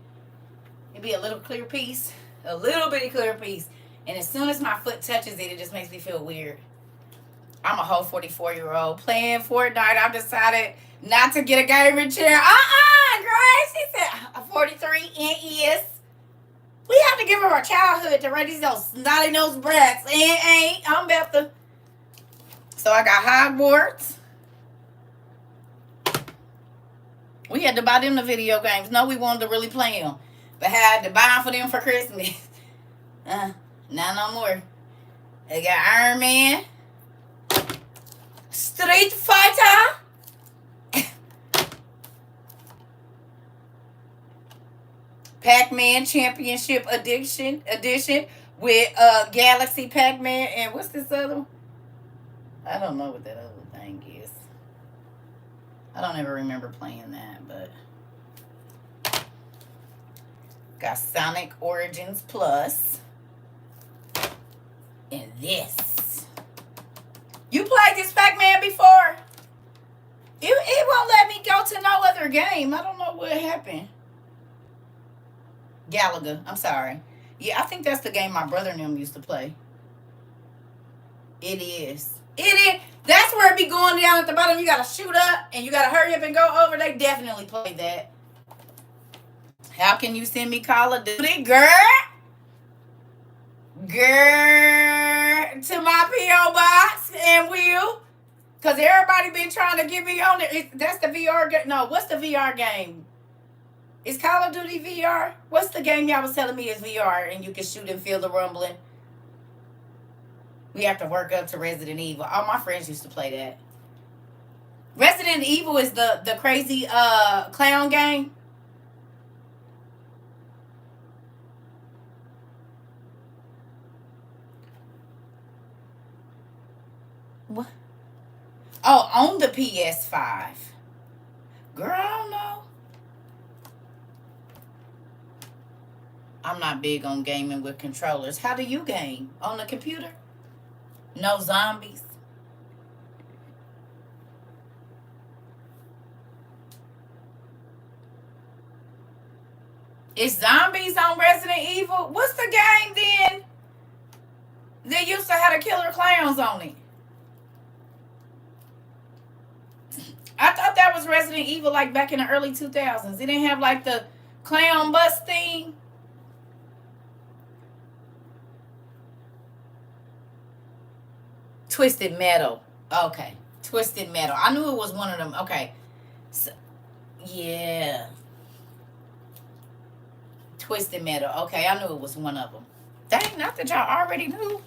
A: it be a little clear piece, a little bitty clear piece, and as soon as my foot touches it, it just makes me feel weird. I'm a whole 44-year-old playing Fortnite. I've decided not to get a gaming chair. Grace, she said, 43 NES. We have to give her our childhood to raise those snotty-nosed brats. I'm about to. So I got Hogwarts. We had to buy them the video games. No, we wanted to really play them. But had to buy them for them for Christmas. Not no more. They got Iron Man. Street Fighter. Pac-Man Championship Edition with Galaxy Pac-Man and what's this other one? I don't know what that other thing is. I don't ever remember playing that, but got Sonic Origins Plus. And this. You played this Pac-Man before? It won't let me go to no other game. I don't know what happened. Galaga. I'm sorry. Yeah, I think that's the game my brother and them used to play. It is. That's where it be going down at the bottom. You gotta shoot up and you gotta hurry up and go over. They definitely play that. How can you send me Call of Duty, girl? To my P.O. box and will. Because everybody been trying to get me on there. That's the VR game. No, what's the VR game? Is Call of Duty VR? What's the game y'all was telling me is VR and you can shoot and feel the rumbling? We have to work up to Resident Evil. All my friends used to play that. Resident Evil is the crazy clown game. What? Oh, on the PS5. Girl, I don't know. I'm not big on gaming with controllers. How do you game? On the computer? No zombies. It's zombies on Resident Evil. What's the game then? They used to have the killer clowns on it. I thought that was Resident Evil, like back in the early 2000s. It didn't have like the clown bus theme. Twisted Metal. Okay. Twisted Metal. I knew it was one of them. Okay. So, yeah. Twisted Metal. Okay, I knew it was one of them. Dang, not that y'all already knew.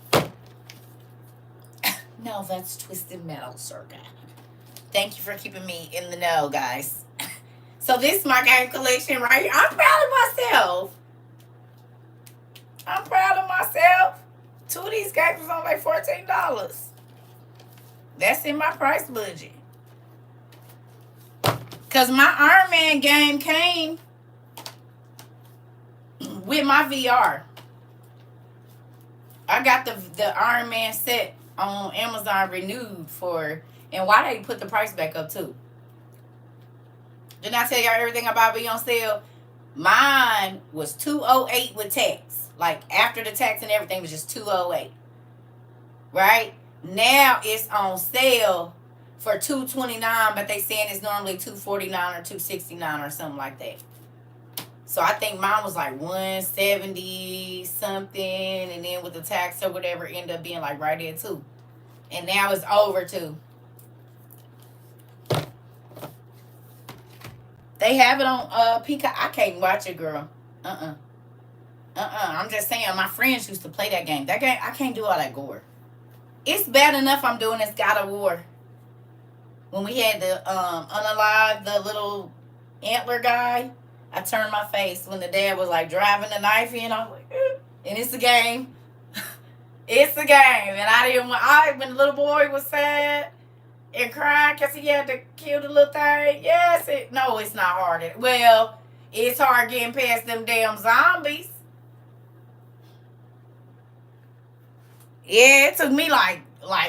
A: No, that's Twisted Metal, CERCA. Thank you for keeping me in the know, guys. So this is my game collection right here. I'm proud of myself. I'm proud of myself. 2 of these games was only like $14. That's in my price budget. Because my Iron Man game came with my VR. I got the Iron Man set on Amazon renewed for, and why they put the price back up too. Didn't I tell y'all everything about be on sale? Mine was $208 with tax. Like after the tax and everything was just $208. Right? Now it's on sale for $229, but they saying it's normally $249 or $269 or something like that. So I think mine was like $170 something, and then with the tax or whatever, ended up being like right there too. And now it's over too. They have it on Peacock. I can't watch it, girl. I'm just saying, my friends used to play that game. That game, I can't do all that gore. It's bad enough I'm doing this God of War. When we had the unalive, the little antler guy, I turned my face when the dad was like driving the knife in. I was like, and it's a game. It's a game. And I didn't want, when the little boy was sad and crying because he had to kill the little thing. Yes, no, it's not hard. Well, it's hard getting past them damn zombies. Yeah, it took me like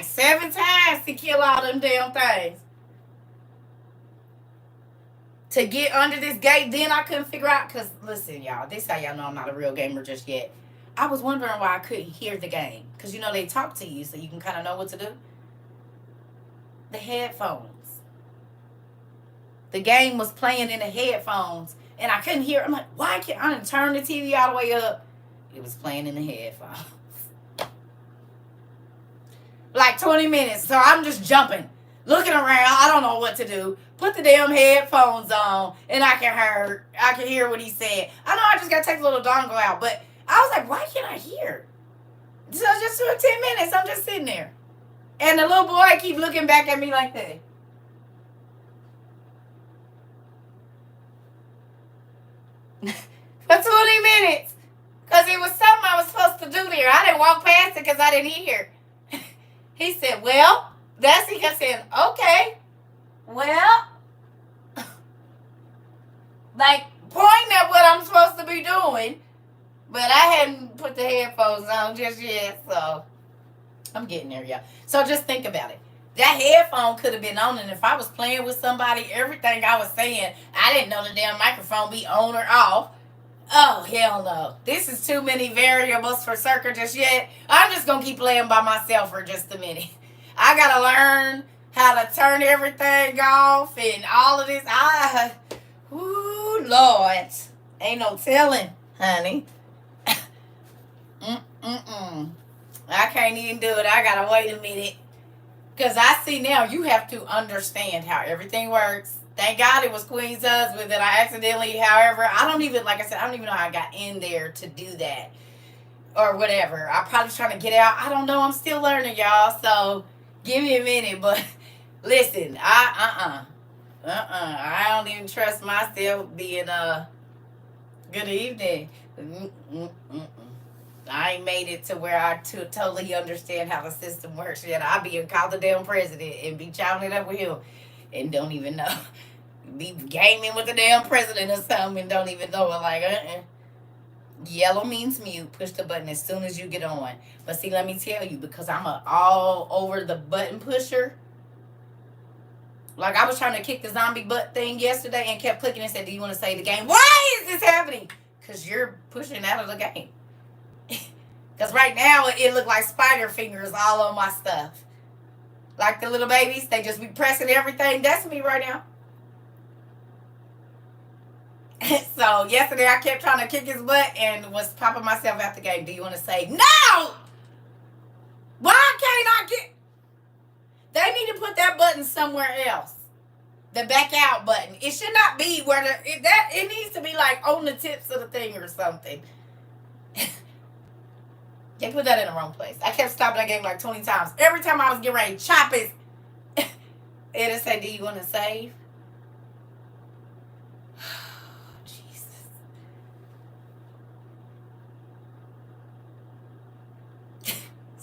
A: 7 times to kill all them damn things. To get under this gate, then I couldn't figure out, because listen, y'all, this how y'all know I'm not a real gamer just yet. I was wondering why I couldn't hear the game. Because, you know, they talk to you so you can kind of know what to do. The headphones. The game was playing in the headphones, and I couldn't hear. I'm like, why can't I turn the TV all the way up? It was playing in the headphones. Like 20 minutes. So I'm just jumping, looking around. I don't know what to do. Put the damn headphones on, and I can hear what he said. I know I just got to take the little dongle out, but I was like, why can't I hear? So just for 10 minutes, I'm just sitting there. And the little boy keep looking back at me like that. For 20 minutes. Because it was something I was supposed to do there. I didn't walk past it because I didn't hear. He said, well, that's he kept saying, okay, well, like pointing at what I'm supposed to be doing, but I hadn't put the headphones on just yet, so I'm getting there, y'all. So just think about it. That headphone could have been on, and if I was playing with somebody, everything I was saying, I didn't know the damn microphone be on or off. Oh, hell no. This is too many variables for CERCA just yet. I'm just going to keep playing by myself for just a minute. I got to learn how to turn everything off and all of this. Ooh, Lord. Ain't no telling, honey. I can't even do it. I got to wait a minute. Because I see now you have to understand how everything works. Thank God it was Queen's husband that I accidentally, however, I don't even, like I said, I don't even know how I got in there to do that. Or whatever. I probably was trying to get out. I don't know. I'm still learning, y'all. So, give me a minute. But, listen, I don't even trust myself being, good evening. I ain't made it to where I totally understand how the system works yet. I'll be call the damn president and be chopping it up with him and don't even know. Be gaming with the damn president or something and don't even know it. Like, Yellow means mute. Push the button as soon as you get on. But see, let me tell you, because I'm a all over the button pusher. Like, I was trying to kick the zombie butt thing yesterday and kept clicking and said, "Do you want to save the game?" Why is this happening? Because you're pushing out of the game. Because right now it look like spider fingers all on my stuff. Like the little babies, they just be pressing everything. That's me right now. So yesterday I kept trying to kick his butt and was popping myself out the game. Do you want to save? No! Why can't I get... They need to put that button somewhere else. The back out button. It should not be where it needs to be like on the tips of the thing or something. They put that in the wrong place. I kept stopping that game like 20 times. Every time I was getting ready to chop it, it'd say, "Do you want to save?" Jesus.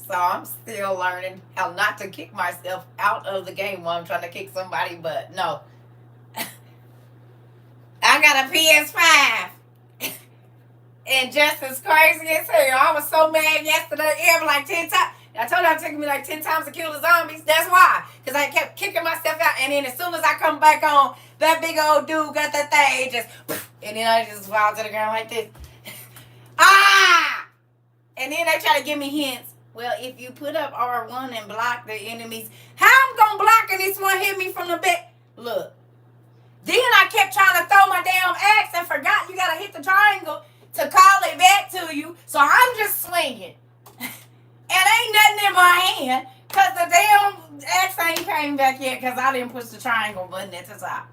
A: So I'm still learning how not to kick myself out of the game while I'm trying to kick somebody, but no. I got a PS5. And just as crazy as hell, I was so mad yesterday. It like 10 times. I told you it took me like 10 times to kill the zombies. That's why. Because I kept kicking myself out. And then as soon as I come back on, that big old dude got that thing. Just, and then I just fall to the ground like this. Ah! And then they try to give me hints. Well, if you put up R1 and block the enemies, how I'm going to block and this one hit me from the back? Look. Then I kept trying to throw my damn axe and forgot you got to hit the triangle to call it back to you. So I'm just swinging. And ain't nothing in my hand because the damn axe ain't came back yet because I didn't push the triangle button at the top.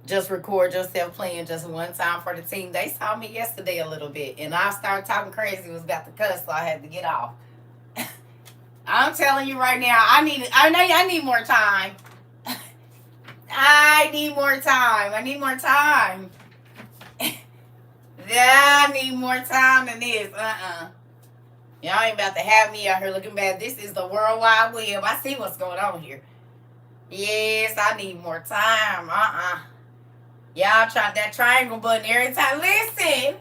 A: Just record yourself playing just one time for the team. They saw me yesterday a little bit and I started talking crazy. It was about to cuss, so I had to get off. I'm telling you right now, I need more time. I need more time. I need more time. Yeah, I need more time than this. Y'all ain't about to have me out here looking bad. This is the World Wide Web. I see what's going on here. Yes, I need more time. Y'all try that triangle button every time. Listen.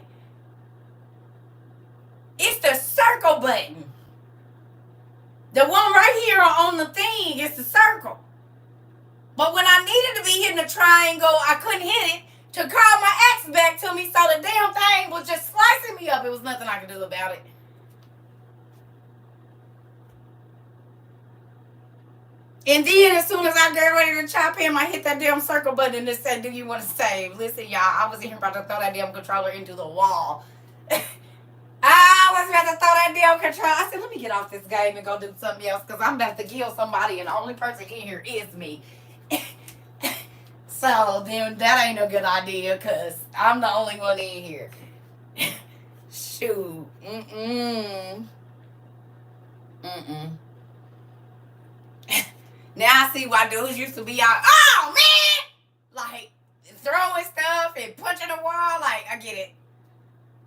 A: It's the circle button. The one right here on the thing is the circle. But when I needed to be hitting the triangle, I couldn't hit it to call my axe back to me, so the damn thing was just slicing me up. It was nothing I could do about it. And then as soon as I get ready to chop him, I hit that damn circle button and it said, "Do you want to save?" Listen, y'all, I was in here about to throw that damn controller into the wall. I was about to throw that damn controller. I said, let me get off this game and go do something else because I'm about to kill somebody and the only person in here is me. So then that ain't no good idea because I'm the only one in here. Shoot. Now I see why dudes used to be out. Oh, man! Like, throwing stuff and punching the wall. Like, I get it.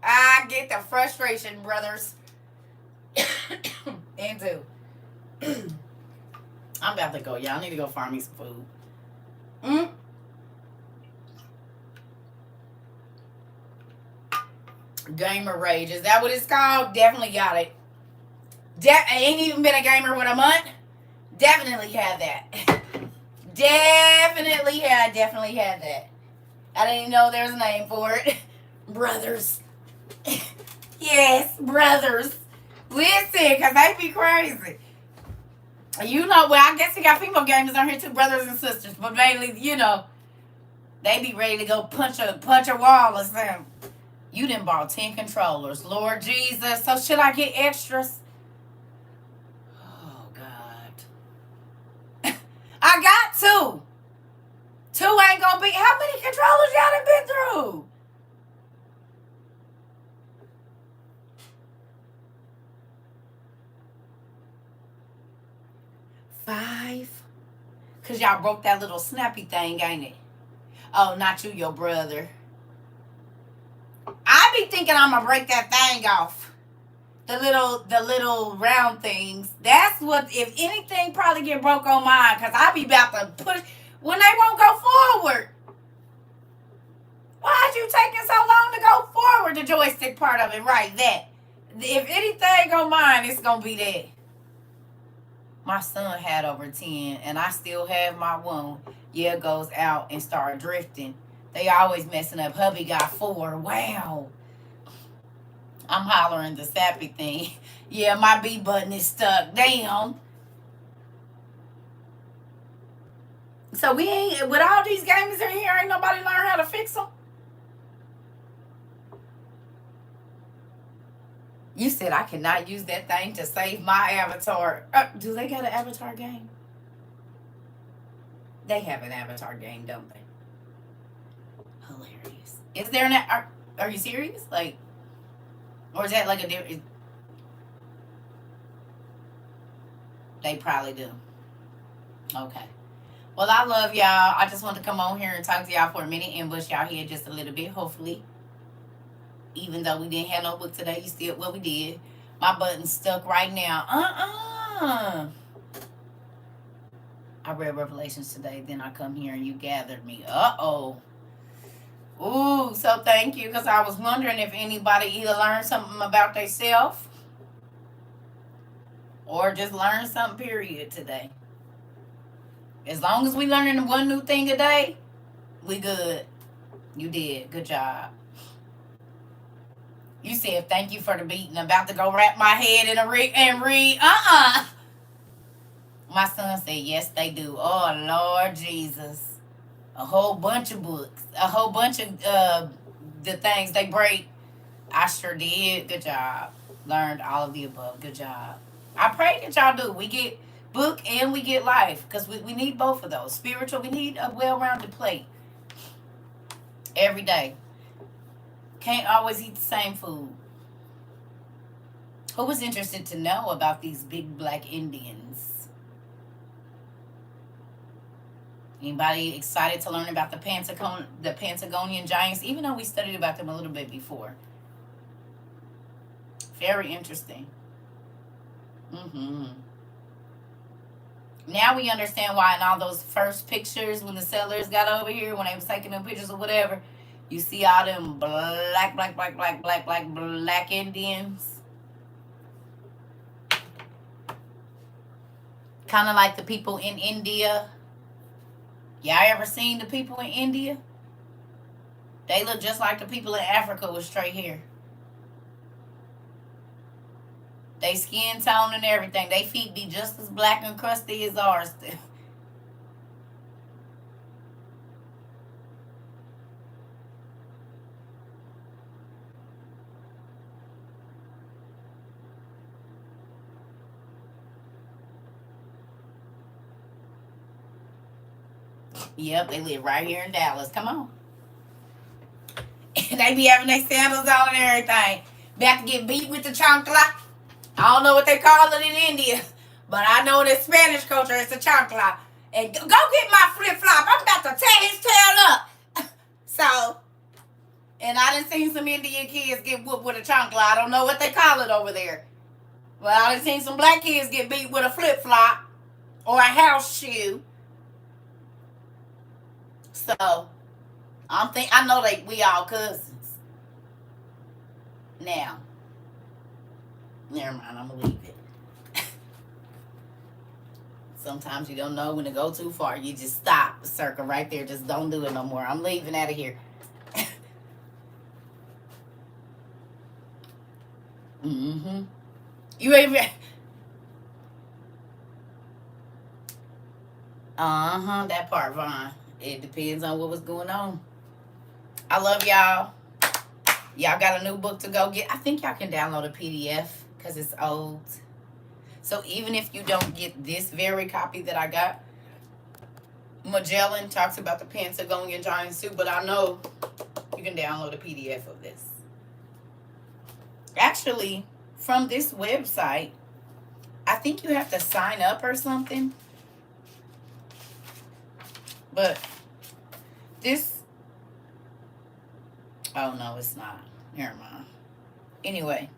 A: I get the frustration, brothers. And two. I'm about to go. Y'all need to go farm me some food. Gamer rage. Is that what it's called? Definitely got it. Ain't even been a gamer with a month. Definitely had that. Definitely had that. I didn't even know there was a name for it. Brothers. Yes, brothers. Listen, because they be crazy. You know, well, I guess we got female gamers on here too, brothers and sisters. But mainly, you know, they be ready to go punch a wall or something. You done bought 10 controllers. Lord Jesus. So should I get extras? Oh, God. I got 2. 2 ain't gonna be... How many controllers y'all done been through? Five? Because y'all broke that little snappy thing, ain't it? Oh, not you, your brother. I be thinking I'm gonna break that thing off. The little round things. That's what, if anything, probably get broke on mine. Because I be about to push. when they won't go forward? Why is you taking so long to go forward? The joystick part of it, right? That. If anything on mine, it's gonna be that. My son had over 10, and I still have my one. Yeah, goes out and start drifting. They always messing up. Hubby got 4. Wow. I'm hollering the sappy thing. Yeah, my B button is stuck. Damn. So we ain't, with all these gamers in here, ain't nobody learn how to fix them? You said I cannot use that thing to save my avatar. Do they got an avatar game? They have an avatar game, don't they? Hilarious. Is there an... Are you serious? Like... Or is that like a different... They probably do. Okay. Well, I love y'all. I just want to come on here and talk to y'all for a minute and bush y'all here just a little bit, hopefully. Even though we didn't have no book today, you still... Well, we did. My button's stuck right now. I read Revelations today, then I come here and you gathered me. Uh-oh. Ooh, so thank you, because I was wondering if anybody either learned something about themselves or just learned something, period, today. As long as we learning one new thing a day, we good. You did. Good job. You said thank you for the beat and I'm about to go wrap my head in a read. My son said yes, they do. Oh, Lord Jesus. A whole bunch of books. A whole bunch of the things they break. I sure did. Good job. Learned all of the above. Good job. I pray that y'all do. We get book and we get life. Because we need both of those. Spiritual, we need a well-rounded plate. Every day. Can't always eat the same food. Who was interested to know about these big black Indians? Anybody excited to learn about the Patagonian giants, even though we studied about them a little bit before? Very interesting. Now we understand why in all those first pictures when the settlers got over here, when they was taking them pictures or whatever, you see all them black Indians. Kind of like the people in India. Y'all ever seen the people in India? They look just like the people in Africa with straight hair. They skin tone and everything. They feet be just as black and crusty as ours still. Yep, they live right here in Dallas. Come on. And they be having their sandals on and everything. About to get beat with the chancla. I don't know what they call it in India, but I know in the Spanish culture it's a chancla. And go get my flip-flop. I'm about to tear his tail up. So, and I done seen some Indian kids get whooped with a chancla. I don't know what they call it over there. Well, I done seen some black kids get beat with a flip-flop or a house shoe. So, I know we all cousins. Now, never mind, I'm gonna leave it. Sometimes you don't know when to go too far. You just stop, circle right there. Just don't do it no more. I'm leaving out of here. You ain't ready. That part, Vaughn. It depends on what was going on. I love y'all. Y'all got a new book to go get. I think y'all can download a PDF because it's old. So even if you don't get this very copy that I got, Magellan talks about the Patagonia giants too, but I know you can download a PDF of this. Actually, from this website, I think you have to sign up or something. But this, oh no, it's not. Never mind. Anyway,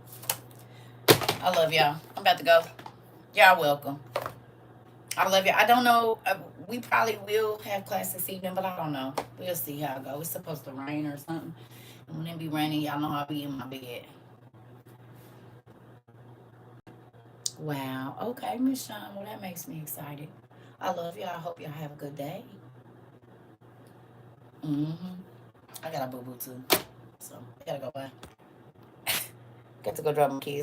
A: I love y'all. I'm about to go. Y'all welcome. I love y'all. I don't know we probably will have class this evening, but I don't know. We'll see how it goes. It's supposed to rain or something. And when it be raining, y'all know I'll be in my bed. Wow. Okay, Miss Sean. Well, that makes me excited. I love y'all. I hope y'all have a good day. I got a boo-boo too. So I gotta go. Bye. Got to go drop my kids.